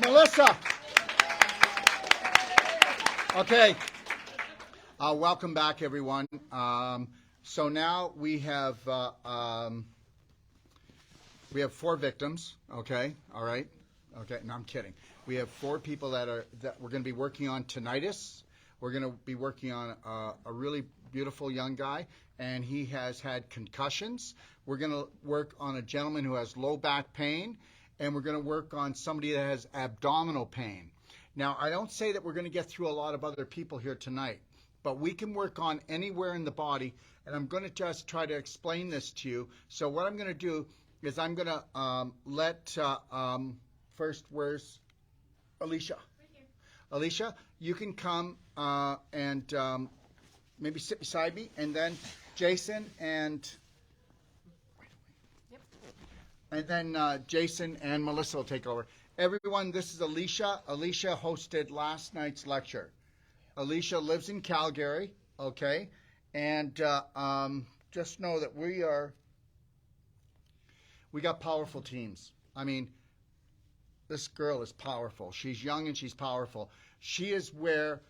Melissa. Okay. Welcome back, everyone. So now we have 4 victims. Okay. All right. Okay. No, I'm kidding. We have 4 people that we're going to be working on tinnitus. We're going to be working on a really beautiful young guy, and he has had concussions. We're going to work on a gentleman who has low back pain, and we're going to work on somebody that has abdominal pain. Now, I don't say that we're going to get through a lot of other people here tonight, but we can work on anywhere in the body, and I'm going to just try to explain this to you. So what I'm going to do is I'm going to first, where's Alicia? Right here. Alicia, you can come and maybe sit beside me, and then Jason and Jason and Melissa will take over. Everyone, this is Alicia. Alicia hosted last night's lecture. Alicia lives in Calgary, okay? And just know that we got powerful teams. I mean, this girl is powerful. She's young and she's powerful. She is where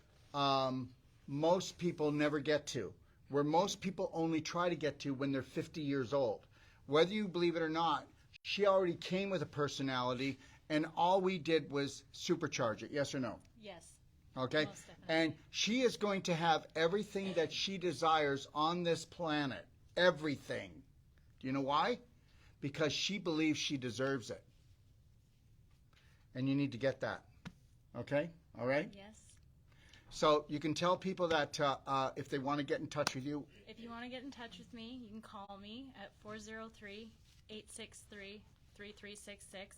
most people never get to, where most people only try to get to when they're 50 years old. Whether you believe it or not, she already came with a personality, and all we did was supercharge it. Yes or no? Yes. Okay? And she is going to have everything that she desires on this planet. Everything. Do you know why? Because she believes she deserves it. And you need to get that. Okay? All right? Yes. So you can tell people that if they want to get in touch with you. If you want to get in touch with me, you can call me at 403-863-3366.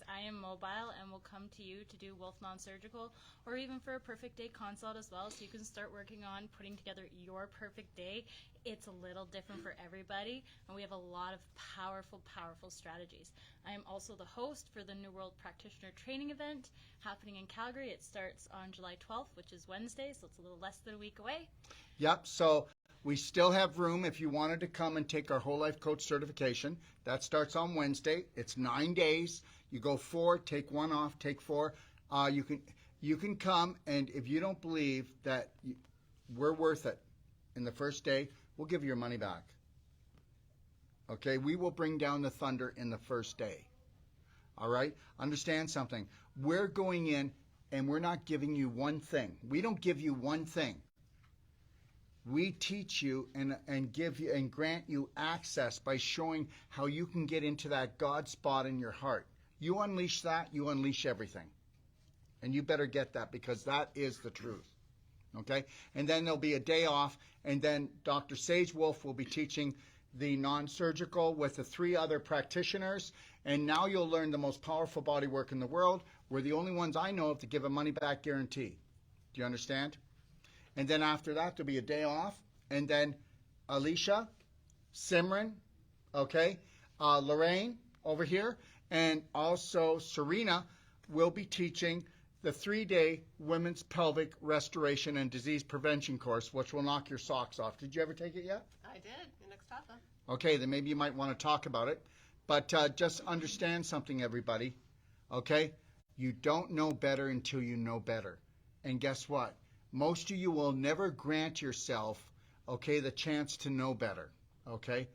I am mobile and will come to you to do Wolfe non-surgical, or even for a perfect day consult as well, so you can start working on putting together your perfect day. It's a little different for everybody, and we have a lot of powerful strategies. I am also the host for the New World Practitioner training event happening in Calgary. It starts on July 12th, which is Wednesday, so it's a little less than a week away. Yep, so we still have room if you wanted to come and take our Whole Life Coach certification. That starts on Wednesday. It's 9 days. You go 4, take 1 off, take 4. You can come, and if you don't believe that we're worth it in the first day, we'll give you your money back. Okay? We will bring down the thunder in the first day. All right? Understand something. We're going in, and we're not giving you one thing. We don't give you one thing. We teach you and give you and grant you access by showing how you can get into that God spot in your heart. You unleash that, you unleash everything. And you better get that, because that is the truth. Okay? And then there'll be a day off, and then Dr. Sage Wolfe will be teaching the non-surgical with the 3 other practitioners. And now you'll learn the most powerful body work in the world. We're the only ones I know of to give a money-back guarantee. Do you understand? And then after that, there'll be a day off. And then Alicia, Simran, okay, Lorraine over here, and also Serena will be teaching the 3-day Women's Pelvic Restoration and Disease Prevention course, which will knock your socks off. Did you ever take it yet? I did, in Ixtapa. Okay, then maybe you might want to talk about it. But just understand something, everybody, okay? You don't know better until you know better. And guess what? Most of you will never grant yourself, okay, the chance to know better, okay?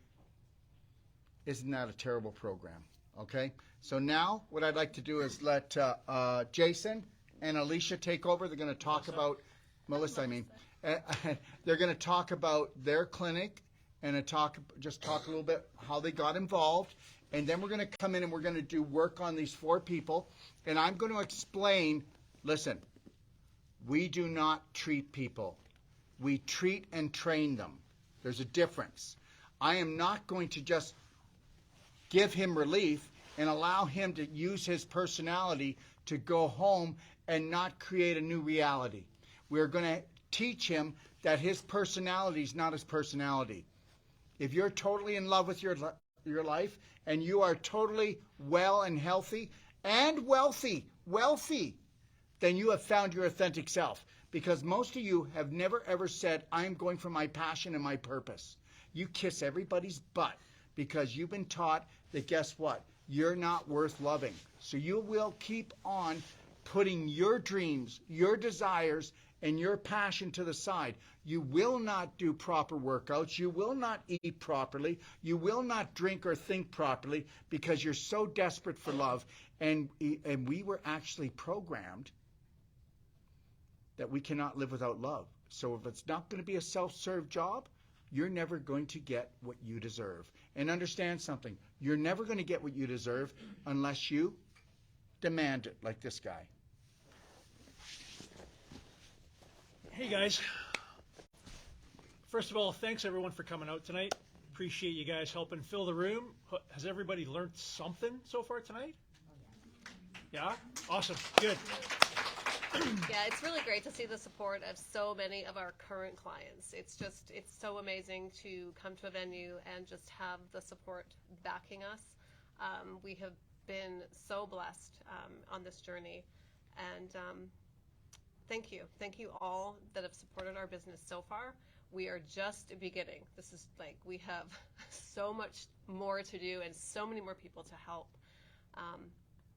Isn't that a terrible program, okay? So now what I'd like to do is let Jason and Alicia take over. They're going to talk about, Melissa, I mean. They're going to talk about their clinic and just talk a little bit how they got involved. And then we're going to come in and we're going to do work on these 4 people. And I'm going to explain, listen, we do not treat people. We treat and train them. There's a difference. I am not going to just give him relief and allow him to use his personality to go home and not create a new reality. We're going to teach him that his personality is not his personality. If you're totally in love with your life and you are totally well and healthy and wealthy, then you have found your authentic self. Because most of you have never ever said, I'm going for my passion and my purpose. You kiss everybody's butt because you've been taught that, guess what? you're not worth loving. So you will keep on putting your dreams, your desires, and your passion to the side. You will not do proper workouts. You will not eat properly. You will not drink or think properly because you're so desperate for love. And we were actually programmed that we cannot live without love. So if it's not going to be a self-serve job, you're never going to get what you deserve. And understand something. You're never going to get what you deserve unless you demand it, like this guy. Hey guys, first of all, thanks everyone for coming out tonight. Appreciate you guys helping fill the room. Has everybody learned something so far tonight? Yeah? Awesome. Good. Yeah, it's really great to see the support of so many of our current clients. It's so amazing to come to a venue and just have the support backing us. We have been so blessed on this journey, and thank you. Thank you all that have supported our business so far. We are just beginning. This is we have so much more to do and so many more people to help.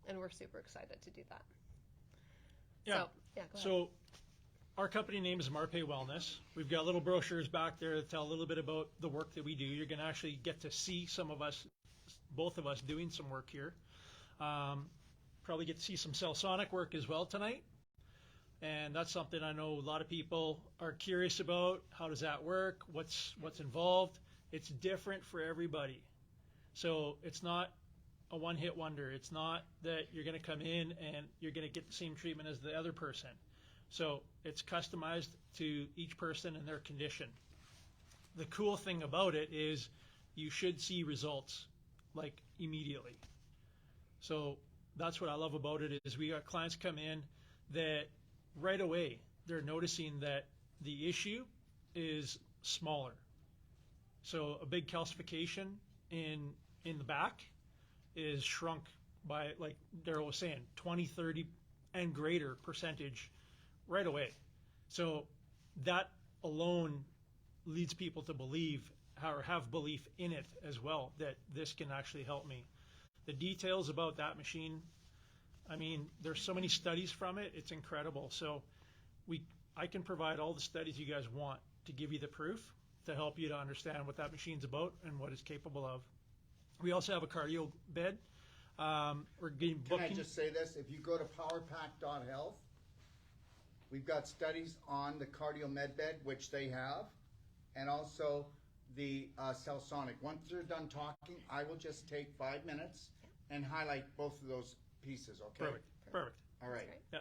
And we're super excited to do that. Yeah. So, go ahead. So our company name is Marpe Wellness. We've got little brochures back there that tell a little bit about the work that we do. You're going to actually get to see some of us, both of us, doing some work here. Probably get to see some Cellsonic work as well tonight. And that's something I know a lot of people are curious about. How does that work? What's involved? It's different for everybody. So it's not a one-hit wonder. It's not that you're going to come in and you're going to get the same treatment as the other person. So it's customized to each person and their condition. The cool thing about it is you should see results like immediately. So that's what I love about it is we got clients come in that right away they're noticing that the issue is smaller. So a big calcification in the back is shrunk by, like Daryl was saying, 20, 30 and greater percentage right away. So that alone leads people to believe or have belief in it as well, that this can actually help me. The details about that machine, I mean, there's so many studies from it, it's incredible. So I can provide all the studies you guys want to give you the proof to help you to understand what that machine's about and what it's capable of. We also have a cardio bed. We're getting booking. Can I just say this? If you go to powerpack.health, we've got studies on the cardio med bed, which they have, and also the Cellsonic. Once they're done talking, I will just take 5 minutes and highlight both of those pieces, okay? Perfect. All right. Yeah.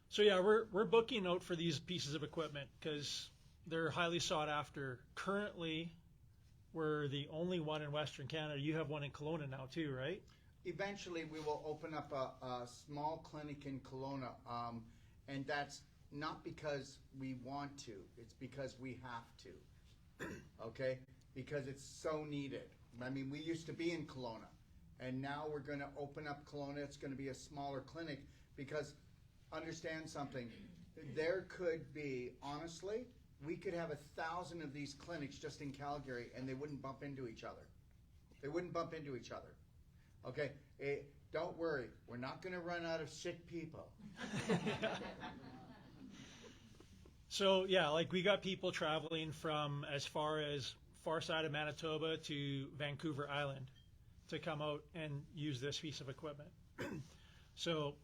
So yeah, we're booking out for these pieces of equipment because they're highly sought after. Currently, we're the only one in Western Canada. You have one in Kelowna now too, right? Eventually, we will open up a small clinic in Kelowna, and that's not because we want to. It's because we have to, okay? Because it's so needed. I mean, we used to be in Kelowna, and now we're going to open up Kelowna. It's going to be a smaller clinic because, understand something, there could be, honestly, we could have 1,000 of these clinics just in Calgary, and they wouldn't bump into each other. They wouldn't bump into each other. Okay? Don't worry. We're not going to run out of sick people. So yeah, like we got people traveling from as far side of Manitoba to Vancouver Island to come out and use this piece of equipment. So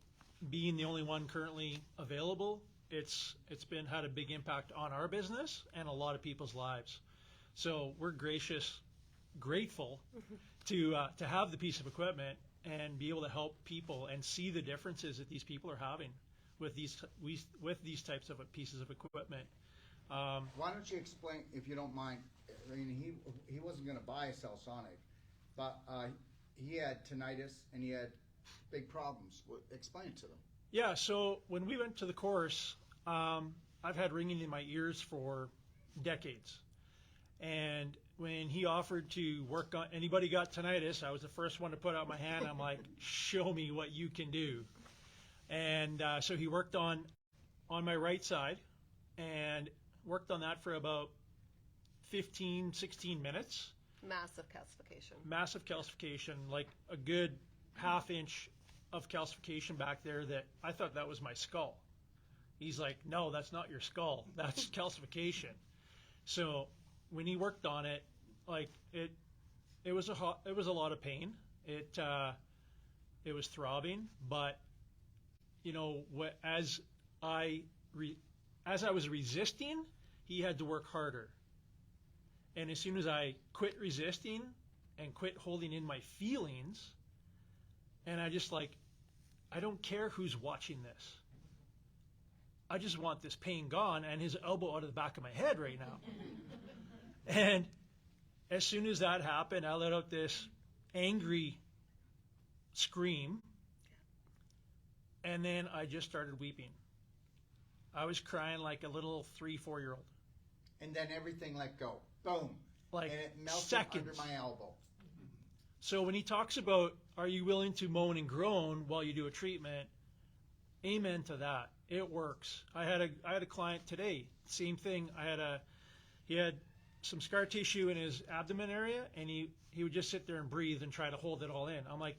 being the only one currently available, it's had a big impact on our business and a lot of people's lives. So we're grateful to have the piece of equipment and be able to help people and see the differences that these people are having with these types of pieces of equipment. Why don't you explain, if you don't mind? I mean, he wasn't going to buy a Cellsonic, but he had tinnitus and he had big problems. Explain it to them. Yeah, so when we went to the course, I've had ringing in my ears for decades. And when he offered to work on, anybody got tinnitus, I was the first one to put out my hand. I'm like, show me what you can do. And so he worked on my right side and worked on that for about 15, 16 minutes. Massive calcification. Massive calcification, like a good half inch of calcification back there that I thought that was my skull. He's like, no, that's not your skull. That's calcification. So when he worked on it, like it was a lot of pain. It was throbbing, but you know, as I was resisting, he had to work harder. And as soon as I quit resisting and quit holding in my feelings, and I just like, I don't care who's watching this. I just want this pain gone and his elbow out of the back of my head right now. And as soon as that happened, I let out this angry scream, and then I just started weeping. I was crying like a little 3-4-year-old. And then everything let go. Boom. Like and it melted seconds. under my elbow. So when he talks about, are you willing to moan and groan while you do a treatment, amen to that. It works. I had a client today, same thing. He had some scar tissue in his abdomen area, and he would just sit there and breathe and try to hold it all in. I'm like,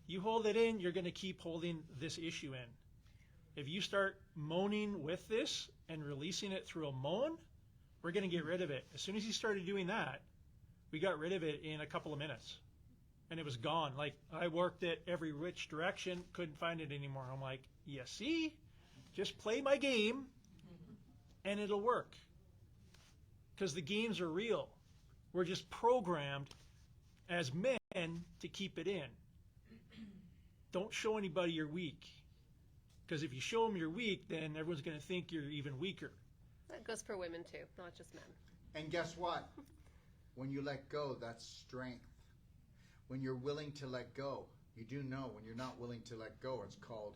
you hold it in, you're going to keep holding this issue in. If you start moaning with this and releasing it through a moan, we're going to get rid of it. As soon as he started doing that, we got rid of it in a couple of minutes. And it was gone. Like, I worked it every which direction, couldn't find it anymore. I'm like, you see? Just play my game, and it'll work. Because the games are real. We're just programmed as men to keep it in. Don't show anybody you're weak. Because if you show them you're weak, then everyone's going to think you're even weaker. That goes for women too, not just men. And guess what? When you let go, that's strength. When you're willing to let go, you do know when you're not willing to let go, it's called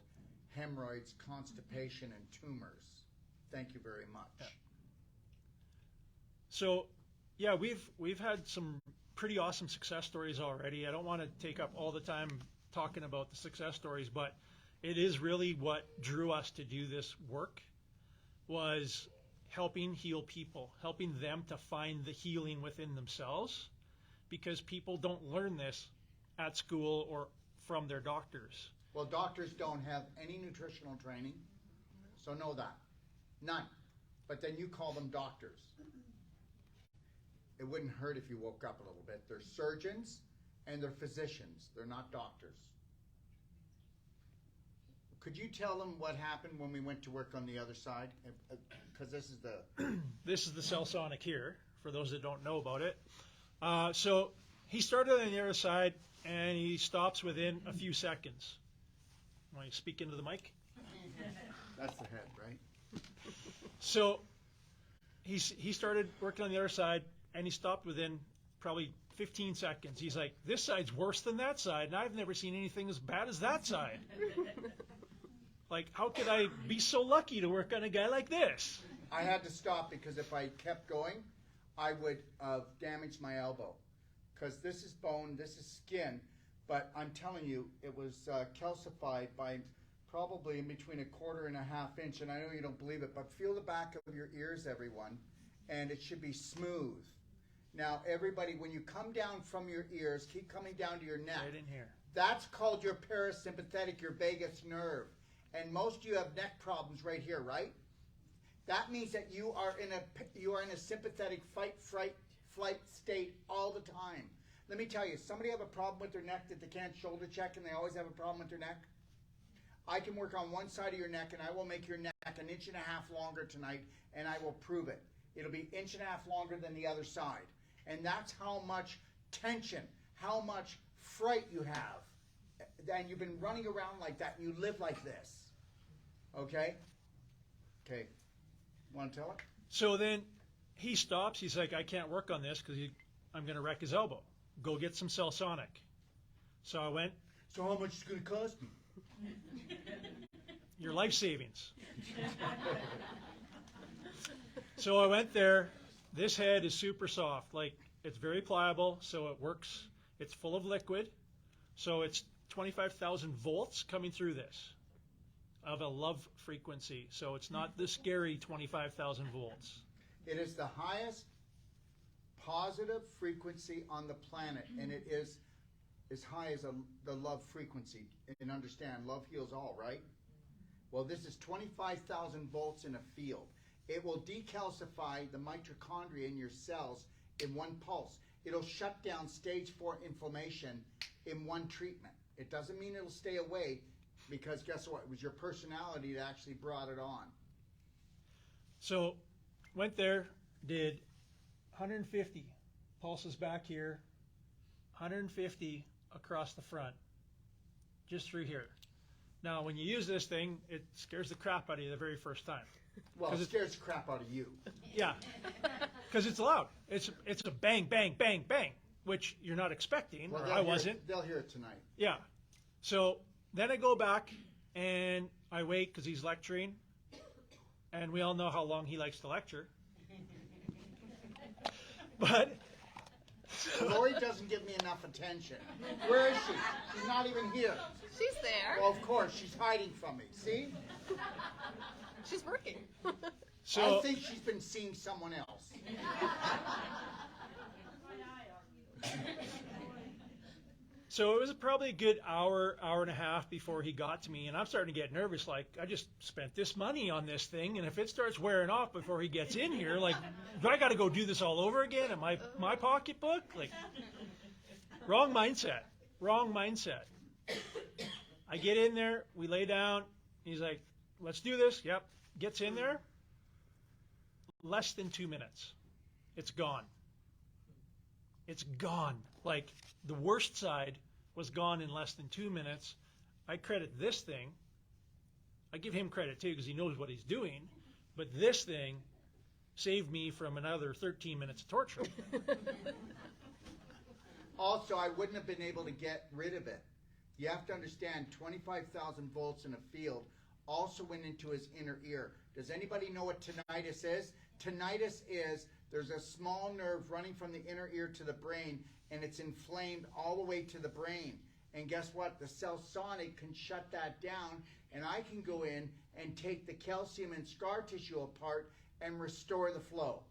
hemorrhoids, constipation, and tumors. Thank you very much. Yeah. So, yeah, we've had some pretty awesome success stories already. I don't want to take up all the time talking about the success stories, but it is really what drew us to do this work, was helping heal people, helping them to find the healing within themselves, because people don't learn this at school or from their doctors. Well, doctors don't have any nutritional training, so know that. None. But then you call them doctors. It wouldn't hurt if you woke up a little bit. They're surgeons and they're physicians. They're not doctors. Could you tell them what happened when we went to work on the other side? Because this is the... This is the cell sonic here, for those that don't know about it. So he started on the other side, and he stops within a few seconds. Want you to speak into the mic? That's the head, right? So he started working on the other side, and he stopped within probably 15 seconds. He's like, this side's worse than that side, and I've never seen anything as bad as that side. Like, how could I be so lucky to work on a guy like this? I had to stop because if I kept going, I would damage my elbow. Because this is bone, this is skin, but I'm telling you, it was calcified by probably in between 1/4 and 1/2 inch, and I know you don't believe it, but feel the back of your ears, everyone, and it should be smooth. Now, everybody, when you come down from your ears, keep coming down to your neck. Right in here. That's called your parasympathetic, your vagus nerve. And most of you have neck problems right here, right? That means that you are in a sympathetic fight, flight state all the time. Let me tell you, somebody have a problem with their neck that they can't shoulder check and they always have a problem with their neck? I can work on one side of your neck and I will make your neck 1.5 inches longer tonight, and I will prove it. It'll be 1.5 inches longer than the other side. And that's how much tension, how much fright you have. And you've been running around like that and you live like this. Okay? Okay. Want to tell it? So then he stops. He's like, I can't work on this because I'm going to wreck his elbow. Go get some cell sonic. So I went. So how much is it going to cost me? Your life savings. So I went there. This head is super soft. Like, it's very pliable, so it works. It's full of liquid. So it's 25,000 volts coming through this of a love frequency. So it's not the scary 25,000 volts. It is the highest positive frequency on the planet, and it is as high as the love frequency. And understand, love heals all, right? Well, this is 25,000 volts in a field. It will decalcify the mitochondria in your cells in one pulse. It'll shut down stage 4 inflammation in one treatment. It doesn't mean it'll stay away, because guess what? It was your personality that actually brought it on. So went there, did 150 pulses back here, 150 across the front, just through here. Now, when you use this thing, it scares the crap out of you the very first time. Well, it scares the crap out of you. Yeah, because it's loud. It's a bang, bang, bang, bang, which you're not expecting. Well, Or I wasn't. They'll hear it tonight. Yeah. So then I go back and I wait because he's lecturing, and we all know how long he likes to lecture. But Lori doesn't give me enough attention. Where is she? She's not even here. She's there. Well, of course, she's hiding from me. See? She's working. so I think she's been seeing someone else. So it was probably a good hour and a half before he got to me, and I'm starting to get nervous. Like, I just spent this money on this thing, and if it starts wearing off before he gets in here, like, do I got to go do this all over again in my pocketbook? Like, wrong mindset. Wrong mindset. I get in there, we lay down. He's like, let's do this. Yep. Gets in there. Less than 2 minutes. It's gone. It's gone. Like, the worst side was gone in less than 2 minutes. I credit this thing. I give him credit too because he knows what he's doing. But this thing saved me from another 13 minutes of torture. Also, I wouldn't have been able to get rid of it. You have to understand, 25,000 volts in a field also went into his inner ear. Does anybody know what tinnitus is? Tinnitus is there's a small nerve running from the inner ear to the brain, and it's inflamed all the way to the brain. And guess what? The cell sonic can shut that down, and I can go in and take the calcium and scar tissue apart and restore the flow.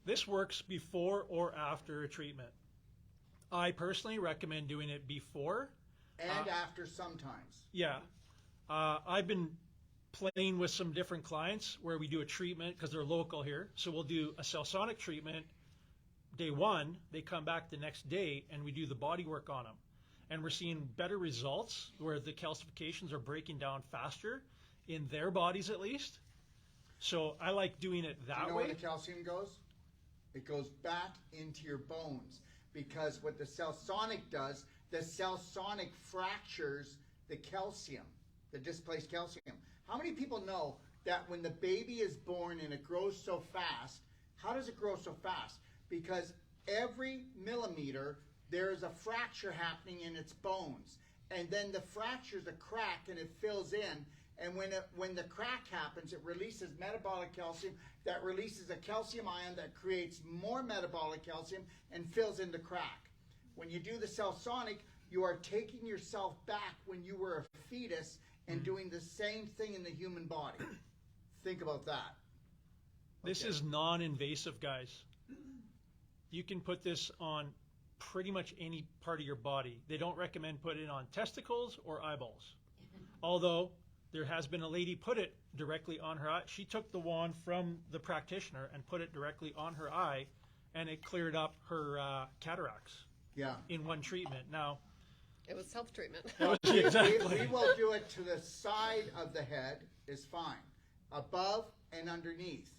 This works before or after a treatment. I personally recommend doing it before. And after sometimes. Yeah. I've been playing with some different clients where we do a treatment because they're local here. So we'll do a cell sonic treatment day one. They come back the next day and we do the body work on them. And we're seeing better results where the calcifications are breaking down faster in their bodies at least. So I like doing it that way. Do you know where the calcium goes? It goes back into your bones. Because what the cell sonic does, the cell sonic fractures the calcium, the displaced calcium. How many people know that when the baby is born and it grows so fast, how does it grow so fast? Because every millimeter, there is a fracture happening in its bones. And then the fracture's a crack and it fills in. And when the crack happens, it releases metabolic calcium that releases a calcium ion that creates more metabolic calcium and fills in the crack. When you do the cell sonic, you are taking yourself back when you were a fetus and doing the same thing in the human body. Think about that. This is non-invasive, guys. You can put this on pretty much any part of your body. They don't recommend putting it on testicles or eyeballs. Although there has been a lady put it directly on her eye. She took the wand from the practitioner and put it directly on her eye, and it cleared up her cataracts. Yeah. In one treatment. Now, It was self-treatment. exactly. We will do it to the side of the head is fine. Above and underneath.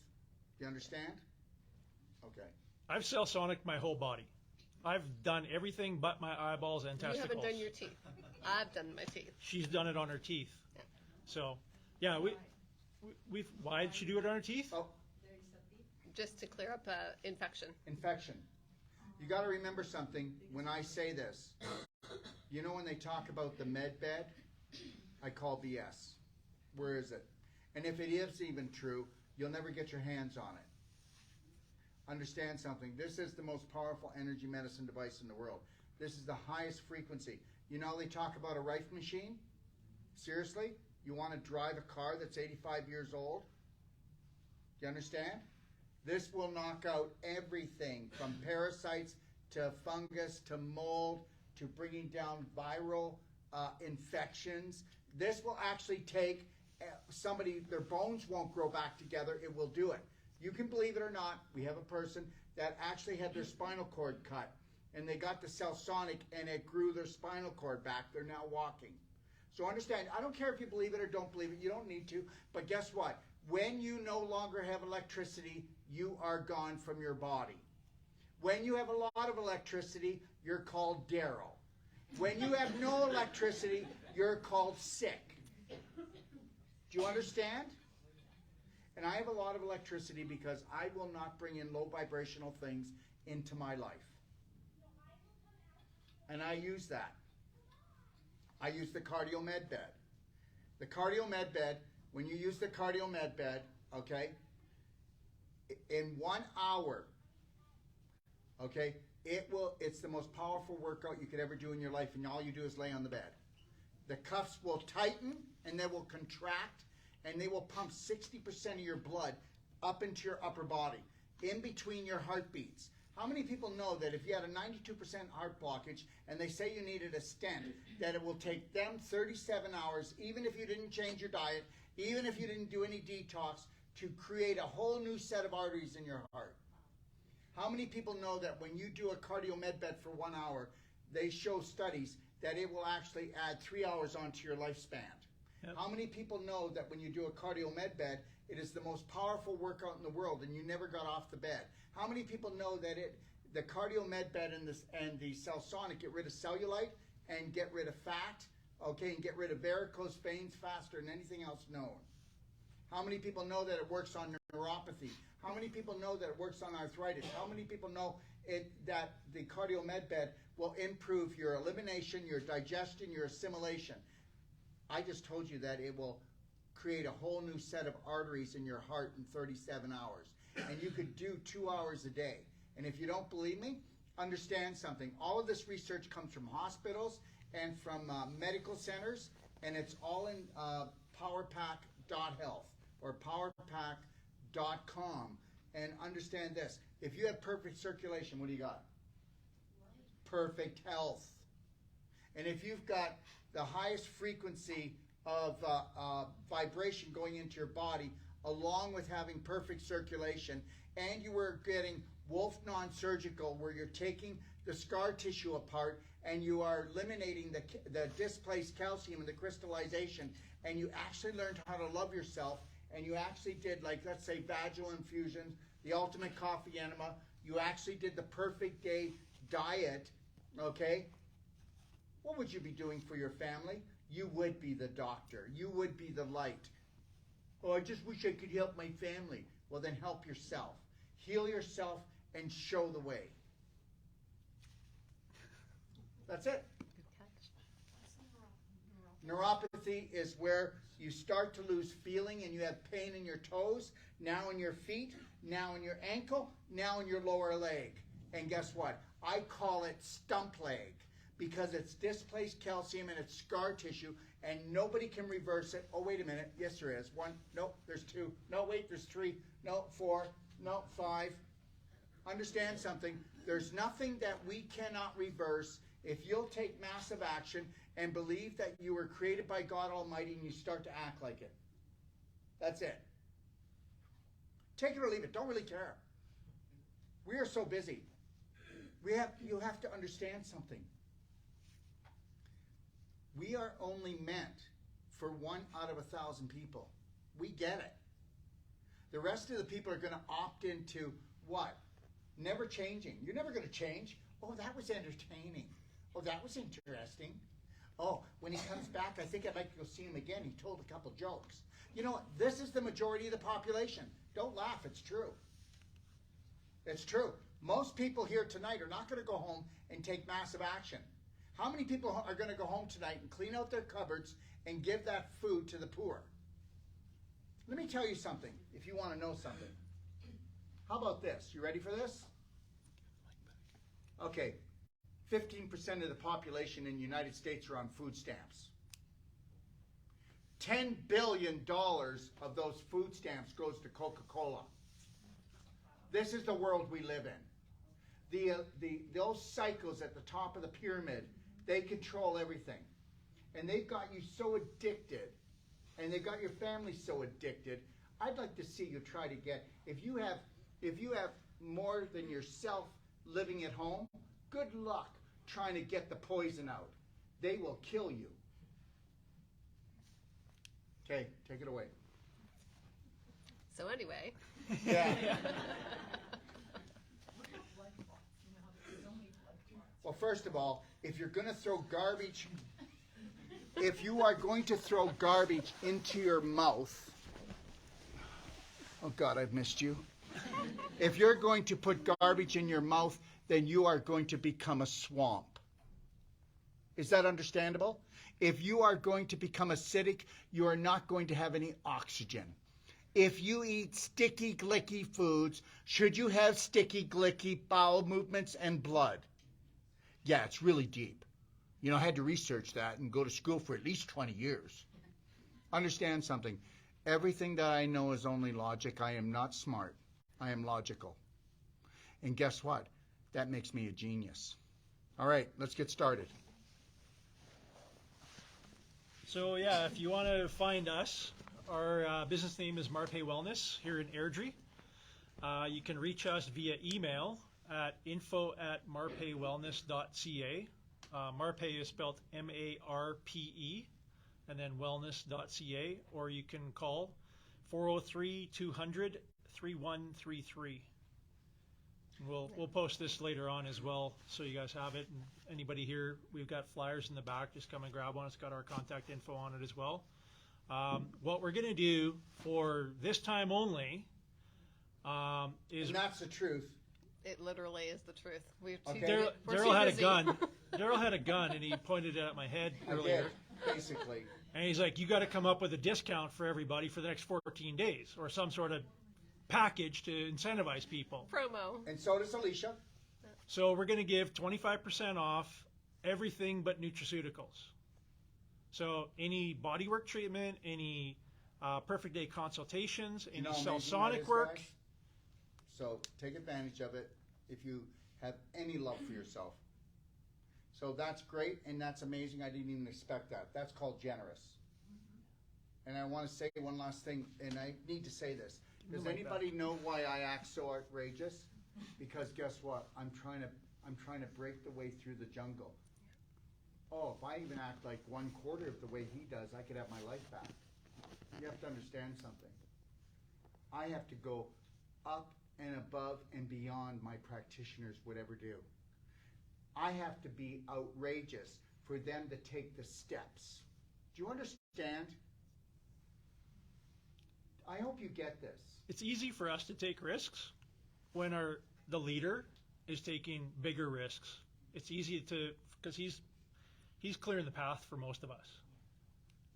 You understand? Okay. I've cell sonic my whole body. I've done everything but my eyeballs and You testicles. haven't done your teeth. I've done my teeth. She's done it on her teeth. Yeah. So, yeah, why did she do it on her teeth? Oh, Just to clear up infection. infection. You got to remember something when I say this. You know when they talk about the med bed? I call BS. Where is it? And if it is even true, you'll never get your hands on it. Understand something. This is the most powerful energy medicine device in the world. This is the highest frequency. You know they talk about a Rife machine? Seriously? You want to drive a car that's 85 years old? Do you understand? This will knock out everything from parasites to fungus to mold to bringing down viral infections. This will actually take somebody, their bones won't grow back together. It will do it. You can believe it or not, we have a person that actually had their spinal cord cut, and they got the Celsonic, and it grew their spinal cord back. They're now walking. So understand, I don't care if you believe it or don't believe it. You don't need to. But guess what? When you no longer have electricity, you are gone from your body. When you have a lot of electricity, you're called Daryl. When you have no electricity, you're called sick. Do you understand? And I have a lot of electricity because I will not bring in low vibrational things into my life. And I use that. I use the cardio med bed. The cardio med bed, when you use the cardio med bed, okay, in 1 hour, okay, it's the most powerful workout you could ever do in your life, and all you do is lay on the bed. The cuffs will tighten, and they will contract, and they will pump 60% of your blood up into your upper body, in between your heartbeats. How many people know that if you had a 92% heart blockage and they say you needed a stent, that it will take them 37 hours, even if you didn't change your diet, even if you didn't do any detox, to create a whole new set of arteries in your heart? How many people know that when you do a cardio med bed for 1 hour, they show studies that it will actually add 3 hours onto your lifespan? Yep. How many people know that when you do a cardio med bed, it is the most powerful workout in the world and you never got off the bed? How many people know that the cardio med bed and the Celsonic get rid of cellulite and get rid of fat, okay, and get rid of varicose veins faster than anything else known? How many people know that it works on neuropathy? How many people know that it works on arthritis? How many people know that the cardio med bed will improve your elimination, your digestion, your assimilation? I just told you that it will create a whole new set of arteries in your heart in 37 hours. And you could do 2 hours a day. And if you don't believe me, understand something. All of this research comes from hospitals and from medical centers, and it's all in powerpack.health or powerpack.com. And understand this. If you have perfect circulation, what do you got? Perfect health. And if you've got the highest frequency of vibration going into your body, along with having perfect circulation, and you were getting Wolfe non-surgical, where you're taking the scar tissue apart and you are eliminating the displaced calcium and the crystallization, and you actually learned how to love yourself, and you actually did, like, let's say, vaginal infusions, the ultimate coffee enema, you actually did the perfect day diet, okay? What would you be doing for your family? You would be the doctor. You would be the light. Oh, I just wish I could help my family. Well, then help yourself. Heal yourself and show the way. That's it. Neuropathy is where you start to lose feeling and you have pain in your toes, now in your feet, now in your ankle, now in your lower leg. And guess what? I call it stump leg, because it's displaced calcium and it's scar tissue, and nobody can reverse it. Oh, wait a minute. Yes, there is. 1. No, there's 2. No, wait, there's 3. No, 4. No, 5. Understand something. There's nothing that we cannot reverse if you'll take massive action and believe that you were created by God Almighty and you start to act like it. That's it. Take it or leave it. Don't really care. We are so busy. You have to understand something. We are only meant for 1 out of 1,000 people. We get it. The rest of the people are going to opt into what? Never changing. You're never going to change. Oh, that was entertaining. Oh, that was interesting. Oh, when he comes back, I think I'd like to go see him again. He told a couple jokes. You know what? This is the majority of the population. Don't laugh. It's true. It's true. Most people here tonight are not going to go home and take massive action. How many people are going to go home tonight and clean out their cupboards and give that food to the poor? Let me tell you something, if you want to know something. How about this? You ready for this? Okay, 15% of the population in the United States are on food stamps. $10 billion of those food stamps goes to Coca-Cola. This is the world we live in. Those cycles at the top of the pyramid, they control everything. And they've got you so addicted, and they've got your family so addicted. I'd like to see you try to get, if you have more than yourself living at home, good luck trying to get the poison out. They will kill you. Okay, take it away. So anyway, Yeah. Well, first of all, if you're going to throw garbage, if you are going to throw garbage into your mouth, oh God, I've missed you. If you're going to put garbage in your mouth, then you are going to become a swamp. Is that understandable? If you are going to become acidic, you are not going to have any oxygen. If you eat sticky, glicky foods, should you have sticky, glicky bowel movements and blood? Yeah, it's really deep. You know, I had to research that and go to school for at least 20 years. Understand something. Everything that I know is only logic. I am not smart. I am logical. And guess what? That makes me a genius. All right, let's get started. So yeah, if you want to find us, our business name is Marpe Wellness here in Airdrie. You can reach us via email at info@marpewellness.ca. Marpe is spelled M-A-R-P-E, and then wellness.ca, or you can call 403-200-3133. We'll post this later on as well, so you guys have it. And anybody here, we've got flyers in the back. Just come and grab one. It's got our contact info on it as well. What we're going to do for this time only is... And that's the truth. it literally is the truth. We're too, Okay. we're Daryl too had a busy. gun. Daryl had a gun, and he pointed it at my head I earlier. did, basically. And he's like, you got to come up with a discount for everybody for the next 14 days or some sort of package to incentivize people. Promo. And so does Alicia. So we're going to give 25% off everything but nutraceuticals. So any bodywork treatment, any Perfect Day Consultations, You any know how cell amazing that sonic is, work. guys? So take advantage of it if you have any love for yourself. So that's great and that's amazing. I didn't even expect that. That's called generous. And I want to say one last thing, and I need to say this. Does anybody know why I act so outrageous? Because guess what? I'm trying to break the way through the jungle. Oh, if I even act like 1/4 of the way he does, I could have my life back. You have to understand something. I have to go up and above and beyond my practitioners would ever do. I have to be outrageous for them to take the steps. Do you understand? I hope you get this. It's easy for us to take risks when the leader is taking bigger risks. It's easy to, because he's clearing the path for most of us.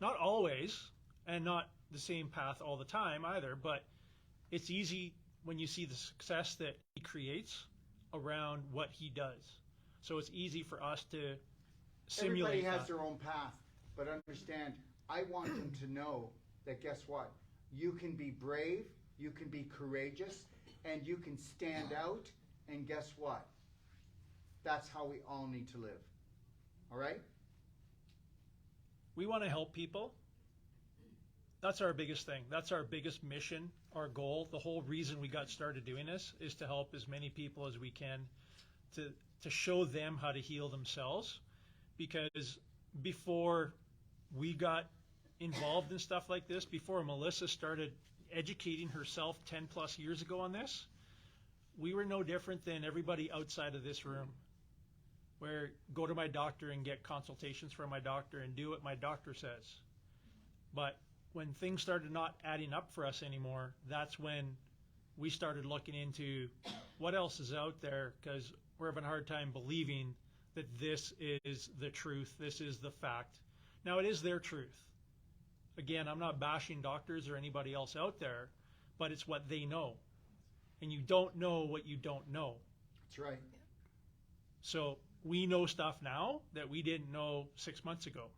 Not always, and not the same path all the time either, but it's easy when you see the success that he creates around what he does. So it's easy for us to simulate Everybody has that. their own path, but understand, I want them to know that guess what? You can be brave, you can be courageous, and you can stand out, and guess what? That's how we all need to live. All right? We want to help people. That's our biggest thing. That's our biggest mission, our goal. The whole reason we got started doing this is to help as many people as we can to show them how to heal themselves. Because before we got involved in stuff like this, before Melissa started educating herself 10 plus years ago on this, we were no different than everybody outside of this room. Where go to my doctor and get consultations from my doctor and do what my doctor says. But when things started not adding up for us anymore, that's when we started looking into what else is out there, because we're having a hard time believing that this is the truth, this is the fact. Now, it is their truth. Again, I'm not bashing doctors or anybody else out there, but it's what they know. And you don't know what you don't know. That's right. So we know stuff now that we didn't know 6 months ago.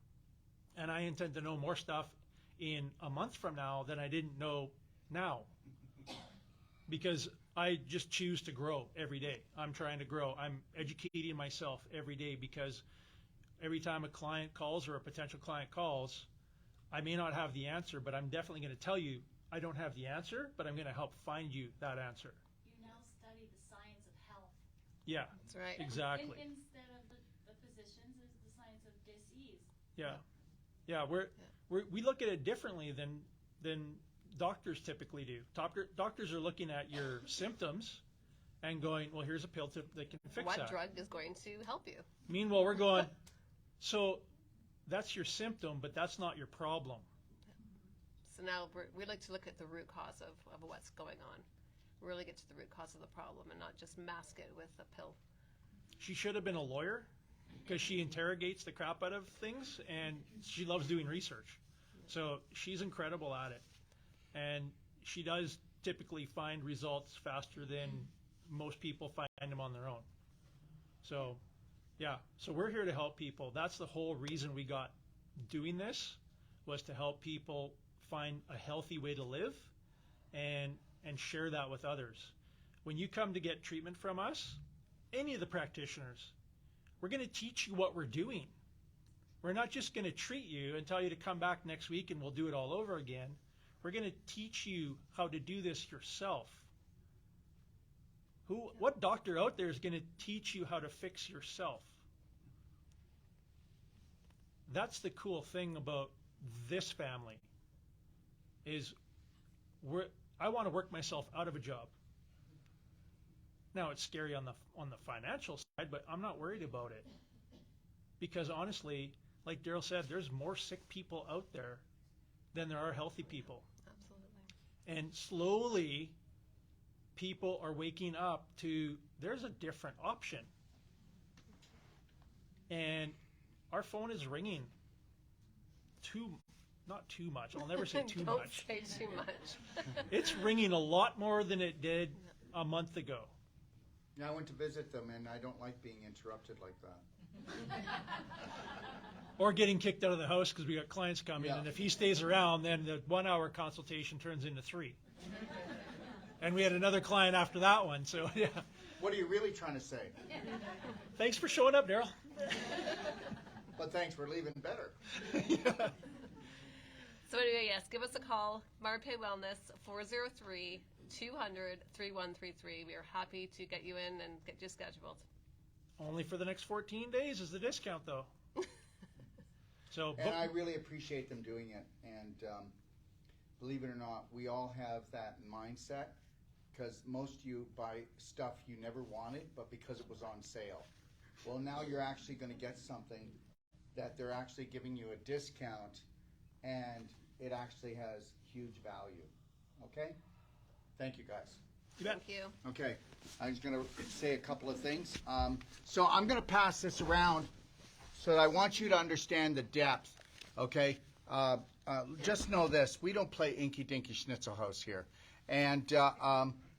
And I intend to know more stuff in a month from now than I didn't know now. Because I just choose to grow every day. I'm trying to grow. I'm educating myself every day, because every time a client calls or a potential client calls, I may not have the answer, but I'm definitely going to tell you I don't have the answer, but I'm going to help find you that answer. You now study the science of health. Yeah, That's right. exactly. Instead of the physicians, is the science of dis-ease. Yeah, we look at it differently than doctors typically do. Doctors are looking at your symptoms and going, well, here's a pill that can fix What that. drug is going to help you? Meanwhile, we're going, so that's your symptom, but that's not your problem. So now we like to look at the root cause of what's going on. Really get to the root cause of the problem and not just mask it with a pill. She should have been a lawyer, because she interrogates the crap out of things, and she loves doing research. So she's incredible at it. And she does typically find results faster than most people find them on their own. So, yeah. So we're here to help people. That's the whole reason we got doing this, was to help people find a healthy way to live and share that with others. When you come to get treatment from us, any of the practitioners, we're going to teach you what we're doing. We're not just going to treat you and tell you to come back next week and we'll do it all over again. We're going to teach you how to do this yourself. What doctor out there is going to teach you how to fix yourself? That's the cool thing about this family, is I want to work myself out of a job. Now, it's scary on the financial side, but I'm not worried about it. Because honestly, like Daryl said, there's more sick people out there than there are healthy people. Absolutely. And slowly, people are waking up to, there's a different option. And our phone is ringing not too much. I'll never say too Don't much. say too much. It's ringing a lot more than it did a month ago. Yeah, I went to visit them, and I don't like being interrupted like that. Or getting kicked out of the house because we got clients coming, Yeah. and if he stays around, then the 1 hour consultation turns into 3. And we had another client after that one, so yeah. What are you really trying to say? Thanks for showing up, Daryl. But thanks for leaving better. So anyway, yes, give us a call. Marpay Wellness, 403-200-3133. We are happy to get you in and get you scheduled. Only for the next 14 days is the discount, though. So, And I really appreciate them doing it. And believe it or not, we all have that mindset, because most of you buy stuff you never wanted, but because it was on sale. Well, now you're actually going to get something that they're actually giving you a discount, and it actually has huge value. Okay? Thank you, guys. you bet. Thank you. Okay, I was going to say a couple of things. So I'm going to pass this around so that I want you to understand the depth, okay? Just know this, we don't play Inky Dinky Schnitzel House here. And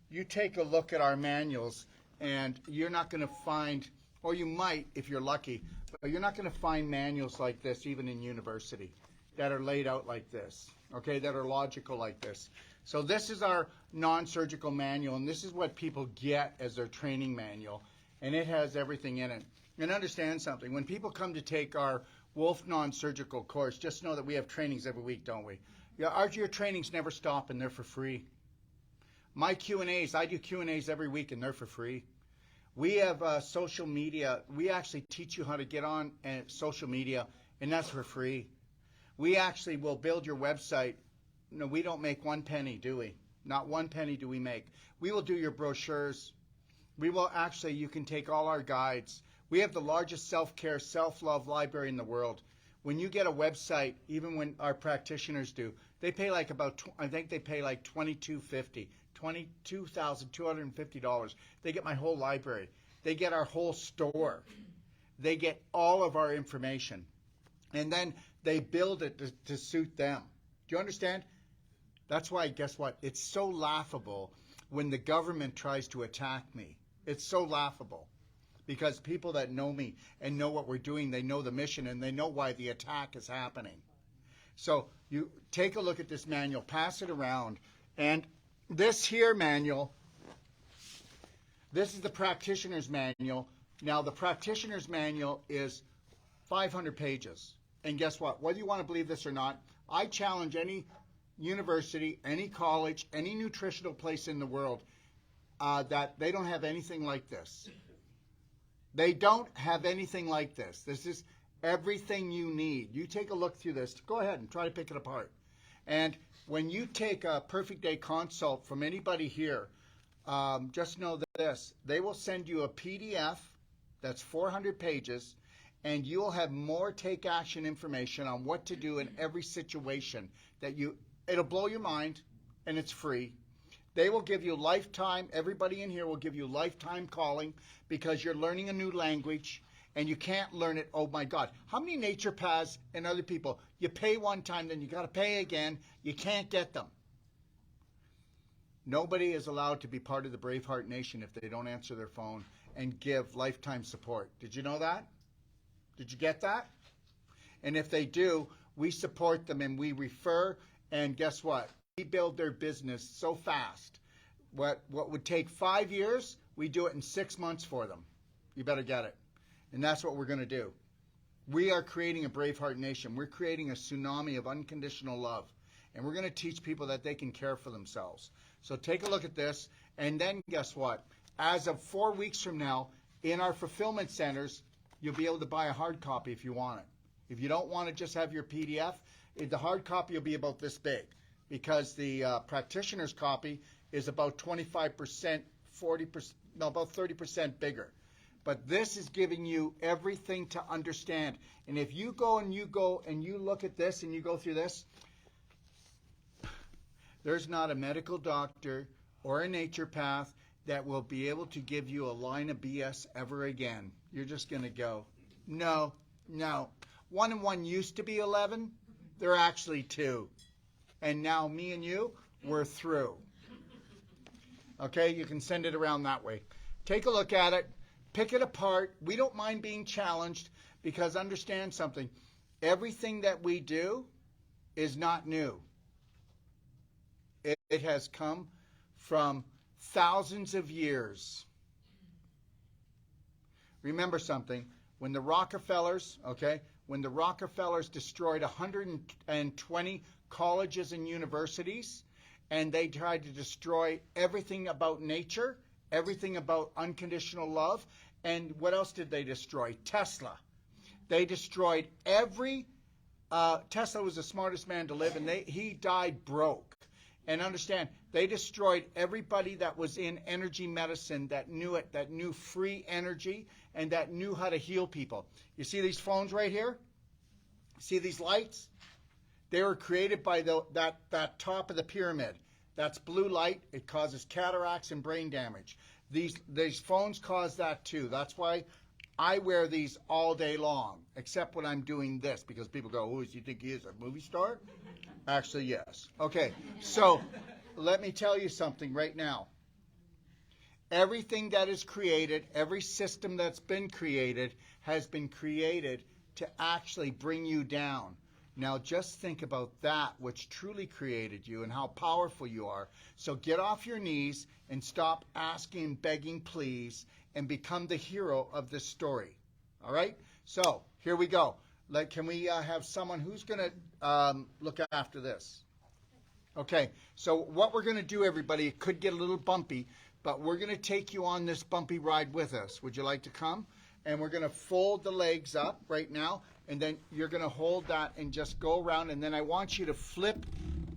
you take a look at our manuals, and you're not going to find, or you might if you're lucky, but you're not going to find manuals like this even in university that are laid out like this, okay, that are logical like this. So this is our non-surgical manual, and this is what people get as their training manual, and it has everything in it. And understand something, when people come to take our Wolfe non-surgical course, just know that we have trainings every week, don't we? Yeah, your trainings never stop, and they're for free. My Q&As, I do Q&As every week, and they're for free. We have social media. We actually teach you how to get on social media, and that's for free. We actually will build your website. No, we don't make one penny, do we? Not one penny do we make. We will do your brochures. We will actually, you can take all our guides. We have the largest self-care, self-love library in the world. When you get a website, even when our practitioners do, they pay like I think they pay like $22,250. They get my whole library. They get our whole store. They get all of our information. And then they build it to suit them. Do you understand? That's why, guess what? It's so laughable when the government tries to attack me. It's so laughable. Because people that know me and know what we're doing, they know the mission, and they know why the attack is happening. So you take a look at this manual, pass it around, and this here manual This is the Practitioner's Manual. Now, the Practitioner's Manual is 500 pages. And guess what? Whether you want to believe this or not, I challenge any university, any college, any nutritional place in the world that they don't have anything like this. They don't have anything like this. This is everything you need. You take a look through this. Go ahead and try to pick it apart. And when you take a Perfect Day consult from anybody here, just know this. They will send you a PDF that's 400 pages, and you'll have more take action information on what to do in every situation that it'll blow your mind, and it's free. They will give you lifetime, everybody in here will give you lifetime calling because you're learning a new language and you can't learn it. Oh my God. How many naturopaths and other people, you pay one time, then you got to pay again. You can't get them. Nobody is allowed to be part of the BraveHeart Nation if they don't answer their phone and give lifetime support. Did you know that? Did you get that? And if they do, we support them and we refer, and guess what? We build their business so fast. What would take 5 years, we do it in 6 months for them. You better get it. And that's what we're going to do. We are creating a BraveHeart Nation. We're creating a tsunami of unconditional love. And we're going to teach people that they can care for themselves. So take a look at this. And then guess what? As of 4 weeks from now, in our fulfillment centers, you'll be able to buy a hard copy if you want it. If you don't want to just have your PDF, the hard copy will be about this big, because the practitioner's copy is about 25%, 40%, no, about 30% bigger. But this is giving you everything to understand. And if you go and you look at this and you go through this, there's not a medical doctor or a naturopath that will be able to give you a line of BS ever again. You're just going to go, no. 1 and 1 used to be 11. They're actually 2. And now me and you, we're through. Okay, you can send it around that way. Take a look at it. Pick it apart. We don't mind being challenged, because understand something. Everything that we do is not new. It has come from thousands of years. Remember something. When the Rockefellers destroyed 120 colleges and universities, and they tried to destroy everything about nature, everything about unconditional love, and what else did they destroy? Tesla. They destroyed every... Tesla was the smartest man to live, and he died broke. And understand, they destroyed everybody that was in energy medicine that knew it, that knew free energy, and that knew how to heal people. You see these phones right here? See these lights? They were created by that top of the pyramid. That's blue light. It causes cataracts and brain damage. These phones cause that too. That's why I wear these all day long, except when I'm doing this, because people go, "Oh, do you think he is a movie star?" Actually, yes. Okay, so let me tell you something right now. Everything that is created, every system that's been created, has been created to actually bring you down. Now just think about that, which truly created you and how powerful you are. So get off your knees and stop asking, begging, please, and become the hero of this story. All right? So here we go. Can we have someone who's going to look after this? Okay, so what we're going to do, everybody, it could get a little bumpy, but we're going to take you on this bumpy ride with us. Would you like to come? And we're going to fold the legs up right now, and then you're going to hold that and just go around, and then I want you to flip.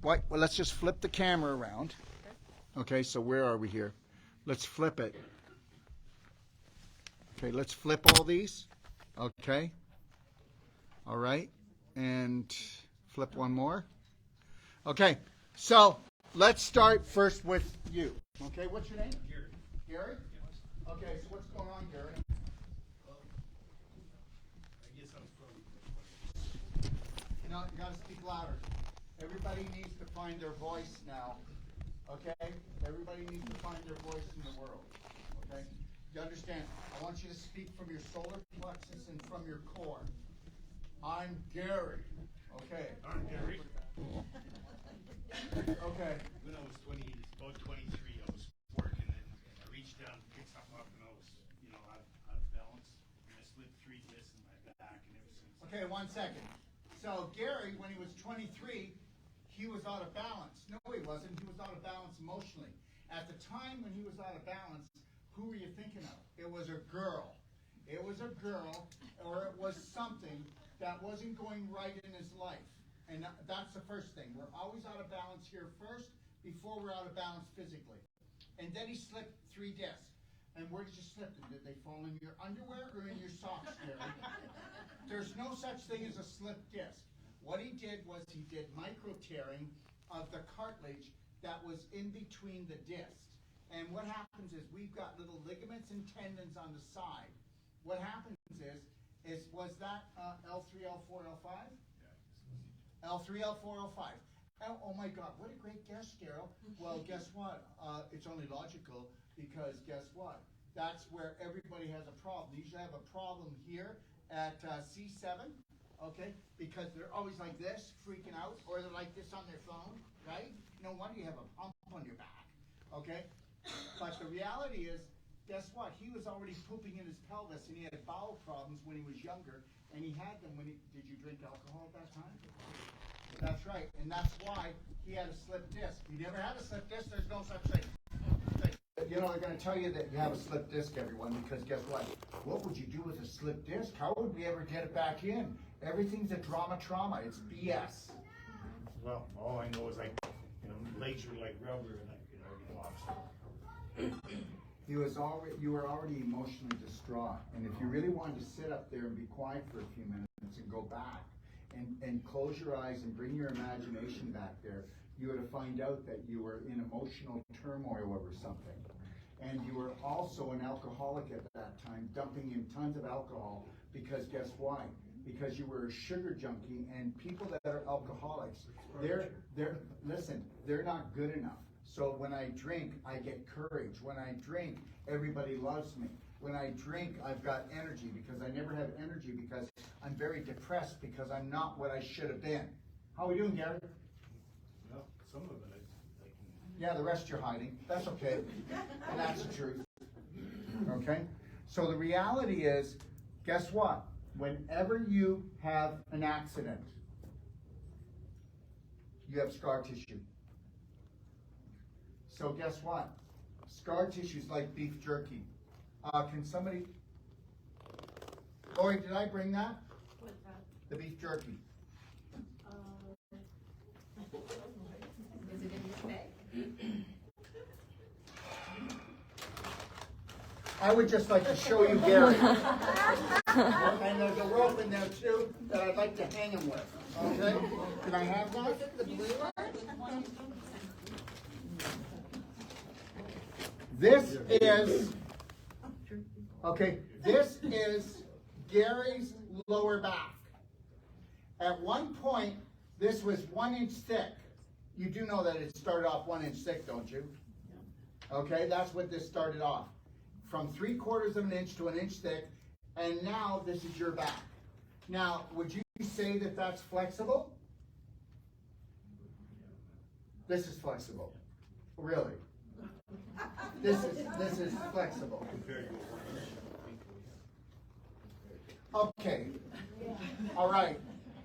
Well, let's just flip the camera around. Okay, so where are we here? Let's flip it. Okay, let's flip all these. Okay. All right, and flip one more. Okay, so let's start first with you. Okay, what's your name? Gary. Gary? Yes. Okay, so what's going on, Gary? I guess I'm from... You know, you got to speak louder. Everybody needs to find their voice now. Okay? Everybody needs to find their voice in the world. Okay? You understand? I want you to speak from your solar plexus and from your core. I'm Gary. Okay. I'm Gary. Okay. When I was about 23, I was working, and I reached down, picked something 1 second. So Gary, when he was 23, he was out of balance. No, he wasn't. He was out of balance emotionally. At the time when he was out of balance, who were you thinking of? It was a girl. It was a girl, or it was something that wasn't going right in his life. And that's the first thing. We're always out of balance here first before we're out of balance physically. And then he slipped 3 discs. And where did you slip them? Did they fall in your underwear or in your socks, Gary? There's no such thing as a slip disc. What he did was he did micro tearing of the cartilage that was in between the discs. And what happens is we've got little ligaments and tendons on the side. What happens is was that L3, L4, L5? L3, L4, L5. Oh my God, what a great guess, Daryl. Well, guess what? It's only logical because guess what? That's where everybody has a problem. They usually have a problem here at C7, okay? Because they're always like this, freaking out, or they're like this on their phone, right? No wonder you have a hump on your back, okay? But the reality is, guess what? He was already pooping in his pelvis, and he had bowel problems when he was younger, and he had them when he, did you drink alcohol at that time? That's right, and that's why he had a slip disc. If you never had a slip disc, there's no such thing. You know, they're going to tell you that you have a slip disc, everyone, because guess what? What would you do with a slip disc? How would we ever get it back in? Everything's a trauma. It's BS. Well, all I know is like, legs are like rubber and You were already emotionally distraught, and if you really wanted to sit up there and be quiet for a few minutes and go back and close your eyes and bring your imagination back there, you were to find out that you were in emotional turmoil over something. And you were also an alcoholic at that time, dumping in tons of alcohol, because guess why? Because you were a sugar junkie, and people that are alcoholics, they're not good enough. So when I drink, I get courage. When I drink, everybody loves me. When I drink, I've got energy, because I never have energy because I'm very depressed because I'm not what I should have been. How are we doing, Gary? well, some of it I can. Yeah, the rest you're hiding. That's okay. And that's the truth. Okay? So the reality is, guess what? Whenever you have an accident, you have scar tissue. So guess what? Scar tissue is like beef jerky. Can somebody... Lori, did I bring that? What's that? The beef jerky. Is it in your bag? I would just like to show you Gary. And there's a rope in there too that I'd like to hang him with. Okay? Can I have that? Is it the blue one? This is, okay, this is Gary's lower back. At one point, this was 1 inch thick. You do know that it started off 1 inch thick, don't you? Okay, that's what this started off. From 3/4 of an inch to 1 inch thick, and now this is your back. Now, would you say that that's flexible? This is flexible. Really? This is flexible. Okay. All right.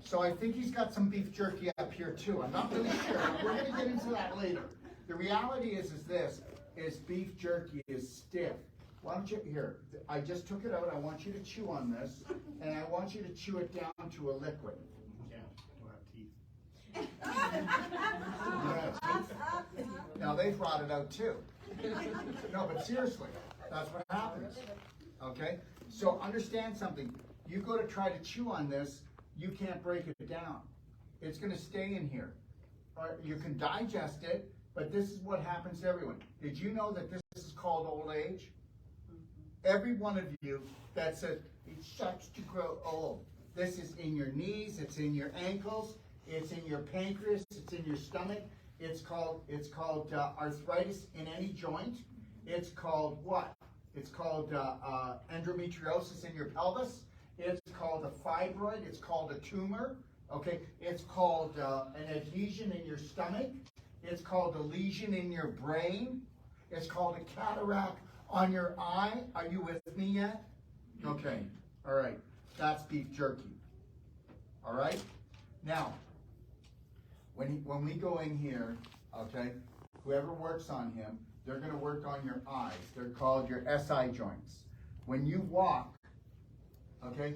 So I think he's got some beef jerky up here too. I'm not really sure. We're going to get into that later. The reality is beef jerky is stiff. Why don't you, here, I just took it out. I want you to chew on this, and I want you to chew it down to a liquid. Yeah, don't have teeth. You don't have teeth? Now they've rotted out too. No, but seriously, that's what happens. Okay? So understand something. You go to try to chew on this, you can't break it down. It's going to stay in here. Or you can digest it, but this is what happens to everyone. Did you know that this is called old age? Every one of you that says, it sucks to grow old. This is in your knees, it's in your ankles, it's in your pancreas, it's in your stomach. It's called arthritis in any joint. It's called what? It's called endometriosis in your pelvis. It's called a fibroid. It's called a tumor. Okay. It's called an adhesion in your stomach. It's called a lesion in your brain. It's called a cataract on your eye. Are you with me yet? Okay. All right. That's beef jerky. All right? Now, when we go in here, okay, whoever works on him, they're going to work on your eyes. They're called your SI joints. When you walk, okay,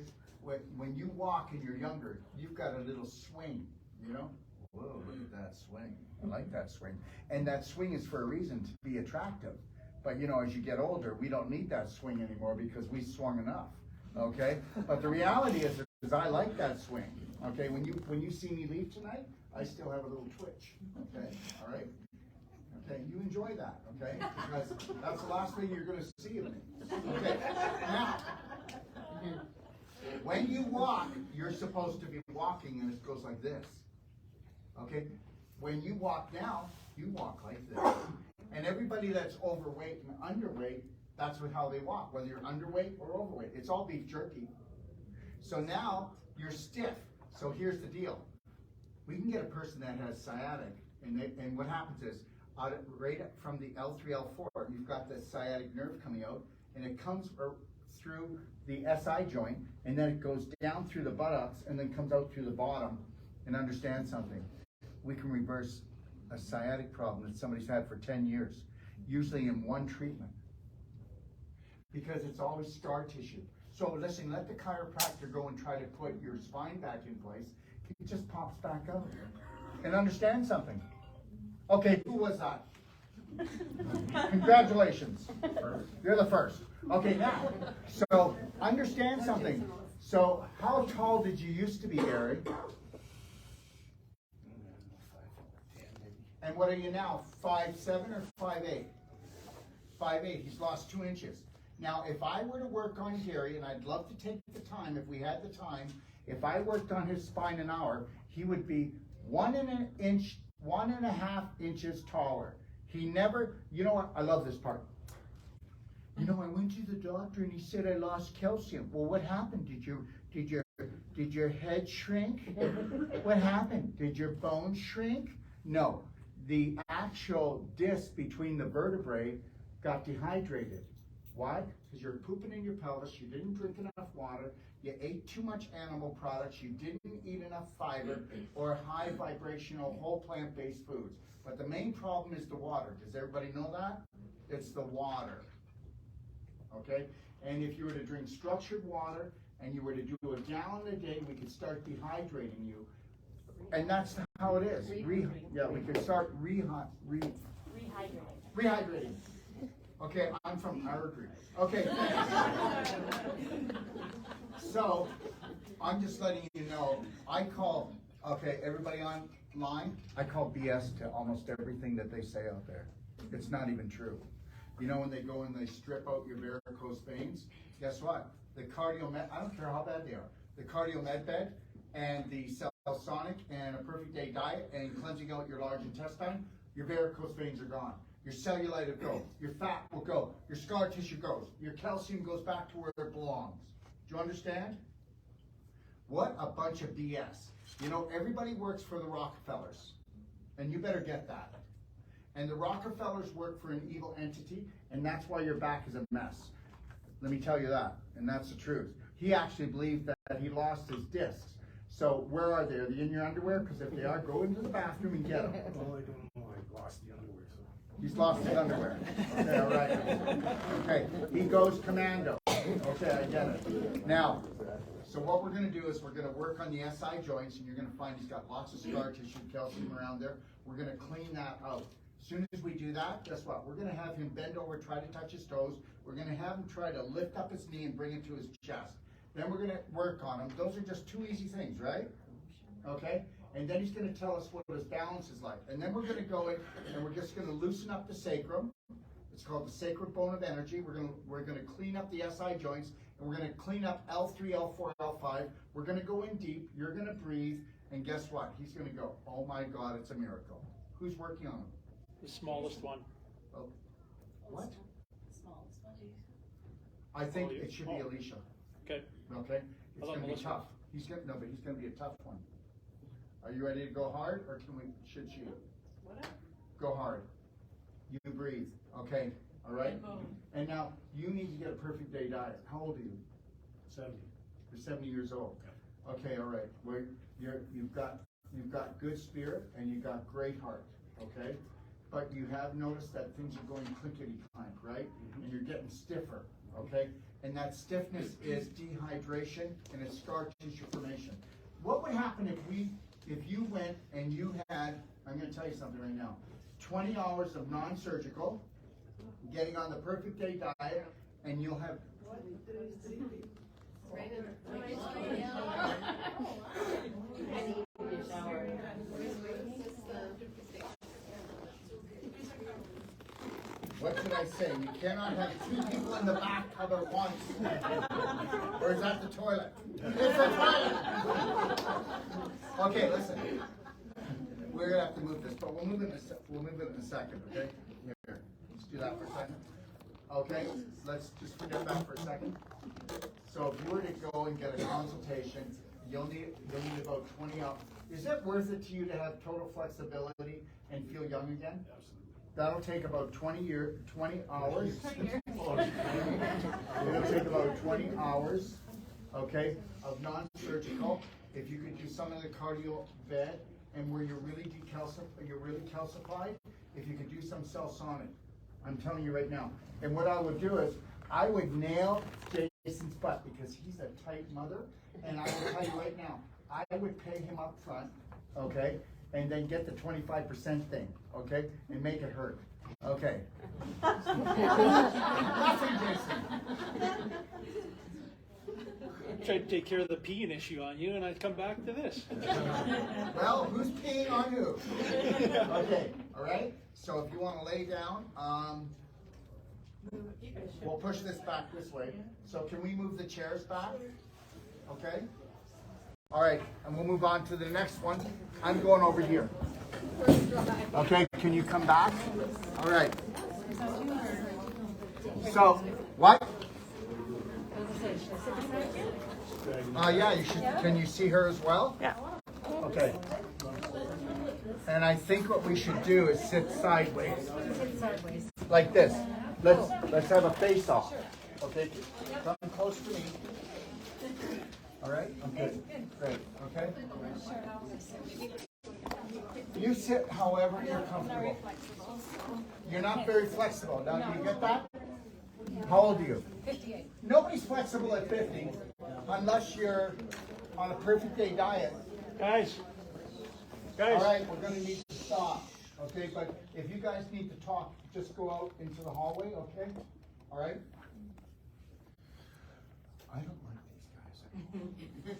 when you walk and you're younger, you've got a little swing, you know? Whoa, look at that swing. I like that swing. And that swing is for a reason, to be attractive. But you know, as you get older, we don't need that swing anymore because we swung enough, okay? But the reality is I like that swing, okay? When you see me leave tonight, I still have a little twitch, okay? All right? Okay, you enjoy that, okay? Because that's the last thing you're going to see of me. Okay, now, when you walk, you're supposed to be walking and it goes like this, okay? When you walk now, you walk like this. And everybody that's overweight and underweight, that's how they walk, whether you're underweight or overweight. It's all beef jerky. So now, you're stiff. So here's the deal. We can get a person that has sciatic, and what happens is, right from the L3, L4, you've got the sciatic nerve coming out, and it comes through the SI joint, and then it goes down through the buttocks, and then comes out through the bottom. And understand something. We can reverse a sciatic problem that somebody's had for 10 years, usually in one treatment, because it's always scar tissue. So listen, let the chiropractor go and try to put your spine back in place. It just pops back out. And understand something. Okay, who was that? Congratulations. You're the first. Okay, now, so understand something. So how tall did you used to be, Gary? And what are you now, 5'7" or 5'8"? 5'8", he's lost 2 inches. Now, if I were to work on Gary, and I'd love to take the time, if we had the time, if I worked on his spine an hour, he would be 1.5 inches taller. He never, you know what, I love this part. You know, I went to the doctor and he said I lost calcium. Well, what happened? Did your head shrink? What happened? Did your bones shrink? No. The actual disc between the vertebrae got dehydrated. Why? Because you're pooping in your pelvis, you didn't drink enough water, you ate too much animal products, you didn't eat enough fiber or high vibrational whole plant-based foods. But the main problem is the water. Does everybody know that? It's the water. Okay? And if you were to drink structured water and you were to do a gallon a day, we could start dehydrating you. And that's how it is. We could start rehydrating. Okay, I'm from Ireland. Okay. So, I'm just letting you know, I call, okay, everybody online, I call BS to almost everything that they say out there. It's not even true. You know, when they go and they strip out your varicose veins, guess what? The cardio med, I don't care how bad they are, the cardio med bed and the Sonic and a perfect day diet and cleansing out your large intestine, your varicose veins are gone. Your cellulite will go, your fat will go, your scar tissue goes, your calcium goes back to where it belongs. Do you understand? What a bunch of BS. You know, everybody works for the Rockefellers, and you better get that. And the Rockefellers work for an evil entity, and that's why your back is a mess. Let me tell you that, and that's the truth. He actually believed that he lost his discs. So where are they? Are they in your underwear? Because if they are, go into the bathroom and get them. Oh, I don't know, I lost the underwear, so. He's lost his underwear. Okay, all right. Okay, he goes commando. Okay, I get it. Now, so what we're going to do is we're going to work on the SI joints, and you're going to find he's got lots of scar tissue, calcium around there. We're going to clean that out. As soon as we do that, guess what? We're going to have him bend over, try to touch his toes. We're going to have him try to lift up his knee and bring it to his chest. Then we're going to work on him. Those are just 2 easy things, right? Okay? And then he's going to tell us what his balance is like. And then we're going to go in and we're just going to loosen up the sacrum. It's called the sacral bone of energy. We're going to clean up the SI joints, and we're going to clean up L3, L4, L5. We're going to go in deep. You're going to breathe, and guess what? He's going to go, oh my God, it's a miracle. Who's working on him? The smallest one. Oh, what? The smallest one. I think it should be Alicia. Okay. Okay? It's How about going to be Melissa? tough. He's going to be a tough one. Are you ready to go hard, or should she? Whatever. Go hard. You breathe. Okay? All right? And now, you need to get a perfect day diet. How old are you? 70. You're 70 years old. Okay, all right. You've got good spirit and you've got great heart. Okay, but you have noticed that things are going clinkety clank, right? And you're getting stiffer. Okay, and that stiffness is dehydration and it's scar tissue formation. What would happen if you went and you had, I'm going to tell you something right now, 20 hours of non-surgical, getting on the Perfect Day diet, and you'll have... What did I say? You cannot have two people in the bathtub at once. Or is that the toilet? It's the toilet! Okay, listen. We're gonna have to move this, but we'll move it in a second, okay? Here, let's do that for a second. Okay, let's just forget that for a second. So if you were to go and get a consultation, you'll need about 20 hours. Is it worth it to you to have total flexibility and feel young again? That'll take about 20 hours. It'll take about 20 hours, okay, of non-surgical. If you could do some of the cardio bed, and where you're really calcified, if you could do some cell-sonic. I'm telling you right now. And what I would do is, I would nail Jason's butt because he's a tight mother. And I will tell you right now, I would pay him up front, okay? And then get the 25% thing, okay? And make it hurt, okay? Nothing, Jason. Tried to take care of the peeing issue on you, and I come back to this. Well, who's peeing on who? Okay, all right? So if you want to lay down, we'll push this back this way. So can we move the chairs back? Okay? All right, and we'll move on to the next one. I'm going over here. Okay, can you come back? All right. So, what? Yeah, you should. Can you see her as well? Yeah. Okay. And I think what we should do is sit sideways. Like this. Let's have a face off. Okay. Come close to me. All right. Okay. Great. Okay. You sit however you're comfortable. You're not very flexible. Now, do you get that? How old are you? 58. Nobody's flexible at 50 unless you're on a Perfect Day diet. Guys. All right, we're going to need to stop. Okay, but if you guys need to talk, just go out into the hallway, okay? All right? I don't like these guys.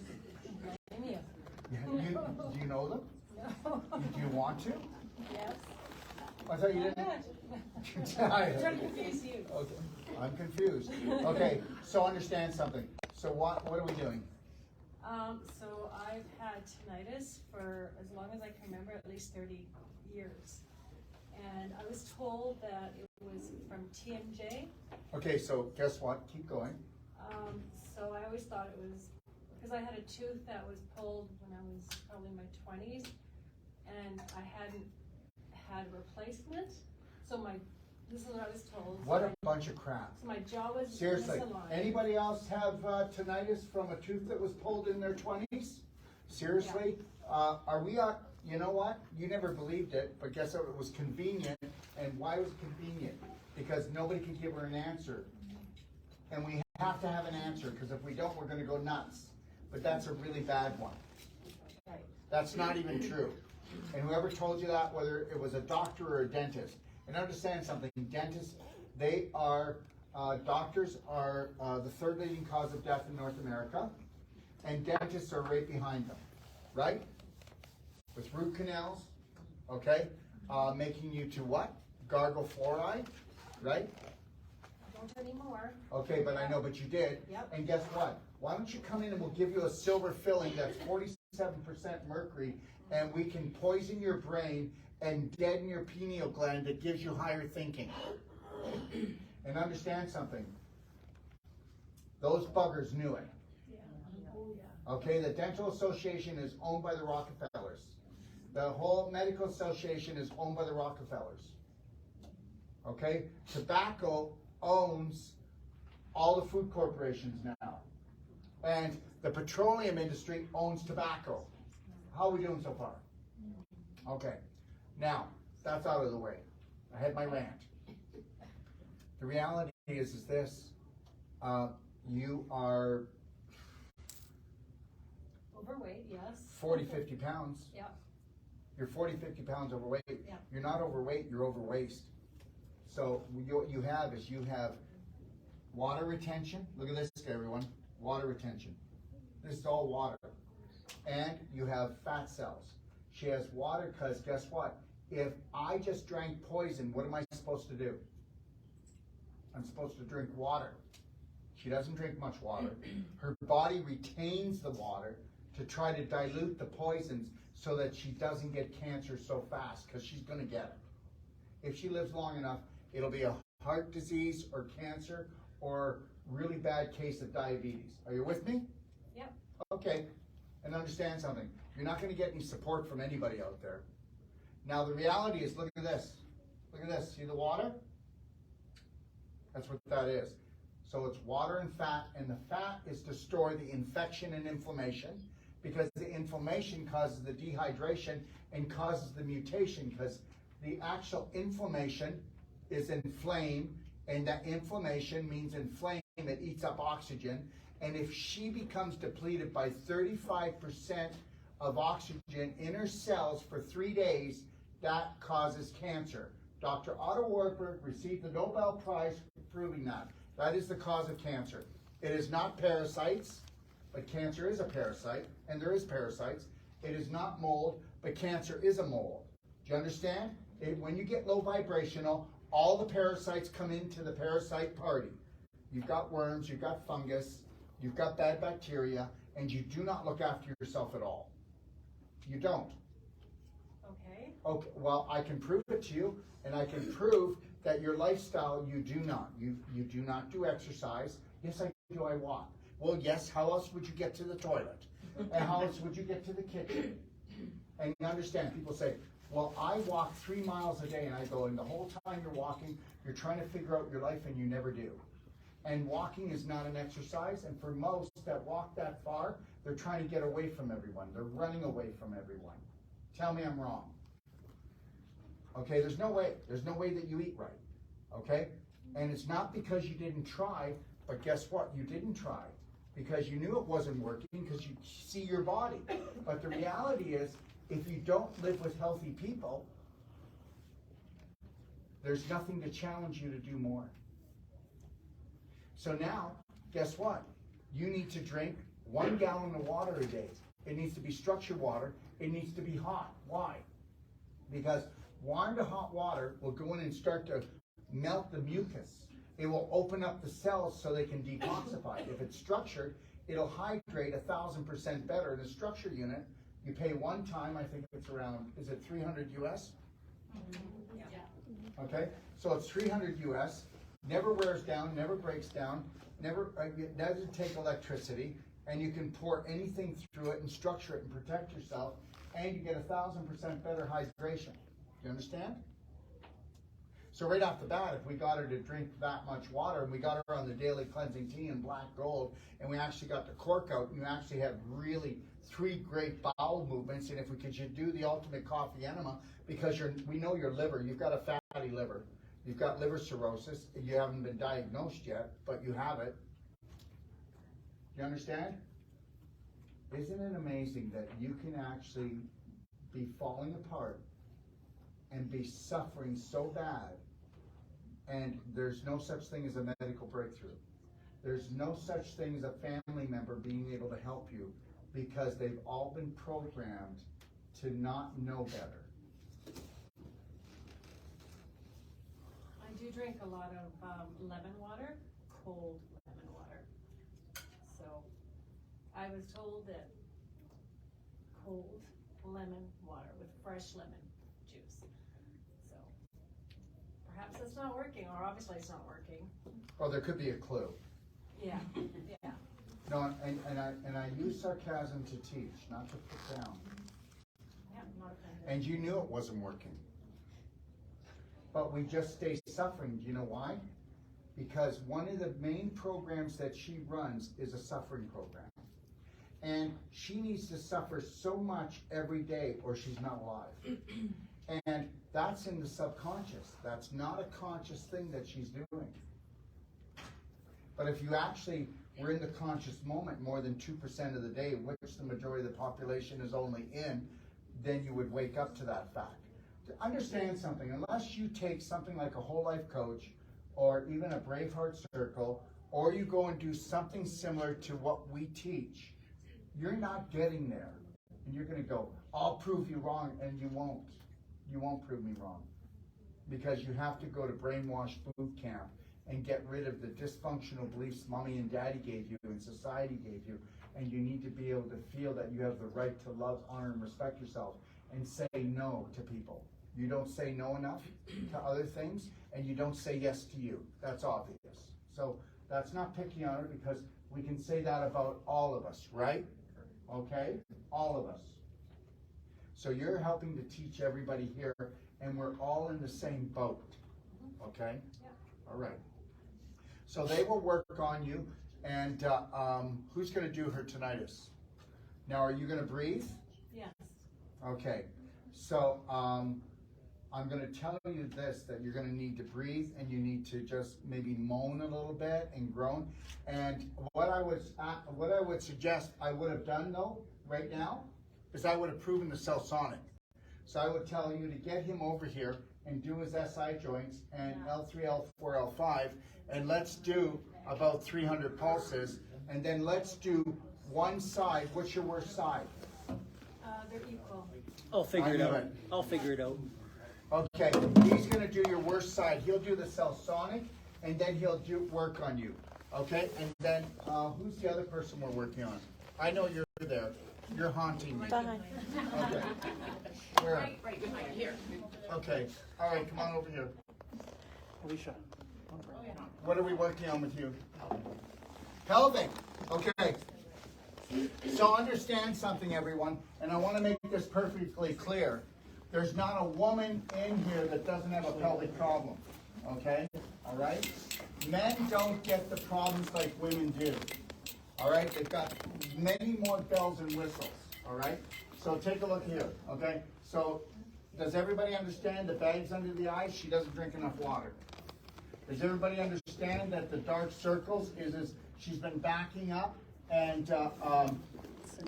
Do you know them? No. Do you want to? Yes. I thought you didn't. I'm trying to confuse you. Okay. I'm confused. Okay, so understand something. So what are we doing? So I've had tinnitus for as long as I can remember, at least 30 years. And I was told that it was from TMJ. Okay, so guess what? Keep going. So I always thought it was, because I had a tooth that was pulled when I was probably in my 20s, and I hadn't had a replacement. So this is what I was told. What a bunch of crap. So my jaw was Seriously, misaligned. anybody else have tinnitus from a tooth that was pulled in their 20s? Seriously? Are we on, you know what? You never believed it, but guess what? It was convenient. And why was it convenient? Because nobody could give her an answer. And we have to have an answer, because if we don't, we're going to go nuts. But that's a really bad one. Right. That's not even true. And whoever told you that, whether it was a doctor or a dentist, and understand something, dentists, they are, doctors are the third leading cause of death in North America, and dentists are right behind them, right? With root canals, okay? Making you to what? Gargle fluoride, right? Don't anymore. Okay, but I know, but you did. Yep. And guess what? Why don't you come in and we'll give you a silver filling that's 47% mercury, and we can poison your brain and deaden your pineal gland that gives you higher thinking. And understand something. Those buggers knew it. Okay, the Dental Association is owned by the Rockefellers. The whole Medical Association is owned by the Rockefellers. Okay, tobacco owns all the food corporations now. And the petroleum industry owns tobacco. How are we doing so far? Okay. Now, that's out of the way. I had my rant. The reality is this. You are Overweight, yes. 40, 50 pounds. Yeah. You're 40, 50 pounds overweight. Yeah. You're not overweight, you're overwaist. So what you have is you have water retention. Look at this, everyone. Water retention. This is all water. And you have fat cells. She has water because guess what? If I just drank poison, what am I supposed to do? I'm supposed to drink water. She doesn't drink much water. Her body retains the water to try to dilute the poisons so that she doesn't get cancer so fast, because she's going to get it. If she lives long enough, it'll be a heart disease or cancer or really bad case of diabetes. Are you with me? Yep. Okay. And understand something. You're not going to get any support from anybody out there. Now the reality is, look at this. Look at this. See the water? That's what that is. So it's water and fat, and the fat is to store the infection and inflammation, because the inflammation causes the dehydration and causes the mutation, because the actual inflammation is inflamed, and that inflammation means inflamed, it eats up oxygen, and if she becomes depleted by 35% of oxygen in her cells for 3 days, that causes cancer. Dr. Otto Warburg received the Nobel Prize for proving that. That is the cause of cancer. It is not parasites, but cancer is a parasite, and there is parasites. It is not mold, but cancer is a mold. Do you understand? When you get low vibrational, all the parasites come into the parasite party. You've got worms, you've got fungus, you've got bad bacteria, and you do not look after yourself at all. You don't. Okay. Okay, well, I can prove it to you, and I can prove that your lifestyle, you do not. You do not do exercise. Yes, I do. I walk. Well, yes, how else would you get to the toilet? And how else would you get to the kitchen? And you understand, people say, well, I walk 3 miles a day, and I go, and the whole time you're walking, you're trying to figure out your life, and you never do. And walking is not an exercise, and for most that walk that far, they're trying to get away from everyone. They're running away from everyone. Tell me I'm wrong. Okay, there's no way. There's no way that you eat right. Okay? And it's not because you didn't try, but guess what? You didn't try because you knew it wasn't working, because you see your body. But the reality is, if you don't live with healthy people, there's nothing to challenge you to do more. So now, guess what? You need to drink 1 gallon of water a day. It needs to be structured water. It needs to be hot. Why? Because warm to hot water will go in and start to melt the mucus. It will open up the cells so they can detoxify. If it's structured, it'll hydrate 1,000% better. In a structure unit, you pay one time, I think it's around, is it 300 US? Yeah. Okay, so it's 300 US, never wears down, never breaks down, it doesn't take electricity, and you can pour anything through it and structure it and protect yourself, and you get 1,000% better hydration. Do you understand? So right off the bat, if we got her to drink that much water, and we got her on the daily cleansing tea and black gold, and we actually got the cork out, and you actually have really 3 great bowel movements, and if we could do the ultimate coffee enema, because we know your liver, you've got a fatty liver, you've got liver cirrhosis, you haven't been diagnosed yet, but you have it. Do you understand? Isn't it amazing that you can actually be falling apart and be suffering so bad, and there's no such thing as a medical breakthrough. There's no such thing as a family member being able to help you, because they've all been programmed to not know better. I do drink a lot of lemon water, cold lemon water. So I was told that cold lemon water with fresh lemon juice. So perhaps it's not working, or obviously it's not working. Well, there could be a clue. Yeah, yeah. No, and I use sarcasm to teach, not to put down. Yeah, not offended. And you knew it wasn't working. But we just stay suffering. Do you know why? because one of the main programs that she runs is a suffering program. And she needs to suffer so much every day or she's not alive. And that's in the subconscious. That's not a conscious thing that she's doing. But if you actually were in the conscious moment more than 2% of the day, which the majority of the population is only in, then you would wake up to that fact. To understand something, unless you take something like a whole life coach or even a BraveHeart circle, or you go and do something similar to what we teach, you're not getting there. And you're going to go, I'll prove you wrong, and you won't. You won't prove me wrong. Because you have to go to brainwash boot camp and get rid of the dysfunctional beliefs mommy and daddy gave you and society gave you. And you need to be able to feel that you have the right to love, honor, and respect yourself and say no to people. You don't say no enough to other things, and you don't say yes to you. That's obvious. So that's not picking on her, because we can say that about all of us, right? Okay? All of us. So you're helping to teach everybody here, and we're all in the same boat. Okay? Yeah. All right. So they will work on you, and who's going to do her tinnitus? Now, are you going to breathe? Yes. Okay. So I'm going to tell you this, that you're going to need to breathe, and you need to just maybe moan a little bit and groan. And what I would suggest I would have done, though, right now, is I would have proven the cell sonic. So I would tell you to get him over here and do his SI joints and L3, L4, L5, and let's do about 300 pulses, and then let's do one side. What's your worst side? They're equal. I'll figure it I know out. it. I'll figure it out. Okay, he's going to do your worst side. He'll do the cell sonic, and then he'll work on you. Okay, and then who's the other person we're working on? I know you're there. You're haunting me. Behind. Okay. Where? Right behind here. Okay. All right, come on over here. Alicia. What are we working on with you? Pelvic. Okay. So understand something, everyone, and I want to make this perfectly clear. There's not a woman in here that doesn't have a pelvic problem. Okay? All right? Men don't get the problems like women do. All right? They've got many more bells and whistles. All right? So take a look here. Okay? So does everybody understand the bags under the eyes? She doesn't drink enough water. Does everybody understand that the dark circles is she's been backing up, and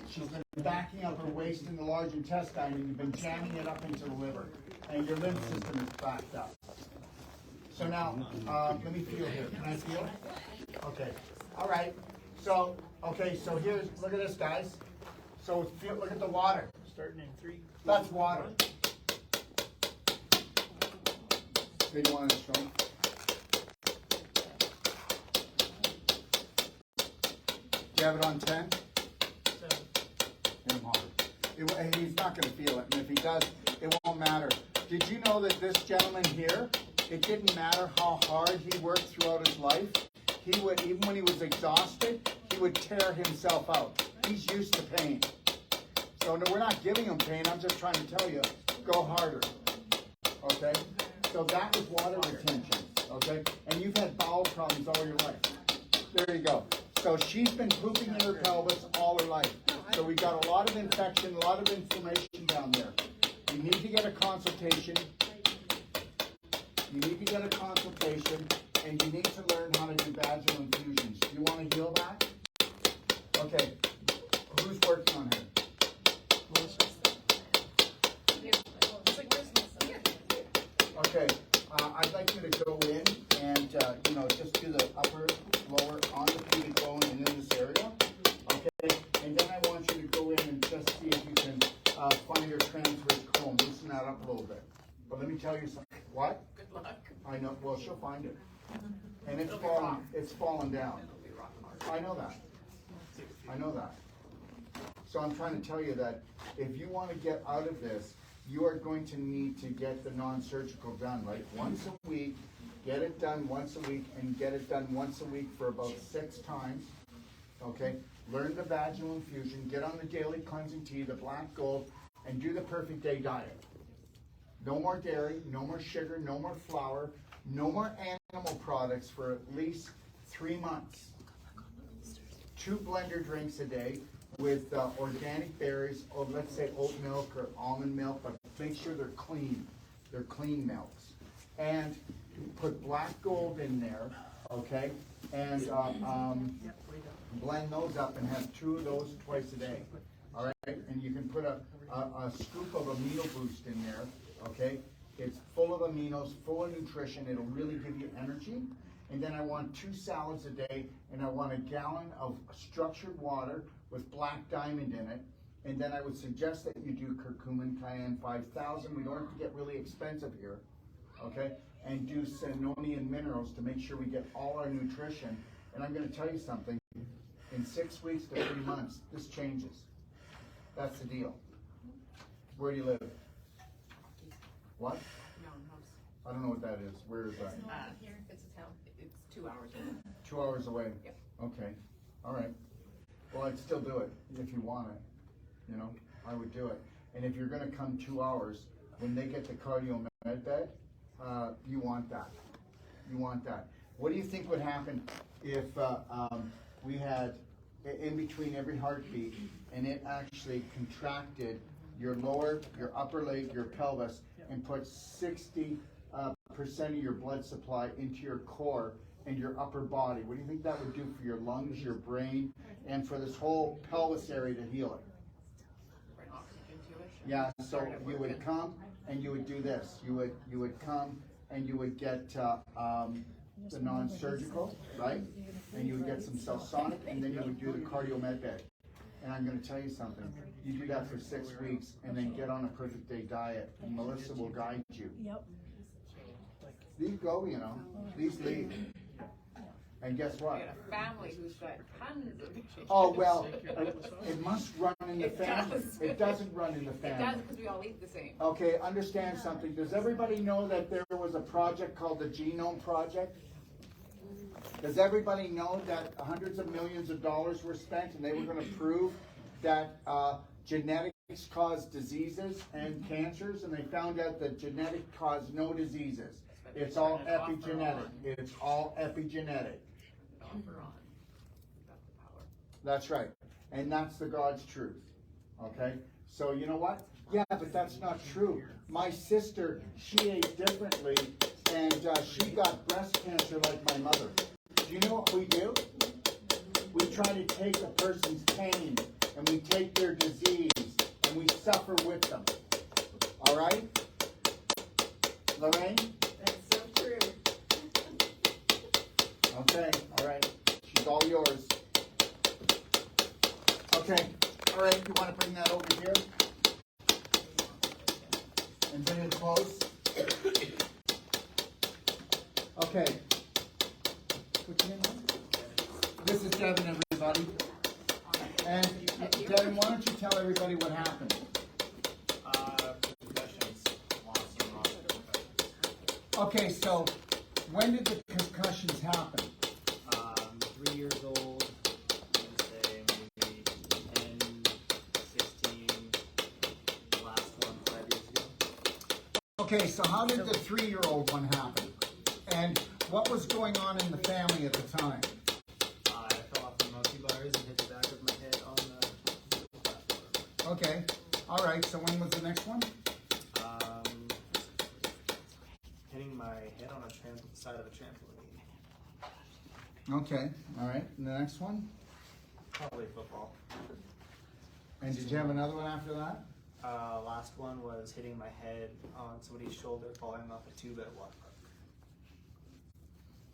she's been backing up her waist in the large intestine, and you've been jamming it up into the liver, and your lymph system is backed up. So now, let me feel here. Can I feel? Okay. All right. So, okay, so here's, look at this, guys. So look at the water. Starting in 3. That's water. Big one is strong. Do you have it on 10? 7. Hit him hard. He's not going to feel it, and if he does, it won't matter. Did you know that this gentleman here, it didn't matter how hard he worked throughout his life, he would, even when he was exhausted, he would tear himself out. He's used to pain. So no, we're not giving him pain, I'm just trying to tell you, go harder. Okay? So that was water retention. Okay? And you've had bowel problems all your life. There you go. So she's been pooping in her pelvis all her life. So we've got a lot of infection, a lot of inflammation down there. You need to get a consultation. You need to get a consultation, and you need to learn how to do vaginal infusions. Do you want to heal that? Okay. Who's working on her? Okay. I'd like you to go in and, just do the upper, lower, on the pubic bone and in this area. Okay? And then I want you to go in and just see if you can find your transverse colon. Loosen that up a little bit. But let me tell you something. What? Good luck. I know. Well, she'll find it. And it's fallen down. I know that. I know that. So I'm trying to tell you that if you want to get out of this, you are going to need to get the non-surgical done, like once a week, get it done once a week, and get it done once a week for about 6 times. Okay? Learn the vaginal infusion, get on the daily cleansing tea, the black gold, and do the perfect day diet. No more dairy, no more sugar, no more flour, no more animal products for at least 3 months. 2 blender drinks a day with organic berries, or let's say oat milk or almond milk, but make sure they're clean. They're clean milks. And put black gold in there, okay? And blend those up and have 2 of those twice a day. All right, and you can put a scoop of amino boost in there, okay? It's full of aminos, full of nutrition. It'll really give you energy. And then I want 2 salads a day, and I want a gallon of structured water with black diamond in it. And then I would suggest that you do curcumin, cayenne 5000. We don't have to get really expensive here, okay? And do Senonian minerals to make sure we get all our nutrition. And I'm going to tell you something. In 6 weeks to 3 months, this changes. That's the deal. Where do you live? What? I don't know what that is. Where is that? It's a town. It's 2 hours away. 2 hours away? Yep. Okay. All right. Well, I'd still do it if you want it. You know, I would do it. And if you're going to come 2 hours, when they get the cardio med bed, you want that. You want that. What do you think would happen if we had in between every heartbeat and it actually contracted your lower, your upper leg, your pelvis, and put 60% of your blood supply into your core and your upper body? What do you think that would do for your lungs, your brain, and for this whole pelvis area to heal it? Bring oxygen to it. Yeah, so you would come and you would do this. You would come and you would get the non-surgical, right? And you would get some Celsonic, and then you would do the cardio med bed. And I'm going to tell you something. You do that for 6 weeks, and then get on a perfect day diet, and Melissa will guide you. Yep. These go, you know. These leave. And guess I what? got a family who's got tons of issues. Oh, well, it must run in the It family. does. It doesn't run in the It family. does because we all eat the same. Okay, understand something. Does everybody know that there was a project called the Genome Project? Does everybody know that hundreds of millions of dollars were spent and they were going to prove that genetics cause diseases and cancers, and they found out that genetics cause no diseases. It's all epigenetic. It's all epigenetic. Off or on. That's the power. That's right. And that's the God's truth. Okay? So you know what? Yeah, but that's not true. My sister, she ate differently, and she got breast cancer like my mother. Do you know what we do? We try to take a person's pain, and we take their disease, and we suffer with them. All right? Lorraine? That's so true. Okay, all right. She's all yours. Okay, all right. You want to bring that over here? And bring it close. Okay. What's your name? This is Devin, everybody. And Devin, why don't you tell everybody what happened? Concussions. Lost and lost. Okay, so when did the concussions happen? 3 years old, I would say maybe 10, 16, the last one 5 years ago. Okay, so how did the 3-year-old one happen? And what was going on in the family at the time? I fell off the monkey bars and hit the back of my head on the platform. Okay, all right, so when was the next one? Hitting my head on a side of a trampoline. Okay, all right, and the next one? Probably football. And did you have another one after that? Last one was hitting my head on somebody's shoulder falling off a tube at a water park.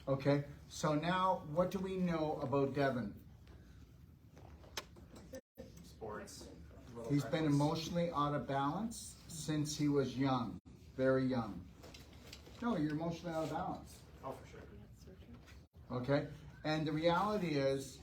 Okay, so now what do we know about Devin? Sports. He's been emotionally out of balance since he was young, very young. No, you're emotionally out of balance. Oh, for sure. Okay, and the reality is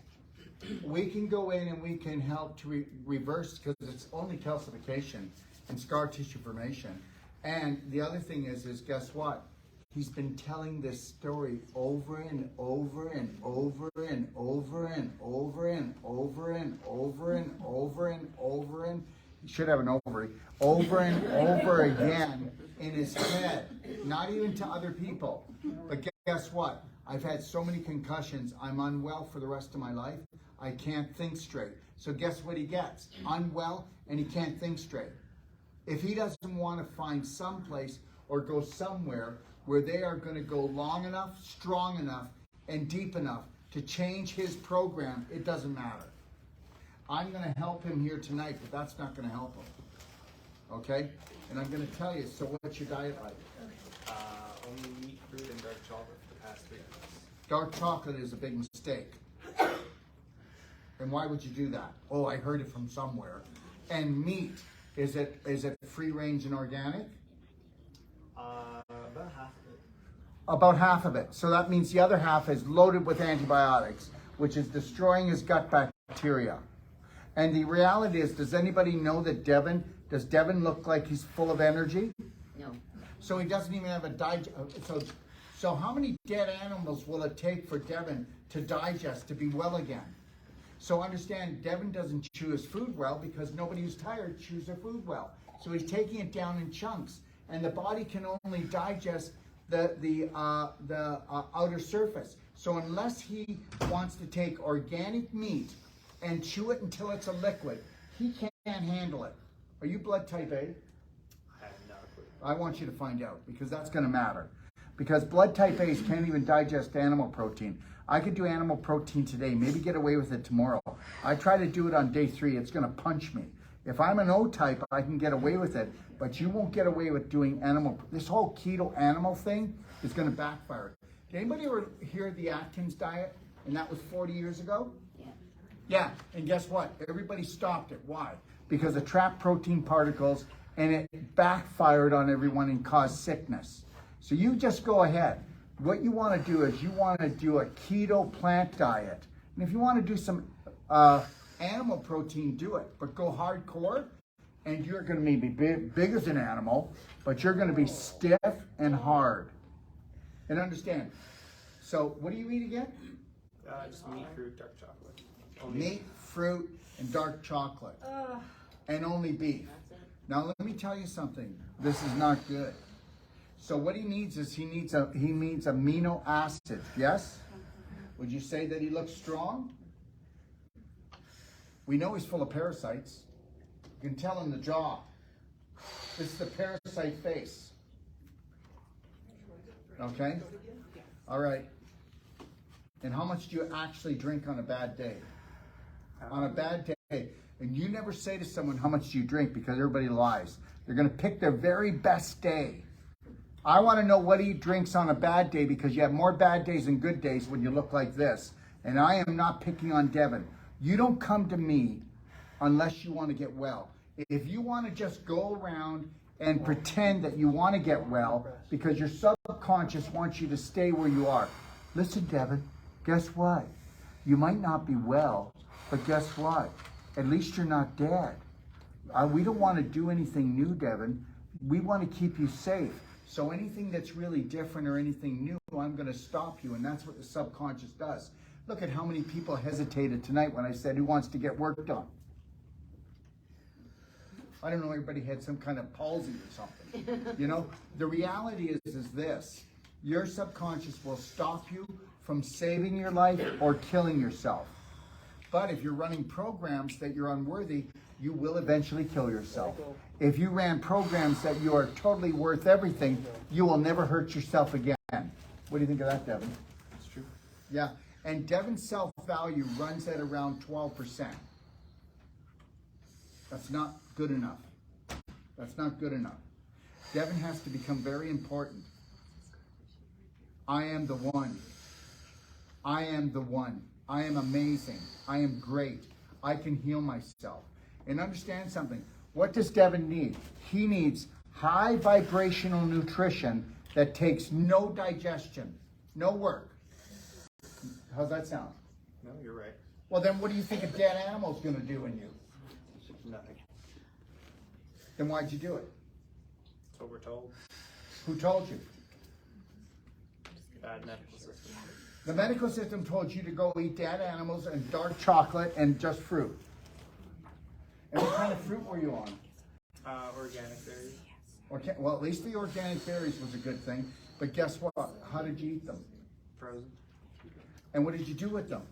we can go in and we can help to reverse, because it's only calcification and scar tissue formation. And the other thing is guess what? He's been telling this story over and over and over and over and over and over and over and over and over and you should have an ovary, over and over again. in his head, not even to other people. But guess what? I've had so many concussions, I'm unwell for the rest of my life. I can't think straight. So guess what he gets? Unwell, and he can't think straight. If he doesn't want to find some place or go somewhere where they are going to go long enough, strong enough, and deep enough to change his program, it doesn't matter. I'm going to help him here tonight, but that's not going to help him. Okay? And I'm going to tell you, so what's your diet like? Only meat, fruit, and dark chocolate for the past 3 months. Dark chocolate is a big mistake. And why would you do that? Oh, I heard it from somewhere. And meat, is it free range and organic? About half of it. About half of it. So that means the other half is loaded with antibiotics, which is destroying his gut bacteria. And the reality is, does anybody know that does Devin look like he's full of energy? No. So he doesn't even have a so how many dead animals will it take for Devin to digest, to be well again? So understand, Devin doesn't chew his food well because nobody who's tired chews their food well. So he's taking it down in chunks, and the body can only digest the outer surface. So unless he wants to take organic meat and chew it until it's a liquid, he can't handle it. Are you blood type A? I have no clue. I want you to find out, because that's going to matter. Because blood type A's can't even digest animal protein. I could do animal protein today, maybe get away with it tomorrow. I try to do it on day 3, it's going to punch me. If I'm an O type, I can get away with it, but you won't get away with doing animal. This whole keto animal thing is going to backfire. Did anybody ever hear the Atkins diet? And that was 40 years ago? Yeah. Yeah, and guess what? Everybody stopped it. Why? Because it trapped protein particles, and it backfired on everyone and caused sickness. So you just go ahead. What you want to do is you want to do a keto plant diet. And if you want to do some animal protein, do it. But go hardcore, and you're going to maybe big as an animal, but you're going to be stiff and hard. And understand. So what do you eat again? Just meat, fruit, dark chocolate. Meat, fruit, and dark chocolate. And only beef. Now let me tell you something. This is not good. So what he needs is he needs amino acids. Yes? Would you say that he looks strong? We know he's full of parasites. You can tell in the jaw. This is the parasite face. Okay? All right. And how much do you actually drink on a bad day? On a bad day. And you never say to someone, how much do you drink? Because everybody lies. They're going to pick their very best day. I want to know what he drinks on a bad day, because you have more bad days than good days when you look like this. And I am not picking on Devin. You don't come to me unless you want to get well. If you want to just go around and pretend that you want to get well because your subconscious wants you to stay where you are. Listen, Devin, guess what? You might not be well, but guess what? At least you're not dead. We don't want to do anything new, Devin. We want to keep you safe. So anything that's really different or anything new, I'm going to stop you. And that's what the subconscious does. Look at how many people hesitated tonight when I said, who wants to get work done? I don't know, everybody had some kind of palsy or something. You know, the reality is this. Your subconscious will stop you from saving your life or killing yourself. But if you're running programs that you're unworthy, you will eventually kill yourself. If you ran programs that you are totally worth everything, you will never hurt yourself again. What do you think of that, Devin? That's true. Yeah, and Devin's self-value runs at around 12%. That's not good enough. That's not good enough. Devin has to become very important. I am the one. I am the one. I am amazing. I am great. I can heal myself. And understand something. What does Devin need? He needs high vibrational nutrition that takes no digestion, no work. How's that sound? No, you're right. Well, then what do you think a dead animal's going to do in you? Nothing. Then why'd you do it? That's what we're told. Who told you? Bad medical system. The medical system told you to go eat dead animals and dark chocolate and just fruit. And what kind of fruit were you on? Organic berries. Okay, well, at least the organic berries was a good thing. But guess what? How did you eat them? Frozen. And what did you do with them?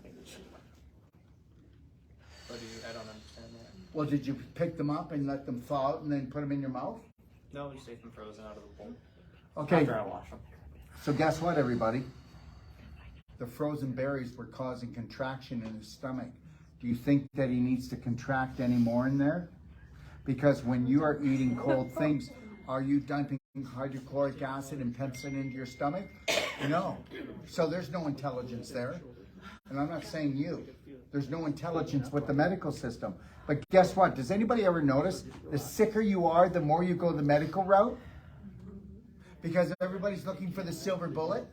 What do you? I don't understand that. Well, did you pick them up and let them thaw out and then put them in your mouth? No, we just take them frozen out of the bowl. Okay. After I wash them. So guess what, everybody? The frozen berries were causing contraction in his stomach. Do you think that he needs to contract any more in there? Because when you are eating cold things, are you dumping hydrochloric acid and pepsin into your stomach? No. So there's no intelligence there. And I'm not saying you. There's no intelligence with the medical system. But guess what? Does anybody ever notice the sicker you are, the more you go the medical route? Because everybody's looking for the silver bullet.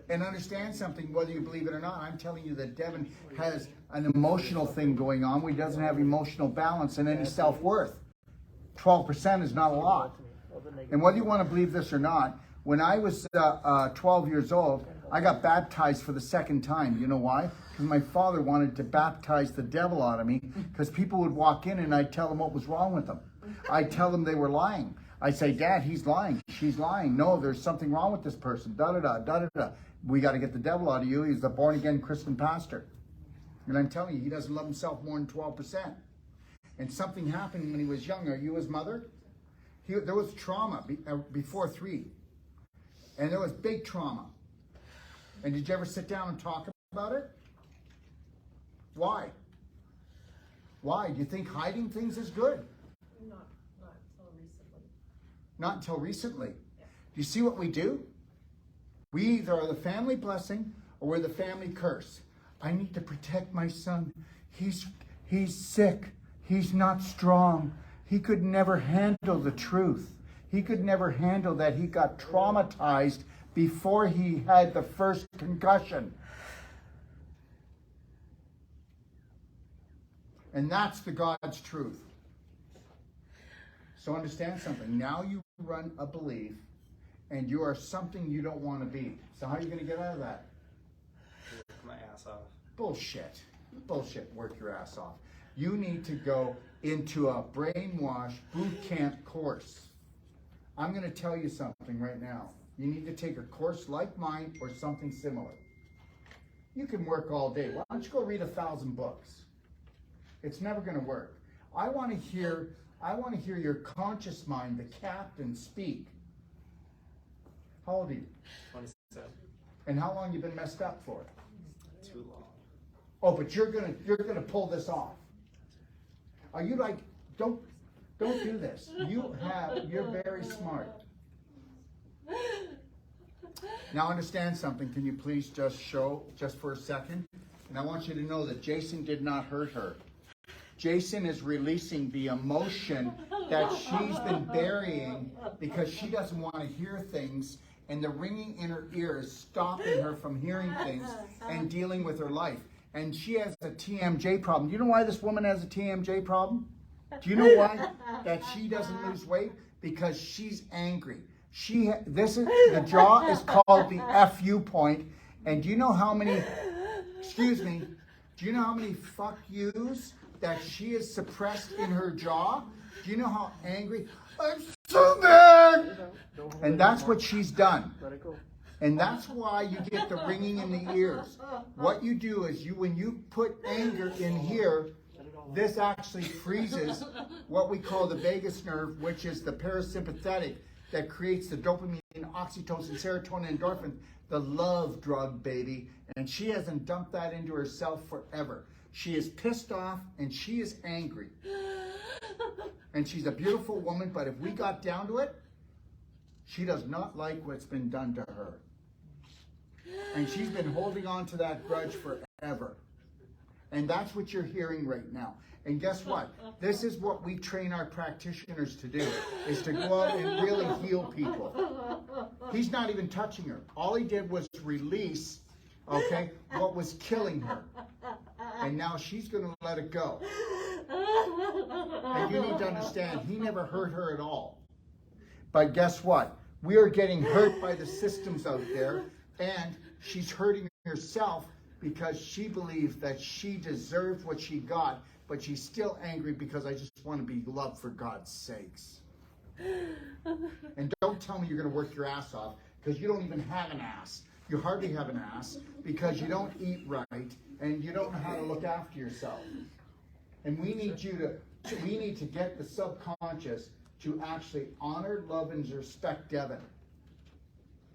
And understand something, whether you believe it or not, I'm telling you that Devin has an emotional thing going on where he doesn't have emotional balance and any self-worth. 12% is not a lot. And whether you want to believe this or not, when I was 12 years old, I got baptized for the second time. You know why? Because my father wanted to baptize the devil out of me, because people would walk in and I'd tell them what was wrong with them. I'd tell them they were lying. I'd say, Dad, he's lying. She's lying. No, there's something wrong with this person. Da-da-da, da-da-da. We got to get the devil out of you. He's a born-again Christian pastor. And I'm telling you, he doesn't love himself more than 12%. And something happened when he was young. Are you his mother? There was trauma before 3. And there was big trauma. And did you ever sit down and talk about it? Why? Why? Do you think hiding things is good? Not until recently. Not until recently. Do you see what we do? We either are the family blessing or we're the family curse. I need to protect my son. He's sick. He's not strong. He could never handle the truth. He could never handle that he got traumatized before he had the first concussion. And that's the God's truth. So understand something. Now you run a belief and you are something you don't want to be. So how are you going to get out of that? Work my ass off. Bullshit. Bullshit. Work your ass off. You need to go into a brainwash boot camp course. I'm going to tell you something right now. You need to take a course like mine or something similar. You can work all day. Why don't you go read 1,000 books? It's never going to work. I want to hear your conscious mind, the captain, speak. How old are you? 27. And how long you been messed up for? Too long. Oh, but you're gonna pull this off. Are you like, don't do this. You're very smart. Now understand something. Can you please just show, just for a second? And I want you to know that Jason did not hurt her. Jason is releasing the emotion that she's been burying because she doesn't want to hear things, and the ringing in her ear is stopping her from hearing things and dealing with her life. And she has a TMJ problem. Do you know why this woman has a TMJ problem? Do you know why? That she doesn't lose weight? Because she's angry. The jaw is called the FU point. And do you know how many, do you know how many fuck yous that she is suppressed in her jaw? Do you know how angry? I'm so mad! And that's what she's done. Let it go. And that's why you get the ringing in the ears. What you do is when you put anger in here, this actually freezes what we call the vagus nerve, which is the parasympathetic that creates the dopamine, oxytocin, serotonin, endorphin, the love drug, baby. And she hasn't dumped that into herself forever. She is pissed off and she is angry. And she's a beautiful woman, but if we got down to it, she does not like what's been done to her. And she's been holding on to that grudge forever. And that's what you're hearing right now. And guess what? This is what we train our practitioners to do, is to go out and really heal people. He's not even touching her. All he did was release, okay, what was killing her. And now she's going to let it go. And you need to understand, he never hurt her at all. But guess what? We are getting hurt by the systems out there, and she's hurting herself because she believes that she deserved what she got, but she's still angry because I just want to be loved for God's sakes. And don't tell me you're going to work your ass off, because you don't even have an ass. You hardly have an ass because you don't eat right and you don't know how to look after yourself. And we need to get the subconscious to actually honor, love, and respect Devin.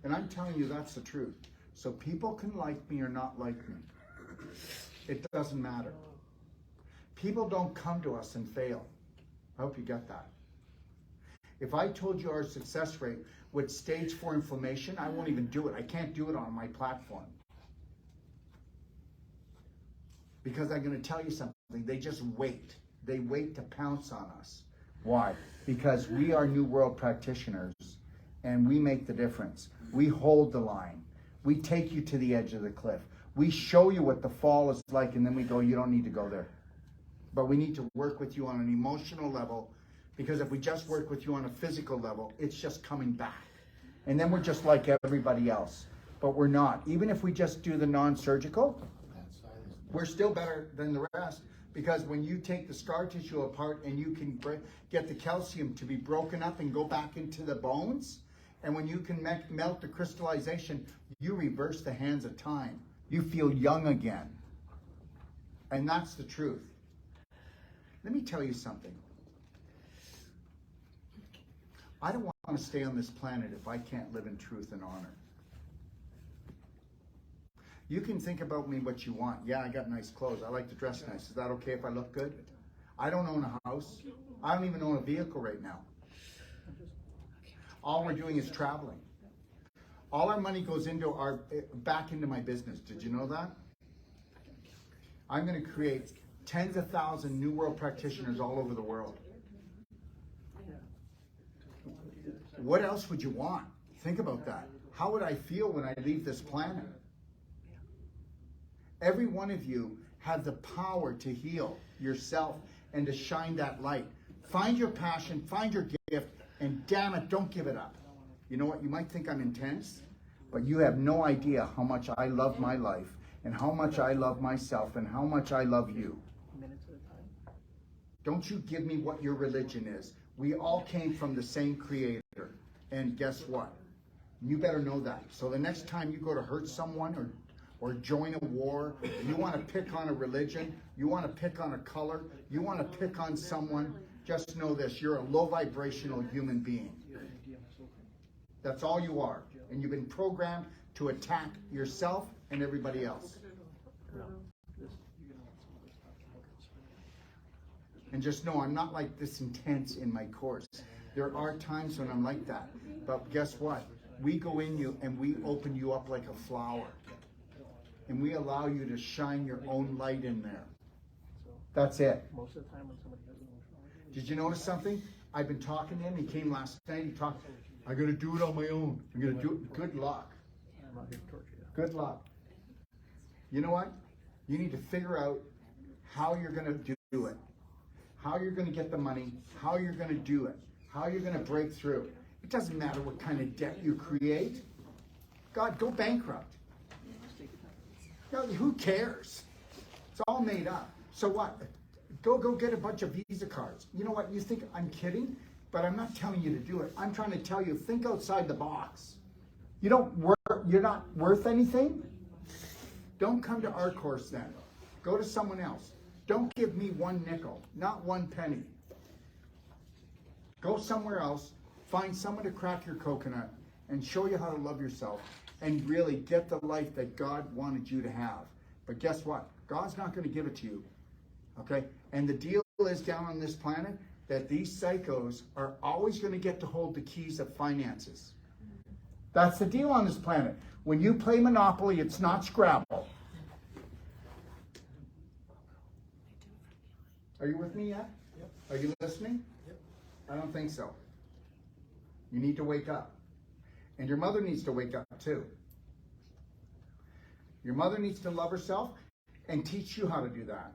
And I'm telling you, that's the truth. So people can like me or not like me. It doesn't matter. People don't come to us and fail. I hope you get that. If I told you our success rate with stage 4 inflammation, I won't even do it. I can't do it on my platform. Because I'm going to tell you something. They just wait. They wait to pounce on us. Why? Because we are New World practitioners and we make the difference. We hold the line. We take you to the edge of the cliff. We show you what the fall is like, and then we go, you don't need to go there. But we need to work with you on an emotional level, because if we just work with you on a physical level, it's just coming back. And then we're just like everybody else. But we're not. Even if we just do the non-surgical, we're still better than the rest, because when you take the scar tissue apart and you can get the calcium to be broken up and go back into the bones, and when you can melt the crystallization, you reverse the hands of time. You feel young again. And that's the truth. Let me tell you something. I don't want to stay on this planet if I can't live in truth and honor. You can think about me what you want. Yeah, I got nice clothes. I like to dress nice. Is that okay if I look good? I don't own a house. I don't even own a vehicle right now. All we're doing is traveling. All our money goes back into my business. Did you know that? I'm going to create tens of thousands New World practitioners all over the world. What else would you want? Think about that. How would I feel when I leave this planet? Every one of you have the power to heal yourself and to shine that light. Find your passion, find your gift, and damn it, don't give it up. You know what? You might think I'm intense, but you have no idea how much I love my life, and how much I love myself, and how much I love you. Don't you give me what your religion is. We all came from the same creator. And guess what? You better know that. So the next time you go to hurt someone or join a war, you want to pick on a religion, you want to pick on a color, you want to pick on someone, just know this, you're a low vibrational human being. That's all you are. And you've been programmed to attack yourself and everybody else. And just know I'm not like this intense in my course. There are times when I'm like that. But guess what? We go in you and we open you up like a flower. And we allow you to shine your own light in there. That's it. Most of the time when somebody has emotional. Did you notice something? I've been talking to him. He came last night. He talked. I'm going to do it on my own. I'm going to do it. Good luck. I'm not here to torture you. Good luck. You know what? You need to figure out how you're going to do it. How you're going to get the money. How you're going to do it. How you're going to break through. It doesn't matter what kind of debt you create. God, go bankrupt. No, who cares? It's all made up. So what? Go get a bunch of Visa cards. You know what? You think I'm kidding? But I'm not telling you to do it. I'm trying to tell you, think outside the box. You're not worth anything? Don't come to our course then. Go to someone else. Don't give me one nickel, not one penny. Go somewhere else, find someone to crack your coconut and show you how to love yourself and really get the life that God wanted you to have. But guess what? God's not going to give it to you. Okay? And the deal is down on this planet that these psychos are always going to get to hold the keys of finances. That's the deal on this planet. When you play Monopoly, it's not Scrabble. Are you with me yet? Yep. Are you listening? Yep. I don't think so. You need to wake up. And your mother needs to wake up too. Your mother needs to love herself and teach you how to do that.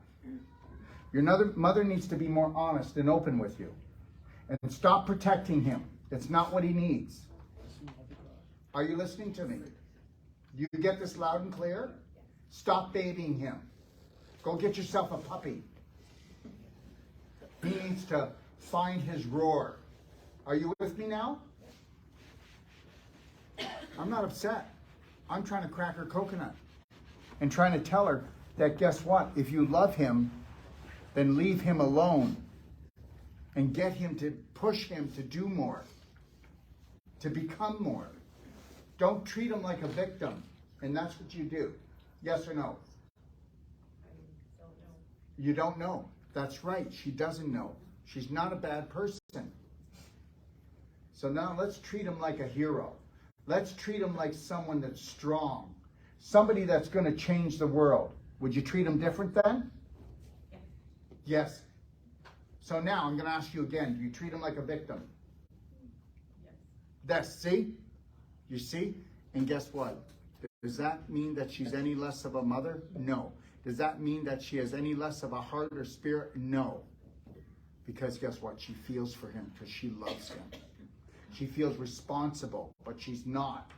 Your mother needs to be more honest and open with you. And stop protecting him. It's not what he needs. Are you listening to me? You get this loud and clear? Stop babying him. Go get yourself a puppy. He needs to find his roar. Are you with me now? I'm not upset. I'm trying to crack her coconut and trying to tell her that guess what? If you love him, then leave him alone and get him to push him to do more, to become more. Don't treat him like a victim. And that's what you do. Yes or no? I don't know. You don't know. That's right. She doesn't know. She's not a bad person. So now let's treat him like a hero. Let's treat him like someone that's strong. Somebody that's going to change the world. Would you treat him different then? Yeah. Yes. So now I'm going to ask you again. Do you treat him like a victim? Yes. That's, see? You see? And guess what? Does that mean that she's any less of a mother? No. Does that mean that she has any less of a heart or spirit? No. Because guess what? She feels for him because she loves him. She feels responsible, but she's not.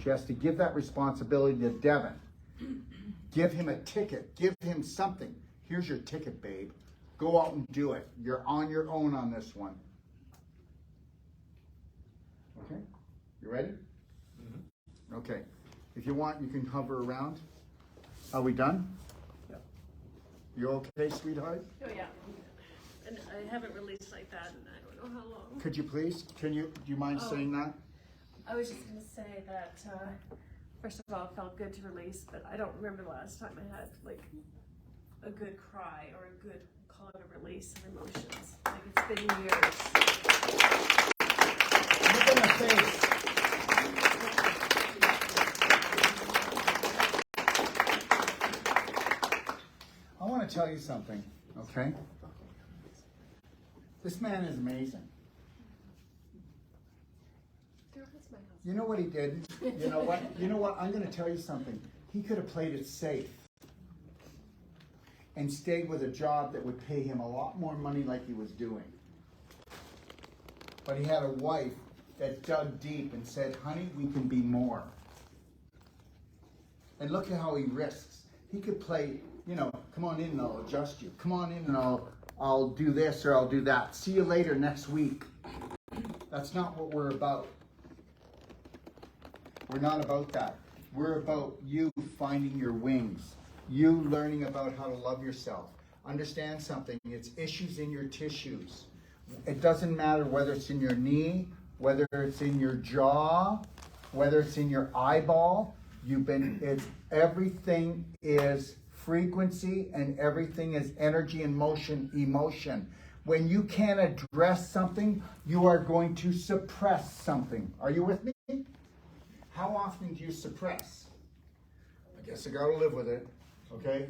She has to give that responsibility to Devin. Give him a ticket. Give him something. Here's your ticket, babe. Go out and do it. You're on your own on this one. Okay? You ready? Mm-hmm. Okay. If you want, you can hover around. Are we done? Yeah. You okay, sweetheart? Oh, yeah. And I haven't released like that in I don't know how long. Could you please? Do you mind saying that? I was just going to say that, first of all, it felt good to release, but I don't remember the last time I had like a good cry or a good, call it a release of emotions. Like it's been years. Look in the face. I want to tell you something, okay? This man is amazing. You know what he did? You know what? You know what? I'm going to tell you something. He could have played it safe and stayed with a job that would pay him a lot more money like he was doing. But he had a wife that dug deep and said, honey, we can be more. And look at how he risks. He could play, you know, come on in and I'll adjust you. Come on in and I'll do this or I'll do that. See you later next week. That's not what we're about. We're not about that. We're about you finding your wings. You learning about how to love yourself. Understand something. It's issues in your tissues. It doesn't matter whether it's in your knee, whether it's in your jaw, whether it's in your eyeball. Everything is frequency and everything is energy and motion, emotion. When you can't address something, you are going to suppress something. Are you with me? How often do you suppress? I guess I gotta live with it, okay?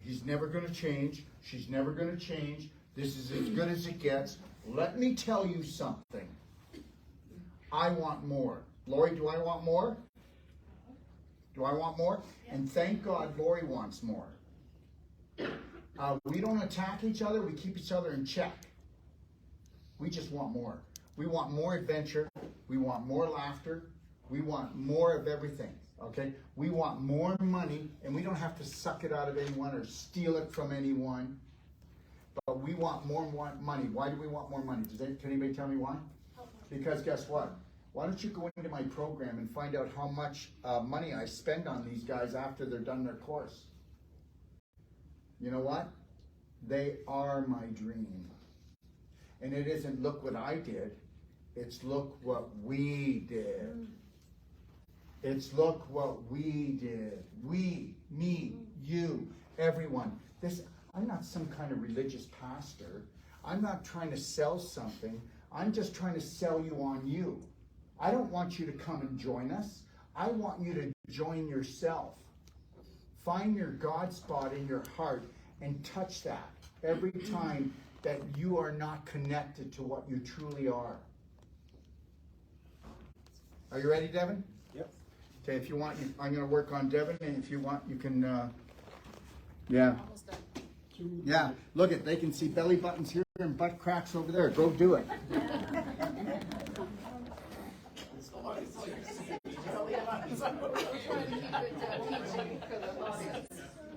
He's never gonna change. She's never gonna change. This is as good as it gets. Let me tell you something. I want more. Lori, do I want more? Do I want more? And thank God Lori wants more. We don't attack each other. We keep each other in check. We just want more. We want more adventure. We want more laughter. We want more of everything, okay? We want more money, and we don't have to suck it out of anyone or steal it from anyone. But we want more money. Why do we want more money? Can anybody tell me why? Because guess what? Why don't you go into my program and find out how much money I spend on these guys after they're done their course? You know what? They are my dream. And it isn't look what I did. It's look what we did. It's look what we did. We, me, you, everyone. I'm not some kind of religious pastor. I'm not trying to sell something. I'm just trying to sell you on you. I don't want you to come and join us. I want you to join yourself. Find your God spot in your heart and touch that every time that you are not connected to what you truly are. Are you ready, Devin? Yep. Okay, if you want, I'm going to work on Devin, and if you want, you can, yeah. Almost done. Yeah, look at, they can see belly buttons here and butt cracks over there. Go do it.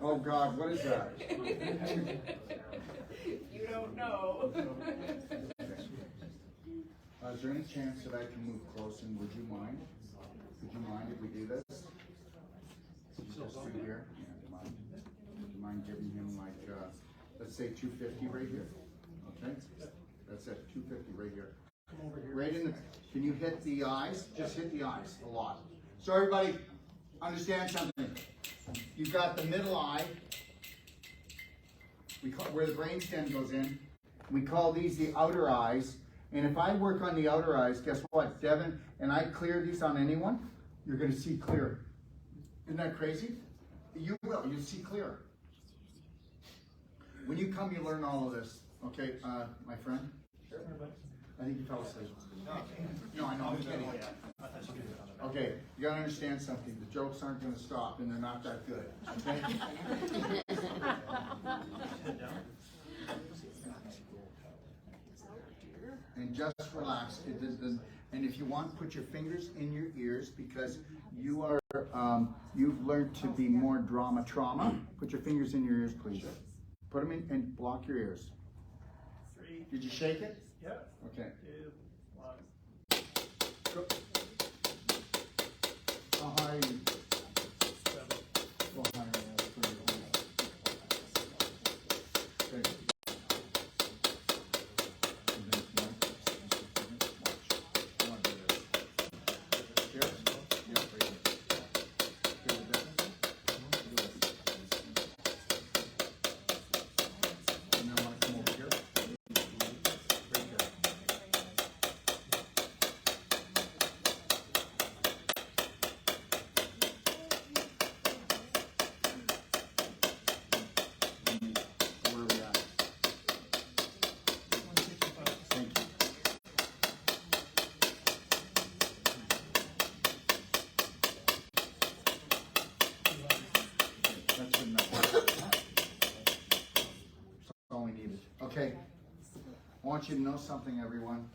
Oh God, what is that? You don't know. Is there any chance that I can move close and would you mind? Would you mind if we do this? Just through here? Yeah, do you mind giving him like, let's say 250 right here? Okay? That's it, 250 right here. Right in the, can you hit the eyes? Just hit the eyes a lot. So everybody, understand something. You've got the middle eye, we call, where the brainstem goes in. We call these the outer eyes. And if I work on the outer eyes, guess what, Devin, and I clear these on anyone, you're going to see clear. Isn't that crazy? You will. You'll see clear. When you come, you learn all of this. Okay, my friend? Sure. I think you fell asleep. No, I know. I'm kidding. Okay, you got to understand something. The jokes aren't going to stop, and they're not that good. Okay? And just relax. And if you want, put your fingers in your ears because you are, you've learned to be more trauma. Put your fingers in your ears, please. Put them in and block your ears. 3. Did you shake it? Yeah. Okay. 2, 1. Go. How high are you? 7. Go higher. Okay. Okay, I want you to know something, everyone.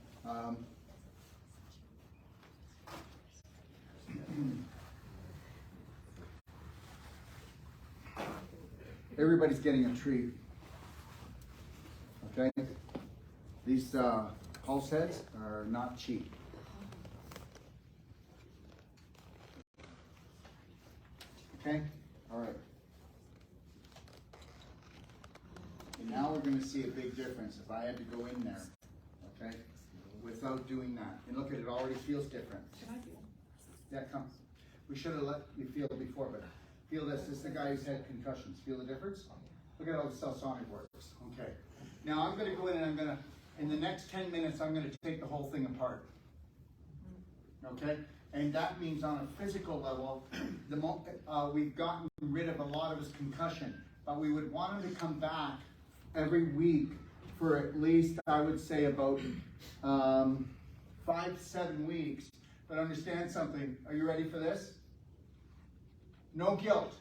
Everybody's getting a treat. Okay, these pulse heads are not cheap. Okay, all right. And now we're going to see a big difference if I had to go in there, okay, without doing that. And look at it, it already feels different. Can I feel? Yeah, come. We should have let you feel before, but feel this. This is the guy who's had concussions. Feel the difference? Look at how the cell-sonic works. Okay. Now I'm going to go in and I'm going to, in the next 10 minutes, I'm going to take the whole thing apart. Okay? And that means on a physical level, we've gotten rid of a lot of his concussion, but we would want him to come back every week for at least, I would say, about 5 to 7 weeks. But understand something. Are you ready for this? No guilt.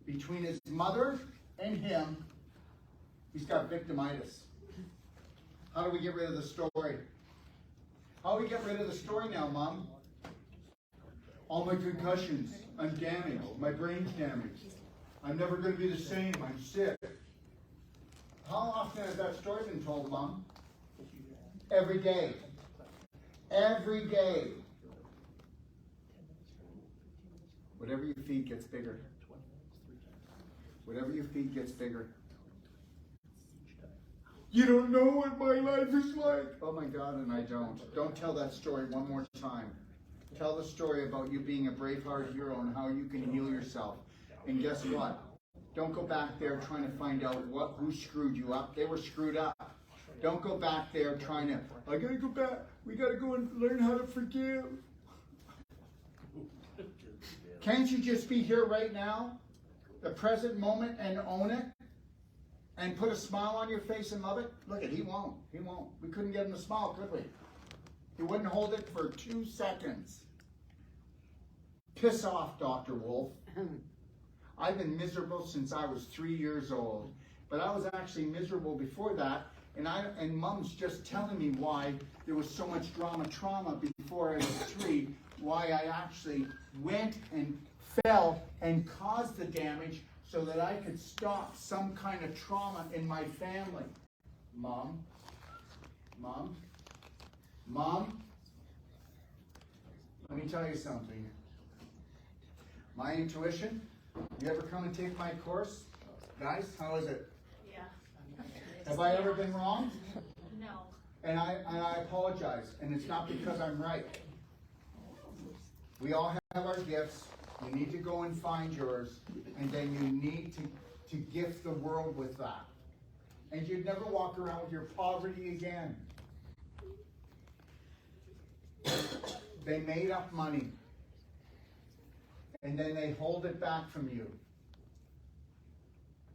Between his mother and him, he's got victimitis. How do we get rid of the story? How do we get rid of the story now, Mom? All my concussions. I'm damaged. My brain's damaged. I'm never going to be the same. I'm sick. How often has that story been told, Mom? Every day. Every day. Whatever you feed gets bigger. Whatever you feed gets bigger. You don't know what my life is like. Oh my God, and I don't. Don't tell that story one more time. Tell the story about you being a BraveHeart hero and how you can heal yourself. And guess what? Don't go back there trying to find out who screwed you up. They were screwed up. Don't go back there trying to, I gotta go back. We gotta go and learn how to forgive. Can't you just be here right now, the present moment, and own it? And put a smile on your face and love it? Look, he won't. He won't. We couldn't get him to smile, could we? He wouldn't hold it for 2 seconds. Piss off, Dr. Wolfe. I've been miserable since I was 3 years old. But I was actually miserable before that. And Mom's just telling me why there was so much trauma before I was 3. Why I actually went and fell and caused the damage so that I could stop some kind of trauma in my family. Mom, Mom, let me tell you something. My intuition, you ever come and take my course? Guys, how is it? Yeah. Have I ever been wrong? No. And I apologize, and it's not because I'm right. We all have our gifts. You need to go and find yours, and then you need to gift the world with that. And you'd never walk around with your poverty again. They made up money, and then they hold it back from you.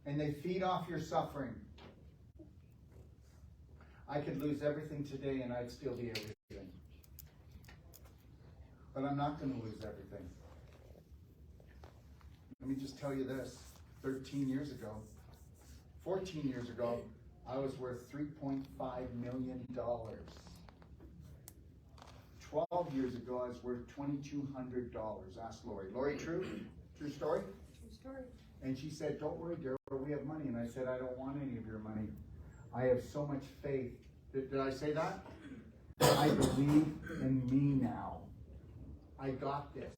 And they feed off your suffering. I could lose everything today and I'd still be everything. But I'm not going to lose everything. Let me just tell you this. 13 years ago, 14 years ago, I was worth $3.5 million. 12 years ago, I was worth $2,200. Ask Lori. Lori, true? True story? True story. And she said, don't worry, Daryl, we have money. And I said, I don't want any of your money. I have so much faith. Did I say that? I believe in me now. I got this.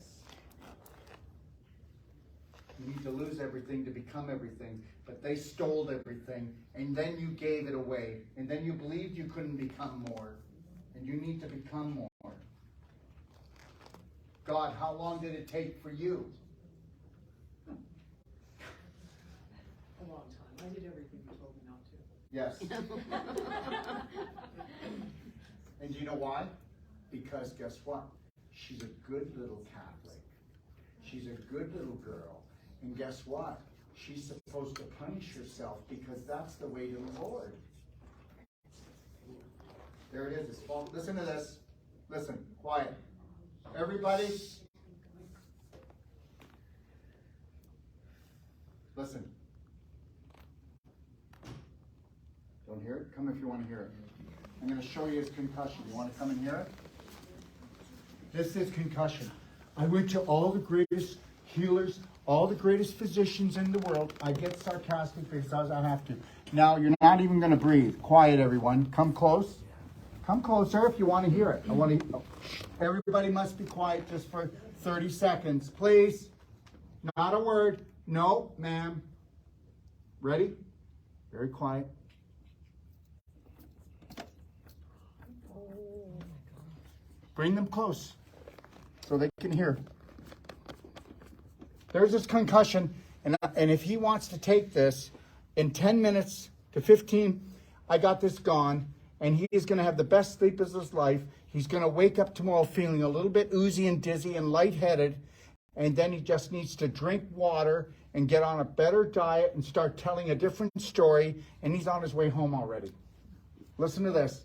You need to lose everything to become everything. But they stole everything, and then you gave it away. And then you believed you couldn't become more. And you need to become more. God, how long did it take for you? A long time. I did everything you told me not to. Yes. And you know why? Because guess what? She's a good little Catholic. She's a good little girl. And guess what? She's supposed to punish herself because that's the way to the Lord. There it is. It's false. Listen to this. Listen. Quiet. Everybody. Listen. Don't hear it? Come if you want to hear it. I'm going to show you his concussion. You want to come and hear it? This is concussion. I went to all the greatest healers, all the greatest physicians in the world. I get sarcastic because I have to. Now, you're not even going to breathe. Quiet, everyone. Come close. Come closer if you want to hear it. I want to. Everybody must be quiet just for 30 seconds, please. Not a word. No, ma'am. Ready? Very quiet. Bring them close so they can hear. There's his concussion, and if he wants to take this in 10 minutes to 15, I got this gone, and he is going to have the best sleep of his life. He's going to wake up tomorrow feeling a little bit oozy and dizzy and lightheaded, and then he just needs to drink water and get on a better diet and start telling a different story, and he's on his way home already. Listen to this.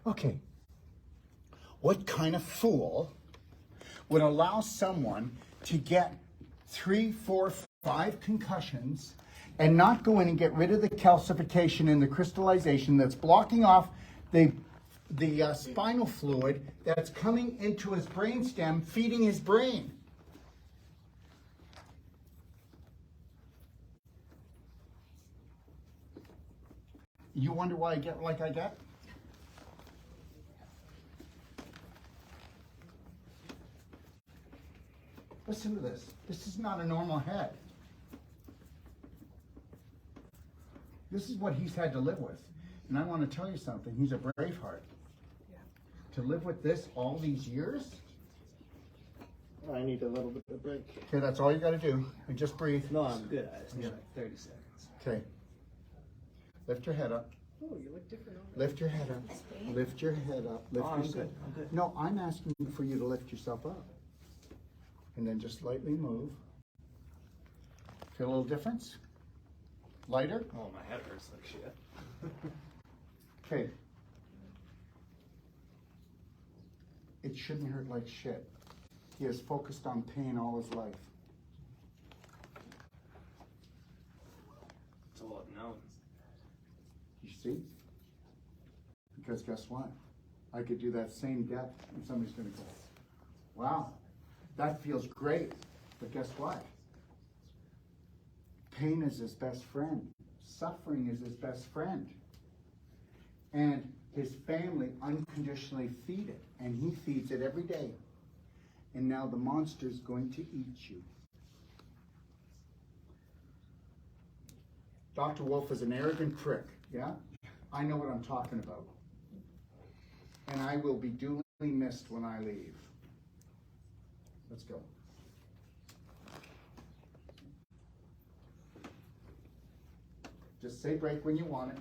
Okay, what kind of fool would allow someone to get 3, 4, 5 concussions and not go in and get rid of the calcification and the crystallization that's blocking off the spinal fluid that's coming into his brainstem, feeding his brain? You wonder why I get like I get? Listen to this. This is not a normal head. This is what he's had to live with. And I want to tell you something. He's a BraveHeart. Yeah. To live with this all these years? I need a little bit of a break. Okay, that's all you got to do. And just breathe. No, I'm good. I just need like 30 seconds. Okay. Lift your head up. Oh, you look different already. Lift your head up. Lift your head up. Lift I'm yourself. good. I'm good. No, I'm asking for you to lift yourself up. And then just lightly move. Feel a little difference? Lighter? Oh, my head hurts like shit. Okay. It shouldn't hurt like shit. He has focused on pain all his life. It's a lot of knowns. You see? Because guess what? I could do that same depth and somebody's going to go, wow, that feels great. But guess what? pain is his best friend. Suffering is his best friend. And his family unconditionally feed it, and he feeds it every day. And now the monster's going to eat you. Dr. Wolfe is an arrogant prick, yeah? I know what I'm talking about. And I will be duly missed when I leave. Let's go. Just say break when you want it.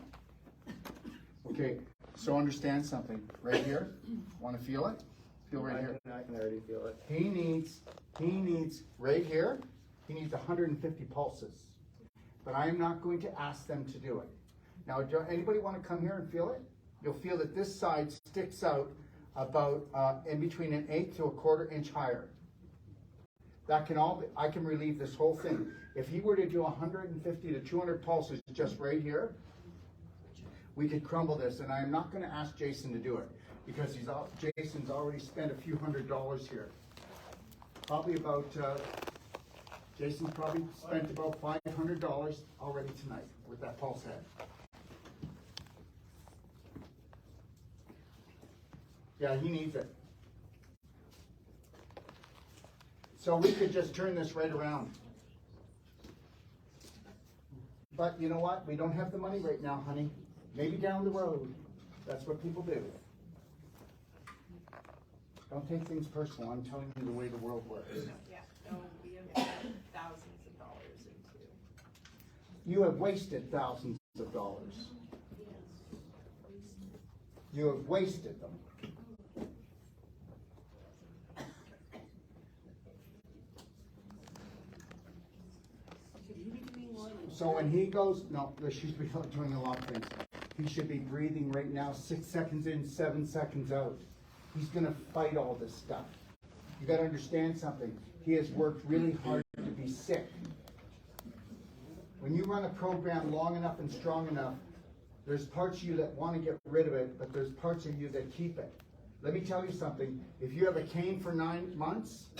Okay, so understand something. Right here, want to feel it? Feel right here. I can already feel it. He needs right here, he needs 150 pulses. But I am not going to ask them to do it. Now, anybody want to come here and feel it? You'll feel that this side sticks out about in between an eighth to a quarter inch higher. That can all be, I can relieve this whole thing. If he were to do 150 to 200 pulses just right here, we could crumble this. And I am not going to ask Jason to do it because Jason's already spent a few $100s here. Probably about, Jason's probably spent about $500 already tonight with that pulse head. Yeah, he needs it. So we could just turn this right around. But you know what? We don't have the money right now, honey. Maybe down the road. That's what people do. Don't take things personal. I'm telling you the way the world works. Yeah, no, we have thousands of dollars into. You have wasted thousands of dollars. You have wasted them. So when he goes, no, she should be doing a lot of things. He should be breathing right now, 6 seconds in, 7 seconds out. He's going to fight all this stuff. You got to understand something. He has worked really hard to be sick. When you run a program long enough and strong enough, there's parts of you that want to get rid of it, but there's parts of you that keep it. Let me tell you something. If you have a cane for 9 months,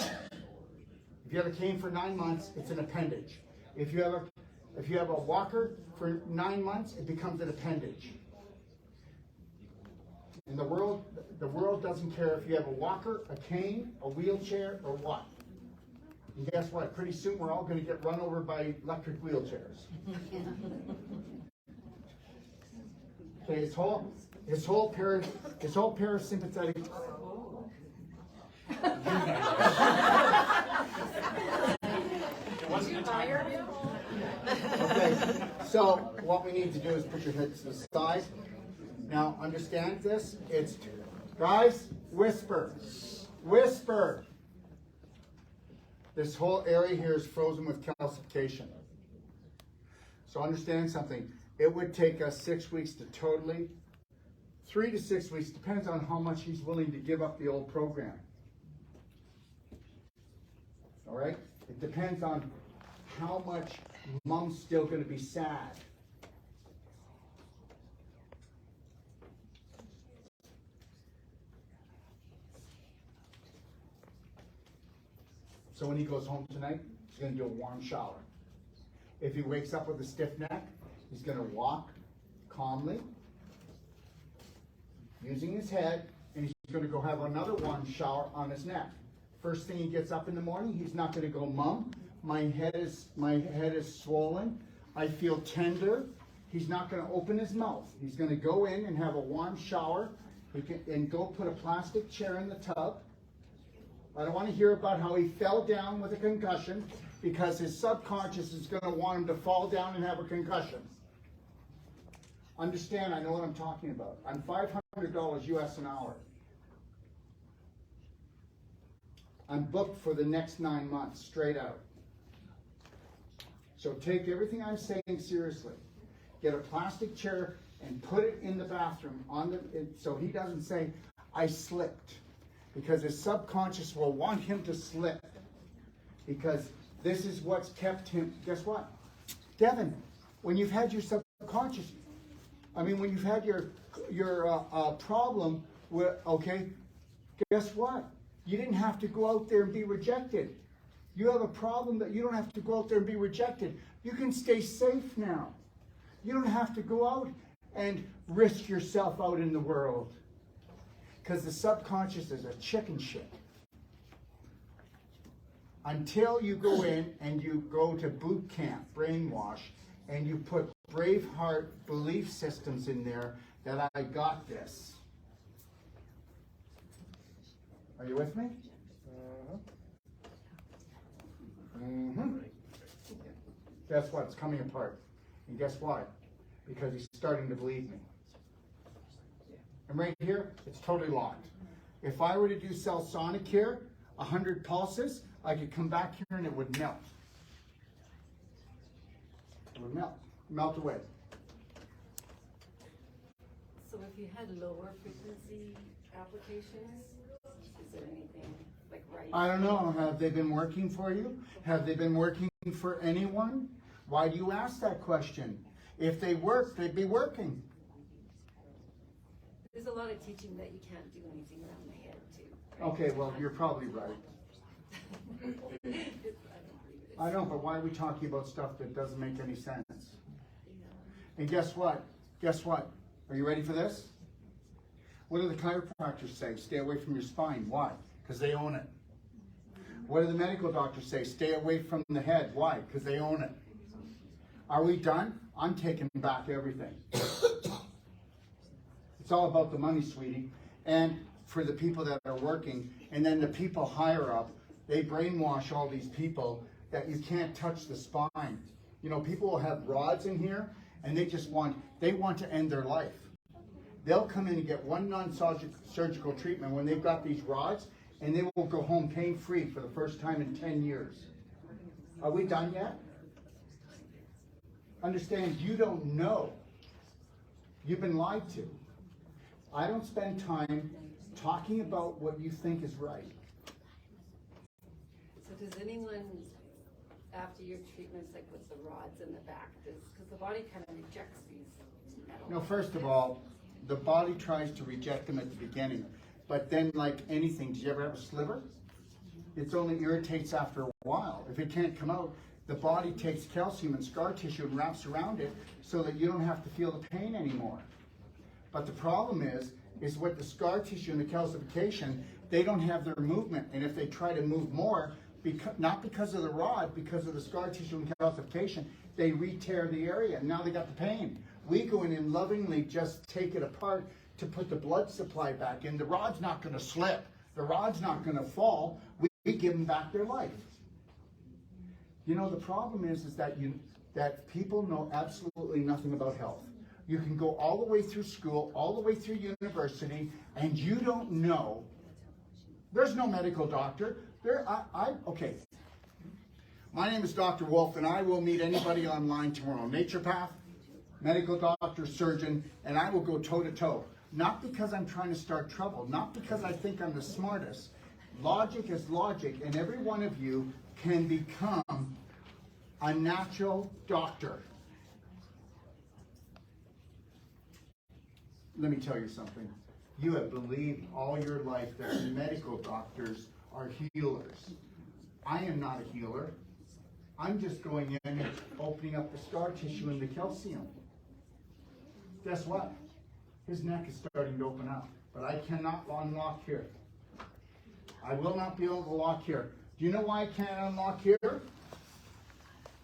it's an appendage. If you have a walker for 9 months, it becomes an appendage. And the world doesn't care if you have a walker, a cane, a wheelchair, or what. And guess what? Pretty soon we're all going to get run over by electric wheelchairs. Okay, his whole parasympathetic. Okay, so what we need to do is put your head to the side. Now understand this. It's, guys, whisper. Whisper. This whole area here is frozen with calcification. So understand something. It would take us 6 weeks to totally, 3 to 6 weeks, depends on how much he's willing to give up the old program. All right? It depends on how much Mom's still going to be sad. So when he goes home tonight, he's going to do a warm shower. If he wakes up with a stiff neck, he's going to walk calmly, using his head, and he's going to go have another warm shower on his neck. First thing he gets up in the morning, he's not going to go, Mom, my head is swollen. I feel tender. He's not going to open his mouth. He's going to go in and have a warm shower and go put a plastic chair in the tub. I don't want to hear about how he fell down with a concussion because his subconscious is going to want him to fall down and have a concussion. Understand, I know what I'm talking about. I'm $500 US an hour. I'm booked for the next 9 months, straight out. So take everything I'm saying seriously. Get a plastic chair and put it in the bathroom so he doesn't say, I slipped. Because his subconscious will want him to slip. Because this is what's kept him. Guess what? Devin, when you've had your subconscious, when you've had your problem, okay, guess what? You didn't have to go out there and be rejected. You have a problem that you don't have to go out there and be rejected You can stay safe now. You don't have to go out and risk yourself out in the world. Because the subconscious is a chicken shit. Until you go in and you go to boot camp, brainwash, and you put BraveHeart belief systems in there that I got this. Are you with me? Mm-hmm. Guess what? It's coming apart. And guess why? Because he's starting to believe me. And right here, it's totally locked. If I were to do cell sonic here, 100 pulses, I could come back here and it would melt. It would melt away. So if you had lower frequency applications, is there anything like right? I don't know. Have they been working for you? Have they been working for anyone? Why do you ask that question? If they work, they'd be working. There's a lot of teaching that you can't do anything around the head too. Okay, well, you're probably right. I don't, but why are we talking about stuff that doesn't make any sense? And guess what? Guess what? Are you ready for this? What do the chiropractors say? Stay away from your spine. Why? Because they own it. What do the medical doctors say? Stay away from the head. Why? Because they own it. Are we done? I'm taking back everything. It's all about the money, sweetie. And for the people that are working, and then the people higher up, they brainwash all these people that you can't touch the spine. You know, people will have rods in here, and they want to end their life. They'll come in and get one non-surgical treatment when they've got these rods, and they will go home pain-free for the first time in 10 years. Are we done yet? Understand, you don't know. You've been lied to. I don't spend time talking about what you think is right. So does anyone, after your treatments, like with the rods in the back, because the body kind of rejects these metal? No, first of all, the body tries to reject them at the beginning. But then, like anything, did you ever have a sliver? It only irritates after a while. If it can't come out, the body takes calcium and scar tissue and wraps around it so that you don't have to feel the pain anymore. But the problem is with the scar tissue and the calcification, they don't have their movement. And if they try to move more, not because of the rod, because of the scar tissue and calcification, they re-tear the area. And now they got the pain. We go in and lovingly just take it apart to put the blood supply back in. The rod's not going to slip. The rod's not going to fall. We give them back their life. You know, the problem is that people know absolutely nothing about health. You can go all the way through school, all the way through university, and you don't know. There's no medical doctor. Okay. My name is Dr. Wolfe, and I will meet anybody online tomorrow. Naturopath, medical doctor, surgeon, and I will go toe-to-toe. Not because I'm trying to start trouble, not because I think I'm the smartest. Logic is logic, and every one of you can become a natural doctor. Let me tell you something. You have believed all your life that medical doctors are healers. I am not a healer. I'm just going in and opening up the scar tissue and the calcium. Guess what? His neck is starting to open up, but I cannot unlock here. I will not be able to lock here. Do you know why I can't unlock here?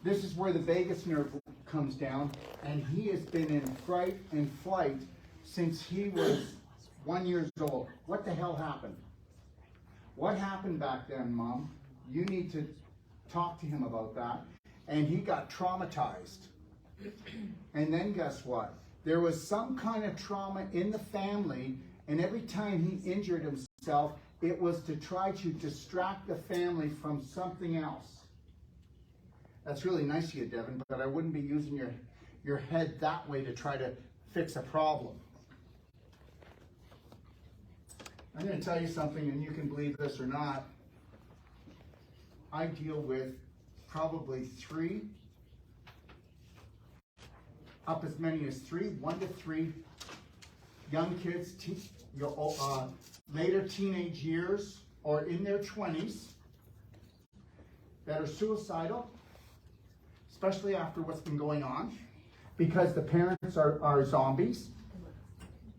This is where the vagus nerve comes down, and he has been in fright and flight since he was 1 year old. What the hell happened? What happened back then, Mom? You need to talk to him about that. And he got traumatized. And then guess what? There was some kind of trauma in the family, and every time he injured himself, it was to try to distract the family from something else. That's really nice of you, Devin, but I wouldn't be using your head that way to try to fix a problem. I'm going to tell you something, and you can believe this or not. I deal with probably up as many as 1 to 3 young kids, later teenage years or in their 20s that are suicidal, especially after what's been going on, because the parents are zombies.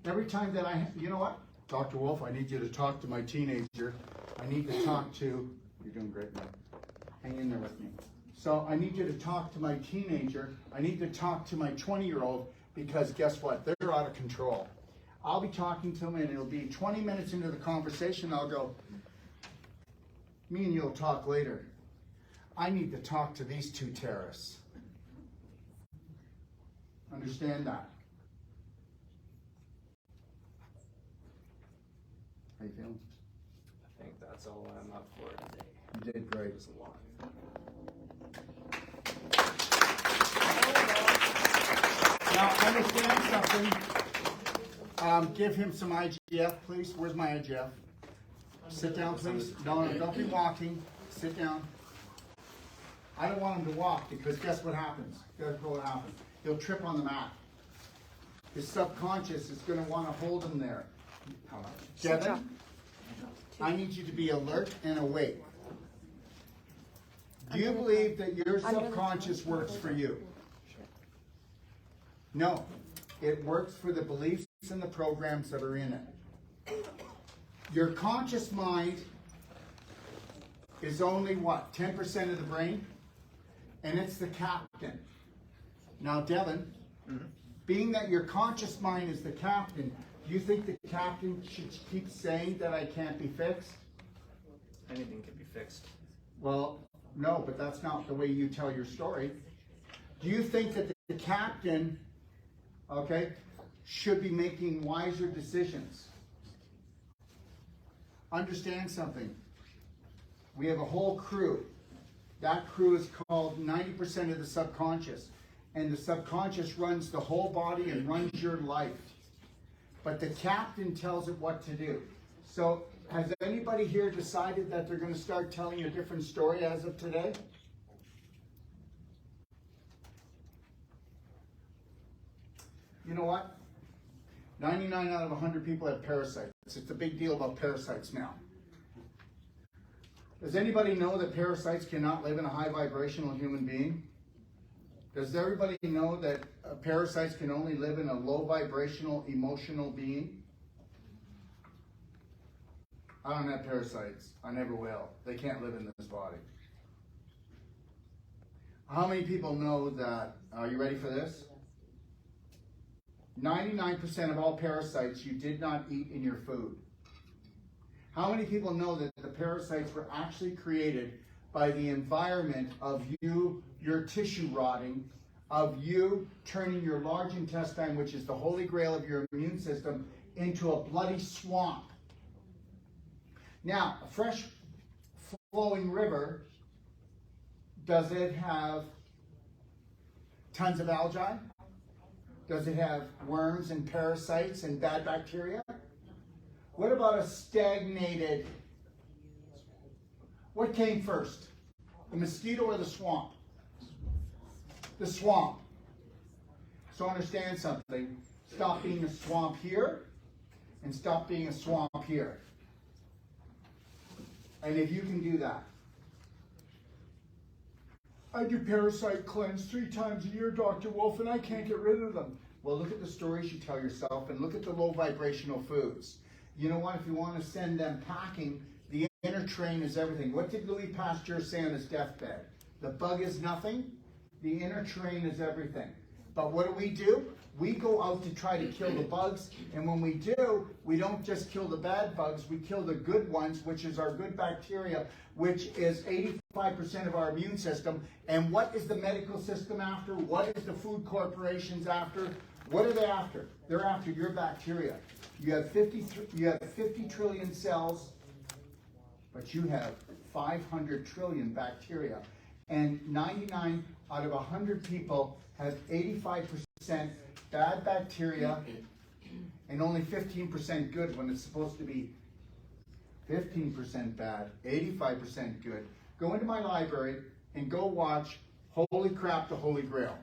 Every time that you know what? Dr. Wolfe, I need you to talk to my teenager. I need to talk to, you're doing great, man. Hang in there with me. So I need you to talk to my teenager. I need to talk to my 20-year-old because guess what? They're out of control. I'll be talking to them and it'll be 20 minutes into the conversation. I'll go, me and you'll talk later. I need to talk to these two terrorists. Understand that? How you feeling? I think that's all I'm up for today. You did great. It was a lot. Now, understand something. Give him some IGF, please. Where's my IGF? Sit down, please. No, don't be walking. Sit down. I don't want him to walk because guess what happens? Guess what happens? He'll trip on the mat. His subconscious is going to want to hold him there. Devin, I need you to be alert and awake. Do you believe that your subconscious works for you? No. It works for the beliefs and the programs that are in it. Your conscious mind is only what? 10% of the brain? And it's the captain. Now, Devin, being that your conscious mind is the captain, do you think the captain should keep saying that I can't be fixed? Anything can be fixed. Well, no, but that's not the way you tell your story. Do you think that the captain, okay, should be making wiser decisions? Understand something. We have a whole crew. That crew is called 90% of the subconscious. And the subconscious runs the whole body and runs your life. But the captain tells it what to do. So has anybody here decided that they're going to start telling a different story as of today? You know what? 99 out of 100 people have parasites. It's a big deal about parasites now. Does anybody know that parasites cannot live in a high vibrational human being? Does everybody know that parasites can only live in a low vibrational emotional being? I don't have parasites. I never will. They can't live in this body. How many people know that, are you ready for this? 99% of all parasites you did not eat in your food. How many people know that the parasites were actually created by the environment of you, your tissue rotting, of you turning your large intestine, which is the holy grail of your immune system, into a bloody swamp? Now, a fresh flowing river, does it have tons of algae? Does it have worms and parasites and bad bacteria? What about a stagnated? What came first? The mosquito or the swamp? The swamp. So understand something. Stop being a swamp here and stop being a swamp here. And if you can do that. I do parasite cleanse 3 times a year, Dr. Wolfe, and I can't get rid of them. Well, look at the stories you tell yourself and look at the low vibrational foods. You know what? If you want to send them packing, the inner train is everything. What did Louis Pasteur say on his deathbed? The bug is nothing. The inner train is everything. But what do? We go out to try to kill the bugs. And when we do, we don't just kill the bad bugs. We kill the good ones, which is our good bacteria, which is 85% of our immune system. And what is the medical system after? What is the food corporations after? What are they after? They're after your bacteria. You have 50 trillion cells, but you have 500 trillion bacteria. And 99 out of 100 people have 85% bad bacteria and only 15% good when it's supposed to be 15% bad, 85% good. Go into my library and go watch Holy Crap, the Holy Grail.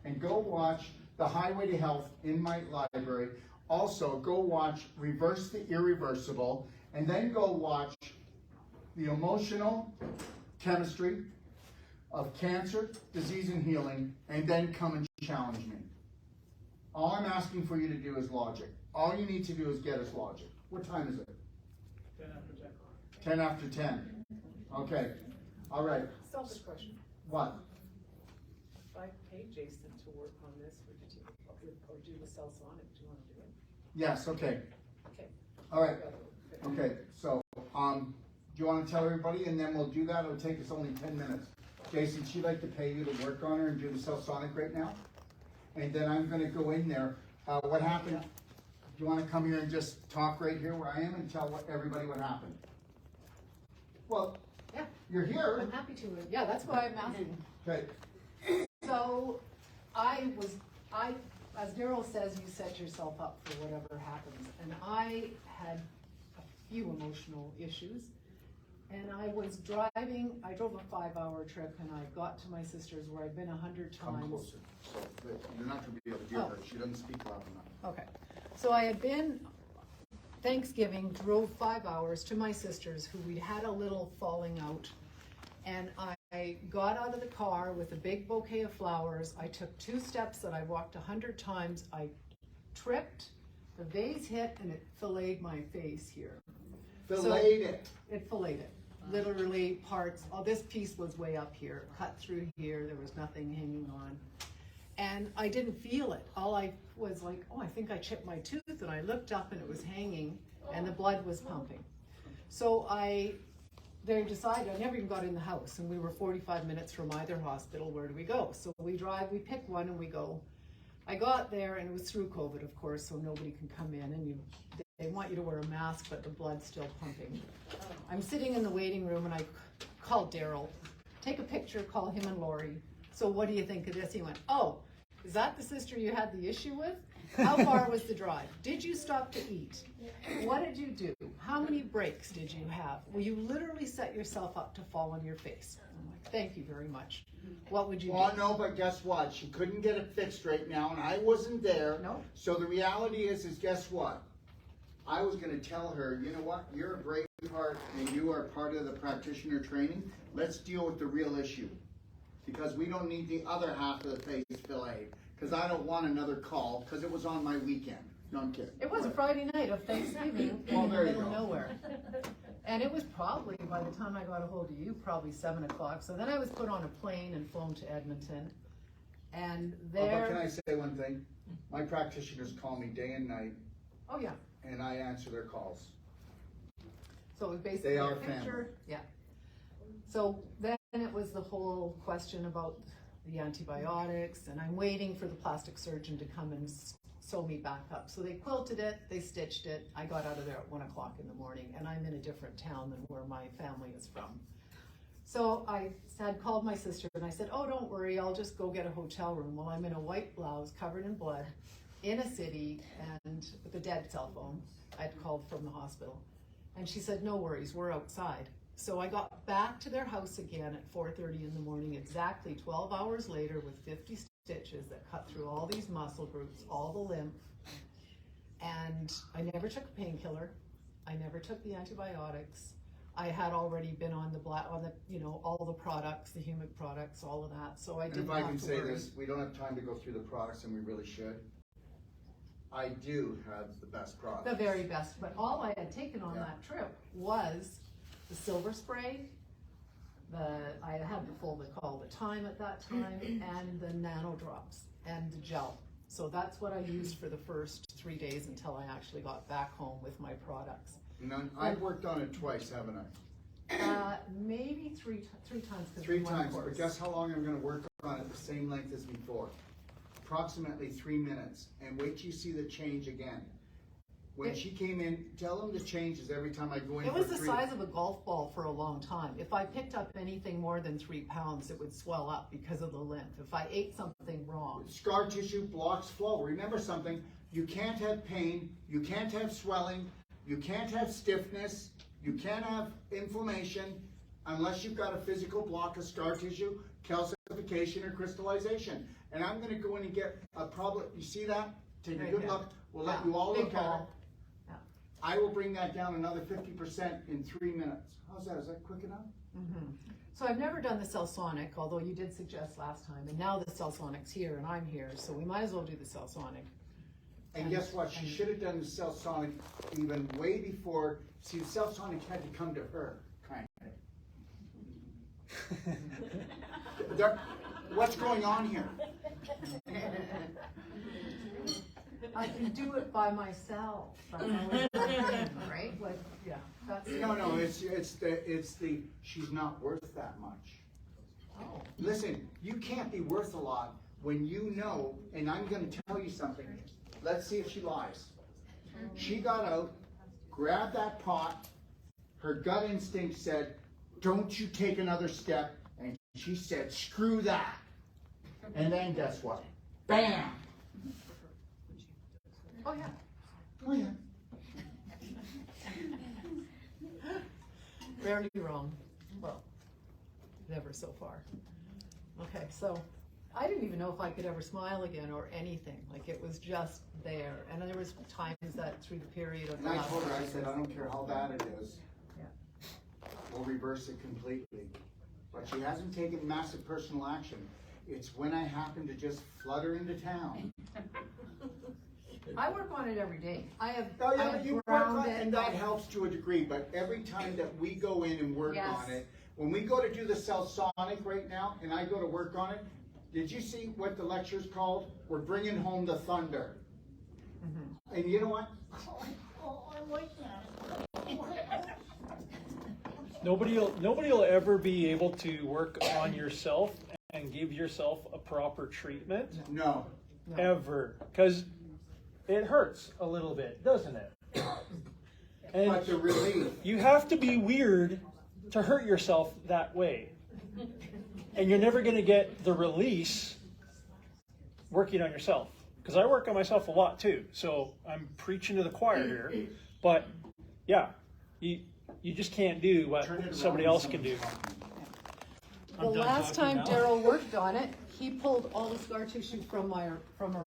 And go watch The Highway to Health in my library. Also, go watch Reverse the Irreversible, and then go watch The Emotional Chemistry. of cancer, disease, and healing, and then come and challenge me. All I'm asking for you to do is logic. All you need to do is get us logic. What time is it? 10 after 10. 10 after 10. Okay. All right. Selfish question. What? If I pay Jason to work on this, would you or do the cell sonic? Do you want to do it? Yes, okay. Okay. All right. Okay, so, do you want to tell everybody, and then we'll do that? It'll take us only 10 minutes. Jason, she'd like to pay you to work on her and do the cell sonic right now? And then I'm going to go in there. What happened? Do you want to come here and just talk right here where I am and tell everybody what happened? Well, Yeah, you're here. I'm happy to. Yeah, that's why I'm asking. Okay. So, as Daryl says, you set yourself up for whatever happens. And I had a few emotional issues. And I was driving, I drove a 5-hour trip and I got to my sister's where I've been 100 times. Come closer. So you're not going to be able to hear her. She doesn't speak loud enough. Okay. So I had been, Thanksgiving, drove 5 hours to my sister's who we'd had a little falling out. And I got out of the car with a big bouquet of flowers. I took 2 steps that I walked 100 times. I tripped, the vase hit, and it filleted my face here. Filleted it. It filleted it. Literally parts, this piece was way up here, cut through here, there was nothing hanging on. And I didn't feel it. All I was like, oh, I think I chipped my tooth, and I looked up and it was hanging and the blood was pumping. So they decided, I never even got in the house, and we were 45 minutes from either hospital. Where do we go? So we drive, we pick one and we go. I got there and it was through COVID, of course, so nobody can come in, and they want you to wear a mask, but the blood's still pumping. I'm sitting in the waiting room and I called Daryl, take a picture, call him and Lori. So what do you think of this? He went, oh, is that the sister you had the issue with? How far was the drive? Did you stop to eat? What did you do? How many breaks did you have? Well, you literally set yourself up to fall on your face. I'm like, thank you very much. What would you do? Oh, no, but guess what? She couldn't get it fixed right now, and I wasn't there. No. So the reality is guess what? I was going to tell her, you know what? You're a BraveHeart, and you are part of the practitioner training. Let's deal with the real issue. Because we don't need the other half of the face fillet. Because I don't want another call, because it was on my weekend. No, I'm kidding. It was a Friday night of Thanksgiving Well, in the there you middle of go. nowhere. And it was probably, by the time I got a hold of you, probably 7 o'clock. So then I was put on a plane and flown to Edmonton. And Oh, but there, can I say one thing? My practitioners call me day and night, oh yeah, and I answer their calls. so it was basically They a are picture. family. Yeah. So then it was the whole question about the antibiotics, and I'm waiting for the plastic surgeon to come and sew me back up. So they quilted it, they stitched it. I got out of there at 1 o'clock in the morning, and I'm in a different town than where my family is from. So I had called my sister and I said, oh, don't worry, I'll just go get a hotel room. Well, I'm in a white blouse covered in blood in a city and with a dead cell phone. I'd called from the hospital. And she said, no worries, we're outside. So I got back to their house again at 4:30 in the morning, exactly 12 hours later, with 50 stitches that cut through all these muscle groups, all the lymph. And I never took a painkiller. I never took the antibiotics. I had already been on all the products, the humic products, all of that. So I And didn't if I have can to say worry. this, we don't have time to go through the products, and we really should. I do have the best products. The very best, but all I had taken on Yeah. that trip was the silver spray, I had the full call the time at that time, and the nano drops and the gel. So that's what I used for the first 3 days until I actually got back home with my products. And I've worked on it twice, haven't I? Maybe three times. 'Cause 3 we went times, course. but guess how long I'm gonna work on it the same length as before? Approximately 3 minutes, and wait till you see the change again. When she came in, tell them the changes every time I go in It for was the 3. size of a golf ball for a long time. If I picked up anything more than 3 pounds, it would swell up because of the lymph. If I ate something wrong. Scar tissue blocks flow. Remember something, you can't have pain, you can't have swelling, you can't have stiffness, you can't have inflammation unless you've got a physical block of scar tissue, calcification, or crystallization. And I'm gonna go in and get a problem, you see that? Take a Right good here. look, we'll let Yeah, you all big look at it. ball. Yeah. I will bring that down another 50% in 3 minutes. How's that? Is that quick enough? So I've never done the Cellsonic, although you did suggest last time, and now the Cellsonic's here and I'm here, so we might as well do the Cellsonic. And guess what? She should have done the Cellsonic even way before. See, the Cellsonic had to come to her, kind of. What's going on here? I can do it by myself. That's always the thing, right? Like, yeah, that's. No, it's the she's not worth that much. Oh. Listen, you can't be worth a lot when you know, and I'm going to tell you something. Let's see if she lies. She got out, grabbed that pot, her gut instinct said, don't you take another step, and she said, screw that. And then guess what? Bam! Oh yeah. Oh yeah. Rarely wrong. Well, never so far. Okay, so I didn't even know if I could ever smile again or anything. Like it was just there. And there was times that through the period of And I told her, I said, I don't care how bad it is. Yeah. We'll reverse it completely. But she hasn't taken massive personal action. It's when I happen to just flutter into town. I work on it every day. I have, Oh, yeah, I but have you work ground on it. it, and that helps to a degree. But every time that we go in and work Yes. on it, when we go to do the Cellsonic right now, and I go to work on it, did you see what the lecture's called? We're bringing home the thunder. And you know what? I like that. Nobody will ever be able to work on yourself and give yourself a proper treatment No. ever, because it hurts a little bit, doesn't it? And But the relief. you have to be weird to hurt yourself that way. And you're never going to get the release working on yourself. Because I work on myself a lot too. So I'm preaching to the choir here. But yeah, you just can't do what Turn it somebody around else and can do. The last time Daryl worked on it, he pulled all the scar tissue from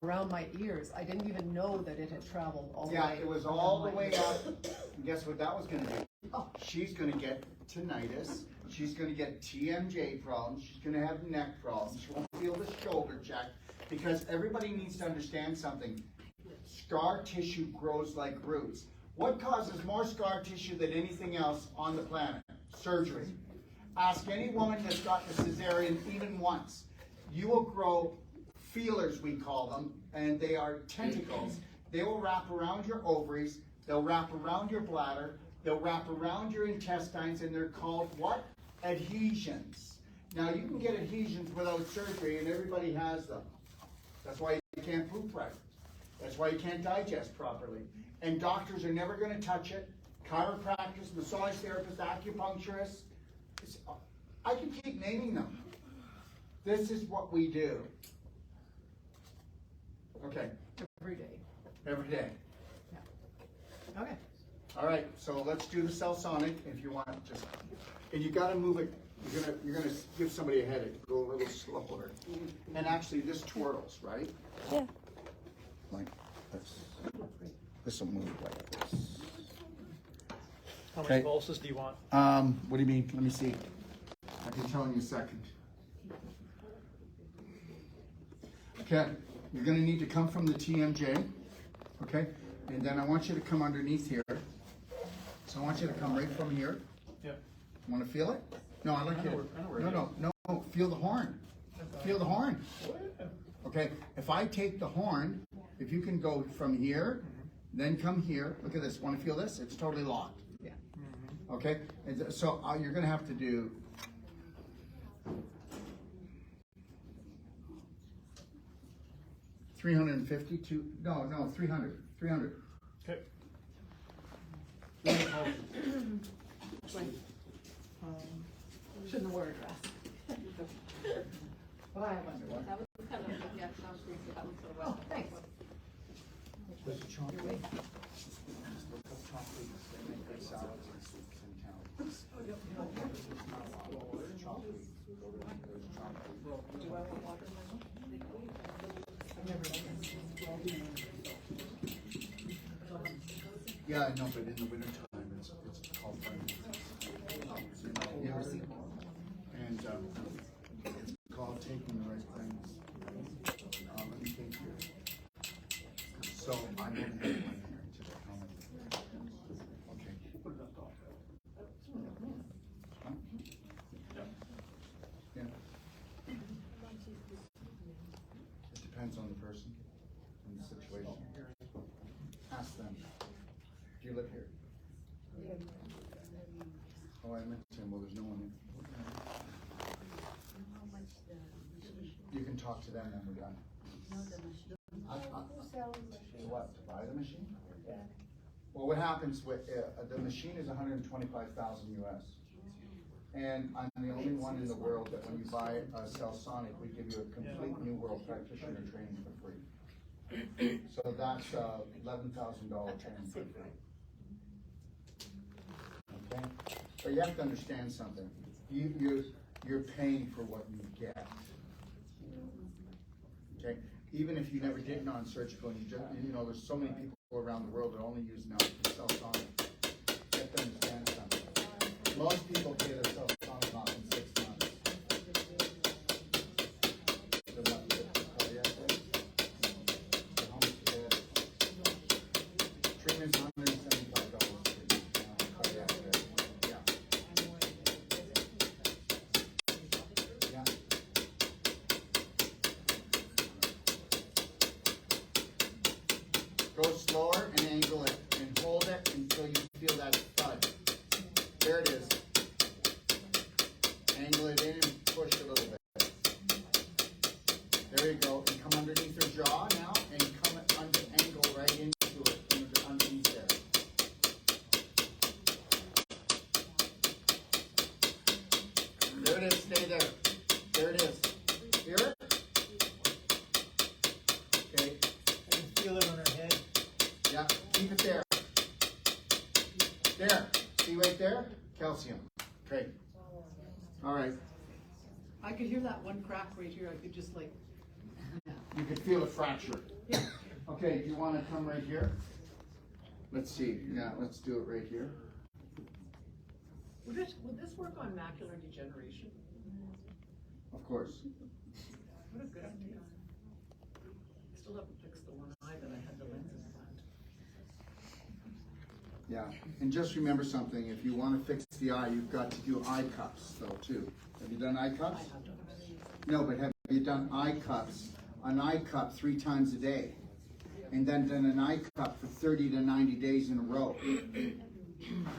around my ears. I didn't even know that it had traveled all the way. Yeah, it was all the way up. And guess what that was going to do? Oh. She's going to get tinnitus. She's going to get TMJ problems. She's going to have neck problems. She won't feel the shoulder check. Because everybody needs to understand something. Scar tissue grows like roots. What causes more scar tissue than anything else on the planet? Surgery. Ask any woman that's got the cesarean even once. You will grow feelers, we call them, and they are tentacles. They will wrap around your ovaries. They'll wrap around your bladder. They'll wrap around your intestines, and they're called what? Adhesions. Now, you can get adhesions without surgery, and everybody has them. That's why you can't poop right. That's why you can't digest properly. And doctors are never going to touch it. Chiropractors, massage therapists, acupuncturists. I can keep naming them. This is what we do. Okay. Every day. Every day. Yeah. Okay. All right, so let's do the Cellsonic if you want. Just, and you got to move it. You're gonna give somebody a headache. Go a little slower. And actually, this twirls, right? Yeah. Like this. This will move like this. How many Okay. pulses do you want? What do you mean? Let me see. I can tell in a second. Okay, you're gonna need to come from the TMJ. Okay, and then I want you to come underneath here. So I want you to come right from here. Yeah. Want to feel it? No, I like I know it. where it No. Feel the horn. Feel the horn. Okay. If I take the horn, if you can go from here, then come here. Look at this. Want to feel this? It's totally locked. Yeah. Okay. And so you're going to have to do. $352. No. 300. 300. Okay. Shouldn't have worn a dress. But I have underwear. That was kind of, yeah, sounds great, that was so Oh, well. thanks. There's a chocolate. Look up chocolate. They make great salads and soups in town. There's chocolate. There's chocolate. Do I want watermelon? I've never done this. Yeah, I know, but in the wintertime, it's called flames. Yeah. And it's called taking the right things. Let me think here. So I don't have one here today. Okay. Huh? Yeah. It depends on the person and the situation. Ask them. Do you live here? Oh, I meant to. Well, there's no one here. You can talk to them when we're done. What, to buy the machine? Well, what happens with the machine is 125,000 US, and I'm the only one in the world that when you buy a Cellsonic, we give you a complete New World Practitioner training for free. So that's $11,000 training for free. Okay, but you have to understand something. You're paying for what you get. Okay, even if you never did non-surgical, and you know, there's so many people around the world that only use now Cellsonic. You have to understand something. Most people pay their Cellsonic off in 6 months. So what, cardiac rate? How much is that? Treatment's $175 cardiac rate. Yeah. Yeah. Go slower and angle it and hold it until you feel that thud. There it is. Angle it in and push a little bit. There you go. And come underneath her jaw now and come under angle right into it, underneath there. There it is. Stay there. There it is. Hear it? Okay. I can feel it on her head. Yeah, keep it there. There. See right there? Calcium. Okay. All right. I could hear that one crack right here. I could just like. You can feel a fracture. Okay, do you want to come right here? Let's see. Yeah, let's do it right here. Would this work on macular degeneration? Of course. What a good idea. I still haven't fixed the one eye that I had the lens implant. Yeah, and just remember something. If you want to fix the eye, you've got to do eye cups, though, too. Have you done eye cups? I have done. No, but have you done eye cups? An eye cup 3 times a day, and then done an eye cup for 30 to 90 days in a row.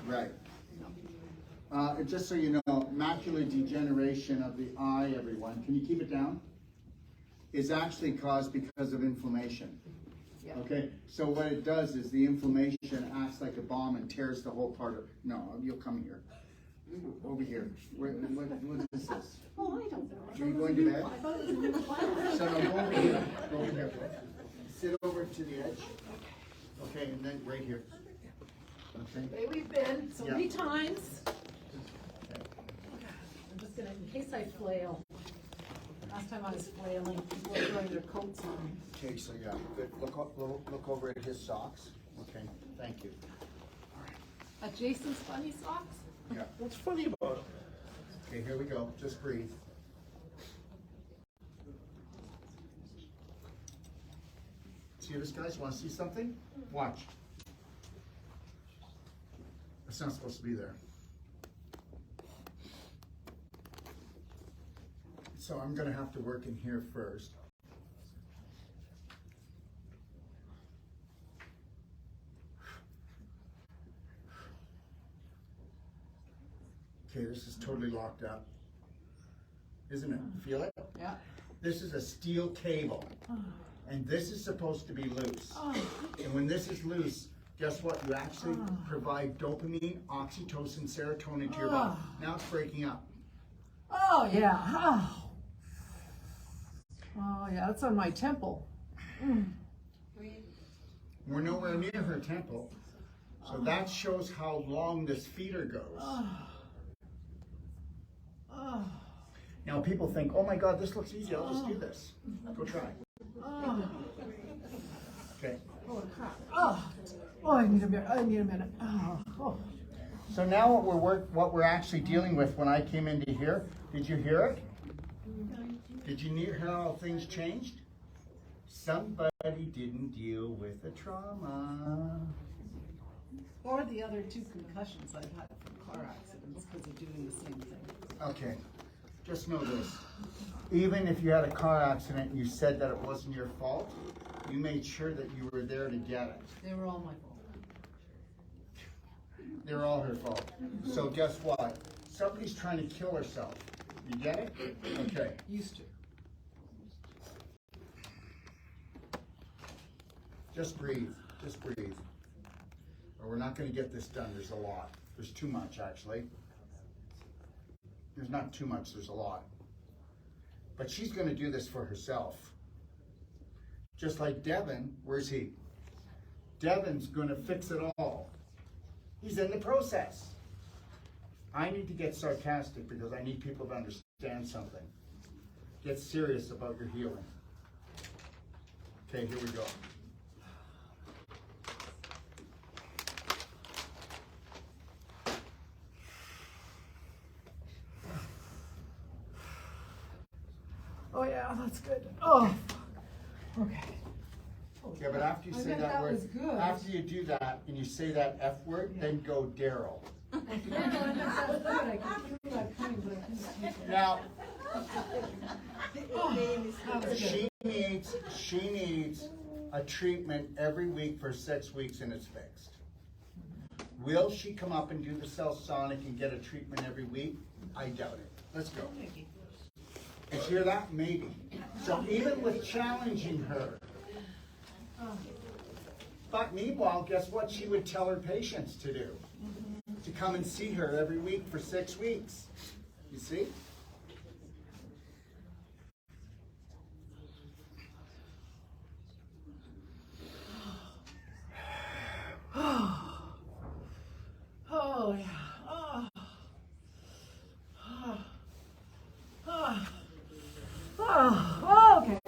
Right. Just so you know, macular degeneration of the eye, everyone, can you keep it down? Is actually caused because of inflammation. Yeah. Okay, so what it does is the inflammation acts like a bomb and tears the whole part of. No, you'll come here. Over here. What is this? Oh, I don't know. Are you going to bed? I thought it was a new class. So no, go over here. Go over here. Sit over to the edge. Okay, and then right here. Okay. Way we've been so many Yeah. times. Okay. I'm just gonna, in case I flail. Last time I was flailing, people were throwing their coats on. Okay, so yeah, good. Look over at his socks. Okay, thank you. At Jason's funny socks? Yeah. What's funny about it? Okay, here we go. Just breathe. See this, guys? Want to see something? Watch. It's not supposed to be there. So I'm going to have to work in here first. Okay, this is totally locked up. Isn't it? Feel it? Yeah. This is a steel cable. And this is supposed to be loose. And when this is loose, guess what? You actually provide dopamine, oxytocin, serotonin to your body. Now it's breaking up. Oh, yeah. Oh, yeah, that's on my temple. We're nowhere near her temple. So that shows how long this feeder goes. Now people think, oh my God, this looks easy. I'll just do this. Go try. Okay. Holy crap. Oh, I need a minute. Oh. So now what we're actually dealing with when I came into here, did you hear it? Did you hear how things changed? Somebody didn't deal with the trauma. Or the other 2 concussions I've had from car accidents because of doing the same thing. Okay, just know this. Even if you had a car accident and you said that it wasn't your fault, you made sure that you were there to get it. They were all my fault. They were all her fault. So guess what? Somebody's trying to kill herself. You get it? Okay. Used to. Just breathe. Just breathe. Or we're not going to get this done. There's a lot. There's too much, actually. There's not too much. There's a lot. But she's going to do this for herself. Just like Devin. Where's he? Devin's going to fix it all. He's in the process. I need to get sarcastic because I need people to understand something. Get serious about your healing. Okay, here we go. Oh yeah, that's good. Oh, okay. Yeah, but after you say that word, after you do that and you say that F word, then go Daryl. Now, she needs a treatment every week for 6 weeks and it's fixed. Will she come up and do the Cell-Sonic and get a treatment every week? I doubt it. Let's go. Did you hear that? Maybe. So even with challenging her, but meanwhile, guess what she would tell her patients to do? To come and see her every week for 6 weeks. You see? Oh yeah. Okay.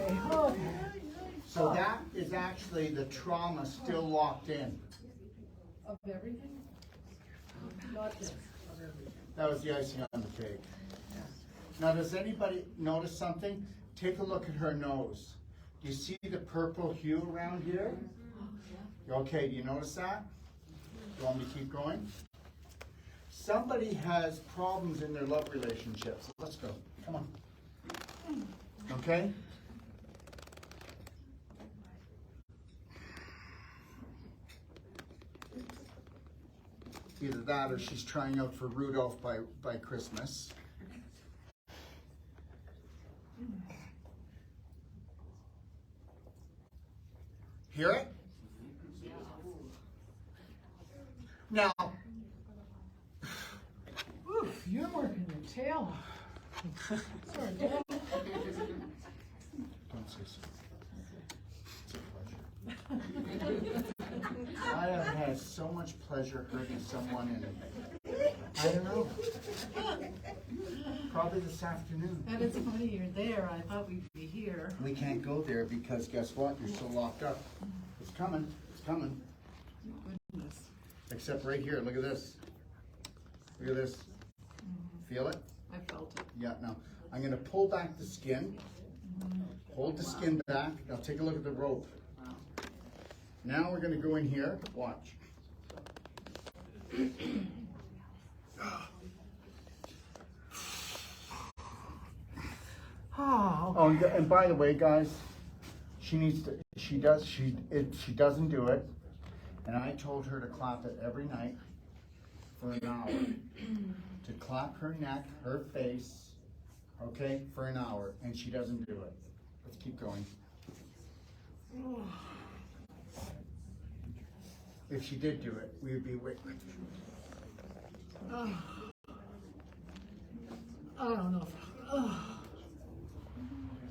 So that is actually the trauma still locked in. Of everything? Not this. That was the icing on the cake. Now, does anybody notice something? Take a look at her nose. Do you see the purple hue around here? Okay, do you notice that? You want me to keep going? Somebody has problems in their love relationships. Let's go. Come on. Okay? Either that or she's trying out for Rudolph by Christmas. Hear it? Now, Oof, you're working your tail off. Sorry, Dad. don't say so. It's a pleasure. I have had so much pleasure hurting someone in, I don't know, probably this afternoon. And it's funny you're there. I thought we'd be here. We can't go there because guess what? You're so locked up. It's coming. It's coming. Goodness. Except right here. Look at this. Look at this. Feel it? I felt it. Yeah. Now I'm going to pull back the skin. Hold the skin back. Now take a look at the rope. Now we're going to go in here. Watch. Oh, and by the way, guys, she doesn't do it, and I told her to clap it every night for an hour. To clap her neck, her face, okay, for an hour, and she doesn't do it. Let's keep going. If she did do it, we would be waiting. I don't know.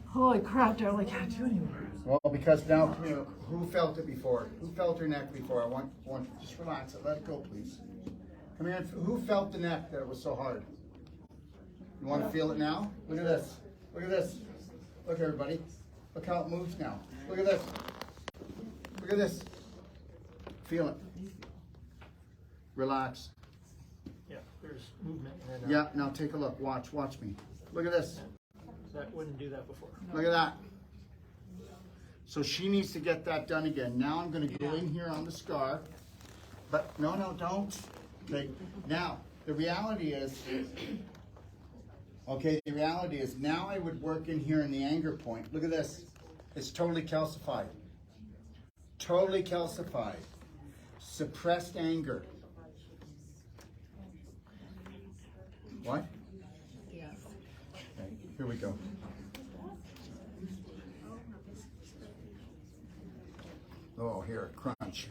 Holy crap, Daryl, I can't do anymore. Well, because now, come here. Who felt it before? Who felt her neck before? I want just relax it. Let it go, please. Come here. Who felt the neck that it was so hard? You want to feel it now? Look at this. Look at this. Look, everybody. Look how it moves now. Look at this. Look at this. Feel it. Relax. Yeah, there's movement in there now. Yeah, now take a look. Watch me. Look at this. That wouldn't do that before. Look at that. So she needs to get that done again. Now I'm going to go in here on the scar. But no, don't. Okay. Now, the reality is now I would work in here in the anger point. Look at this. It's totally calcified. Totally calcified. Suppressed anger. What? Yes. Okay, here we go. Oh, here, crunch.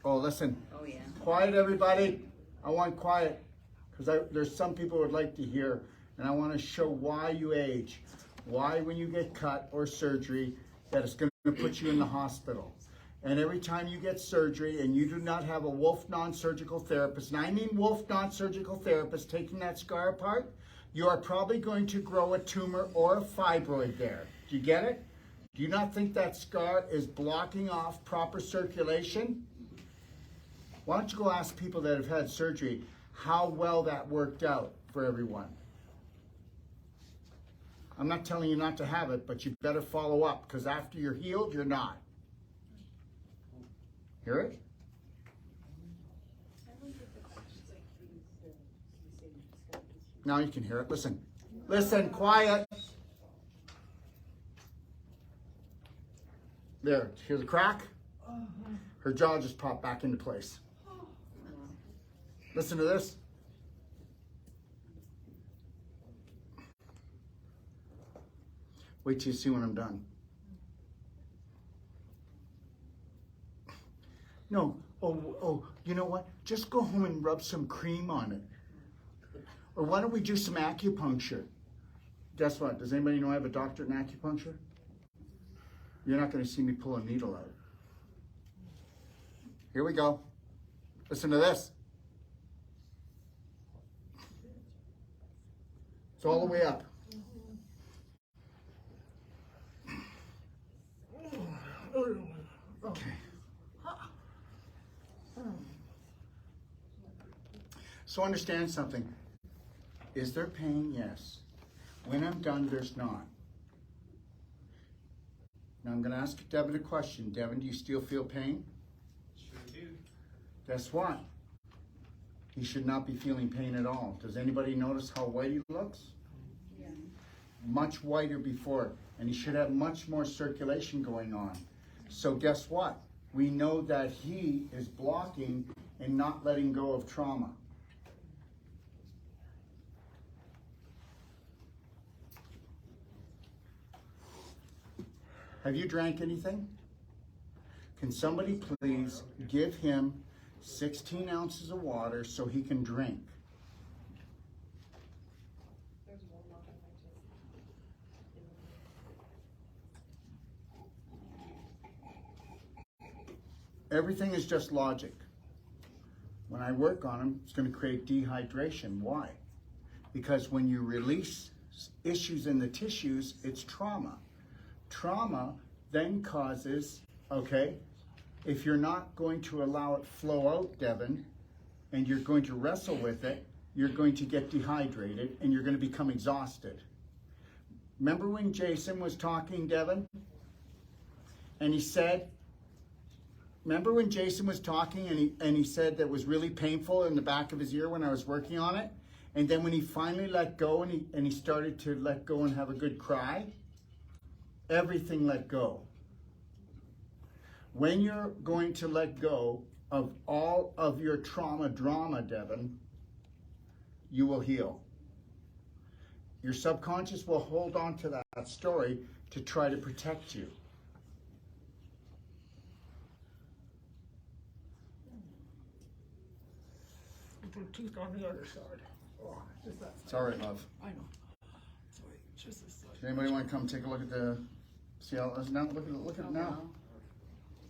Oh, listen. Oh, yeah. Quiet, everybody. I want quiet. Because there's some people who would like to hear, and I want to show why you age. Why, when you get cut or surgery, that it's going to put you in the hospital. And every time you get surgery and you do not have a Wolfe non-surgical therapist, and I mean Wolfe non-surgical therapist taking that scar apart, you are probably going to grow a tumor or a fibroid there. Do you get it? Do you not think that scar is blocking off proper circulation? Why don't you go ask people that have had surgery how well that worked out for everyone? I'm not telling you not to have it, but you better follow up, because after you're healed, you're not. Hear it? Now you can hear it. Listen. Listen, quiet. There, hear the crack? Her jaw just popped back into place. Listen to this. Wait till you see when I'm done. No, you know what? Just go home and rub some cream on it. Or why don't we do some acupuncture? Guess what? Does anybody know I have a doctorate in acupuncture? You're not going to see me pull a needle out. Here we go. Listen to this. It's all the way up. Okay. So understand something. Is there pain? Yes. When I'm done, there's not. Now I'm going to ask Devin a question. Devin, do you still feel pain? Sure do. Guess what? He should not be feeling pain at all. Does anybody notice how white he looks? Yeah. Much whiter before. And he should have much more circulation going on. So guess what? We know that he is blocking and not letting go of trauma. Have you drank anything? Can somebody please give him 16 ounces of water so he can drink? Everything is just logic. When I work on him, it's going to create dehydration. Why? Because when you release issues in the tissues, it's trauma. Trauma then causes, okay, if you're not going to allow it flow out, Devin, and you're going to wrestle with it, you're going to get dehydrated and you're going to become exhausted. Remember when Jason was talking, Devin? And he said, remember when Jason was talking and he said that it was really painful in the back of his ear when I was working on it? And then when he finally let go and he started to let go and have a good cry, everything let go. When you're going to let go of all of your drama, Devin, you will heal. Your subconscious will hold on to that story to try to protect you. Tooth on the other side. Oh, just that. It's all right, love. I know. Sorry, just this side. Does anybody want to come take a look at the, see how it is now? Look at it now.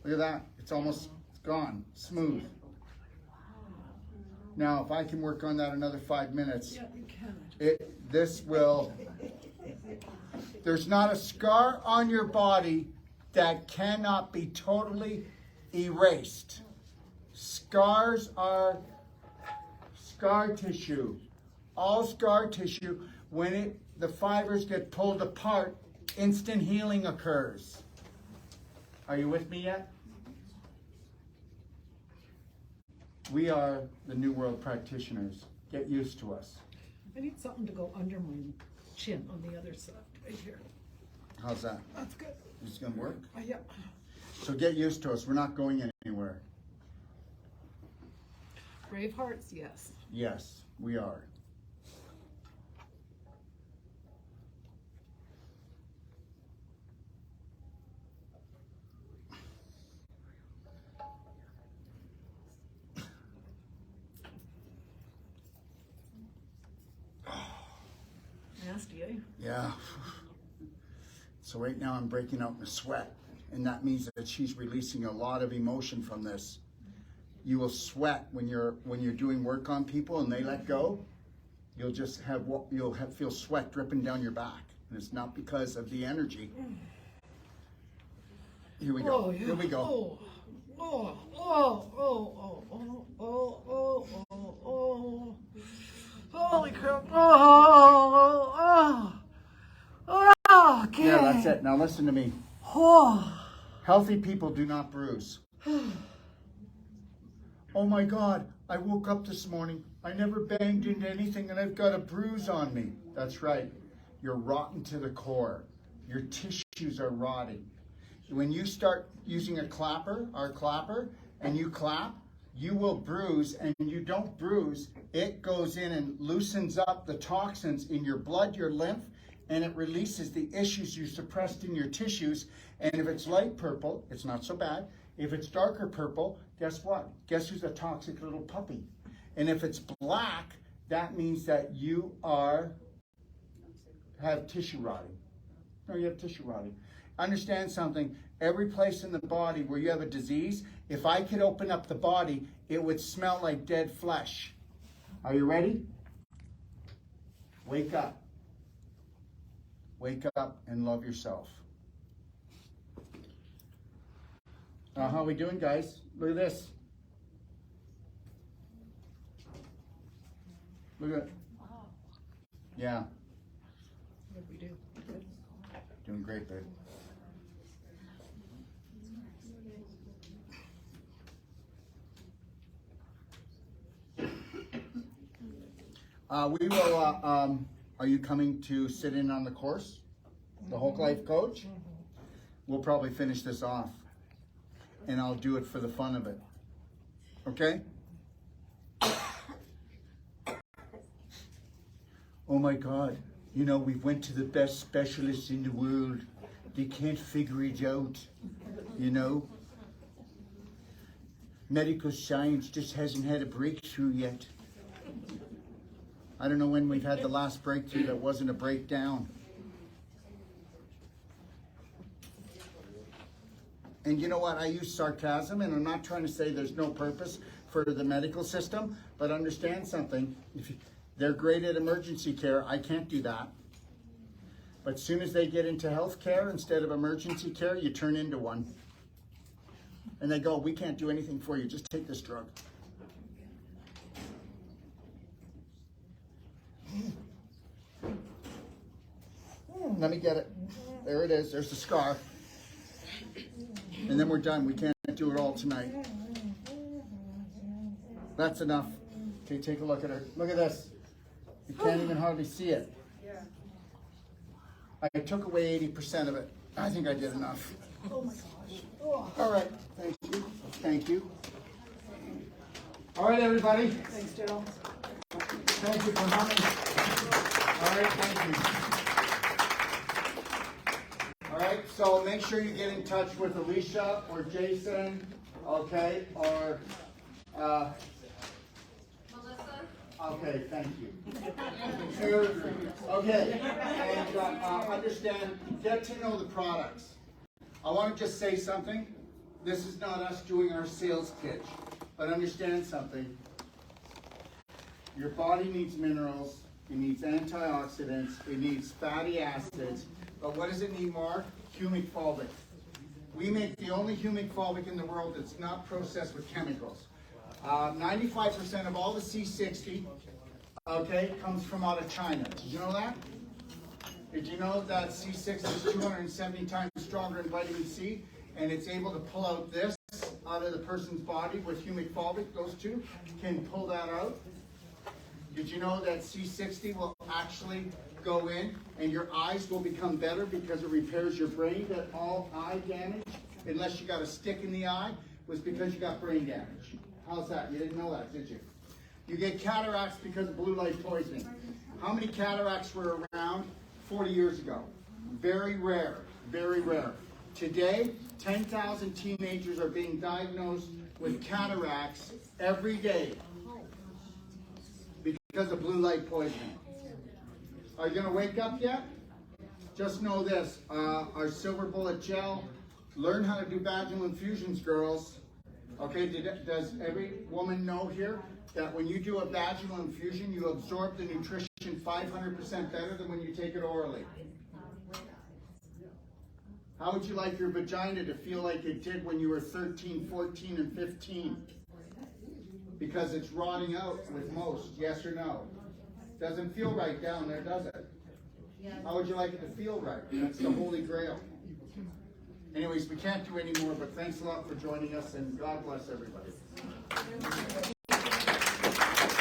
Look at that. It's almost gone. Smooth. Now, if I can work on that another 5 minutes, Yeah, you can. this will, there's not a scar on your body that cannot be totally erased. scars are scar tissue. All scar tissue, when the fibers get pulled apart, instant healing occurs. Are you with me yet? We are the New World practitioners. Get used to us. I need something to go under my chin on the other side, right here. How's that? That's good. It's gonna work? Yeah. So get used to us. We're not going anywhere. BraveHearts, yes. Yes, we are. Nasty, eh? Yeah. So right now I'm breaking out in a sweat, and that means that she's releasing a lot of emotion from this. You will sweat when you're doing work on people and they let go. You'll just feel sweat dripping down your back, and it's not because of the energy. Here we go. Oh, yeah. Here we go. Oh. Holy crap. Okay. Yeah, that's it. Now listen to me. Oh. Healthy people do not bruise. Oh my God, I woke up this morning. I never banged into anything and I've got a bruise on me. That's right. You're rotten to the core. Your tissues are rotting. When you start using our clapper, and you clap, you will bruise, and you don't bruise. It goes in and loosens up the toxins in your blood, your lymph, and it releases the issues you suppressed in your tissues. And if it's light purple, it's not so bad. If it's darker purple, guess what? Guess who's a toxic little puppy? And if it's black, that means that you have tissue rotting. No, you have tissue rotting. Understand something. Every place in the body where you have a disease, if I could open up the body, it would smell like dead flesh. Are you ready? Wake up. Wake up and love yourself. Now, how are we doing, guys? Look at this. Look at it. Yeah. What did we do? Good. Doing great, babe. We will, are you coming to sit in on the course? The Whole Life Coach? We'll probably finish this off. And I'll do it for the fun of it. Okay? Oh my God. You know, we went to the best specialists in the world. They can't figure it out. You know? Medical science just hasn't had a breakthrough yet. I don't know when we've had the last breakthrough that wasn't a breakdown. And you know what? I use sarcasm, and I'm not trying to say there's no purpose for the medical system, but understand something. They're great at emergency care. I can't do that. But as soon as they get into health care instead of emergency care, you turn into one. And they go, we can't do anything for you. Just take this drug. Let me get it. There it is. There's the scar. And then we're done. We can't do it all tonight. That's enough. Okay, take a look at her. Look at this. You can't even hardly see it. I took away 80% of it. I think I did enough. Oh my gosh. All right. Thank you. Thank you. All right, everybody. Thanks, Daryl. Thank you for coming. All right, thank you. All right, so make sure you get in touch with Alicia or Jason, okay, or Melissa? okay, thank you. Okay, and understand, get to know the products. I want to just say something. This is not us doing our sales pitch, but understand something. Your body needs minerals, it needs antioxidants, it needs fatty acids, but what does it need more? Humic fulvic. We make the only humic fulvic in the world that's not processed with chemicals. 95% of all the C60, okay, comes from out of China. Did you know that? Did you know that C60 is 270 times stronger in vitamin C, and it's able to pull out this out of the person's body with humic fulvic? Those two can pull that out. Did you know that C60 will actually go in and your eyes will become better because it repairs your brain? That all eye damage, unless you got a stick in the eye, was because you got brain damage. How's that? You didn't know that, did you? You get cataracts because of blue light poisoning. How many cataracts were around 40 years ago? Very rare, very rare. Today, 10,000 teenagers are being diagnosed with cataracts every day because of blue light poisoning. Are you going to wake up yet? Just know this, our silver bullet gel, learn how to do vaginal infusions, girls. Okay, does every woman know here that when you do a vaginal infusion, you absorb the nutrition 500% better than when you take it orally? How would you like your vagina to feel like it did when you were 13, 14, and 15? Because it's rotting out with most, yes or no? Doesn't feel right down there, does it? How would you like it to feel right? That's the Holy Grail. Anyways, we can't do any more, but thanks a lot for joining us, and God bless everybody.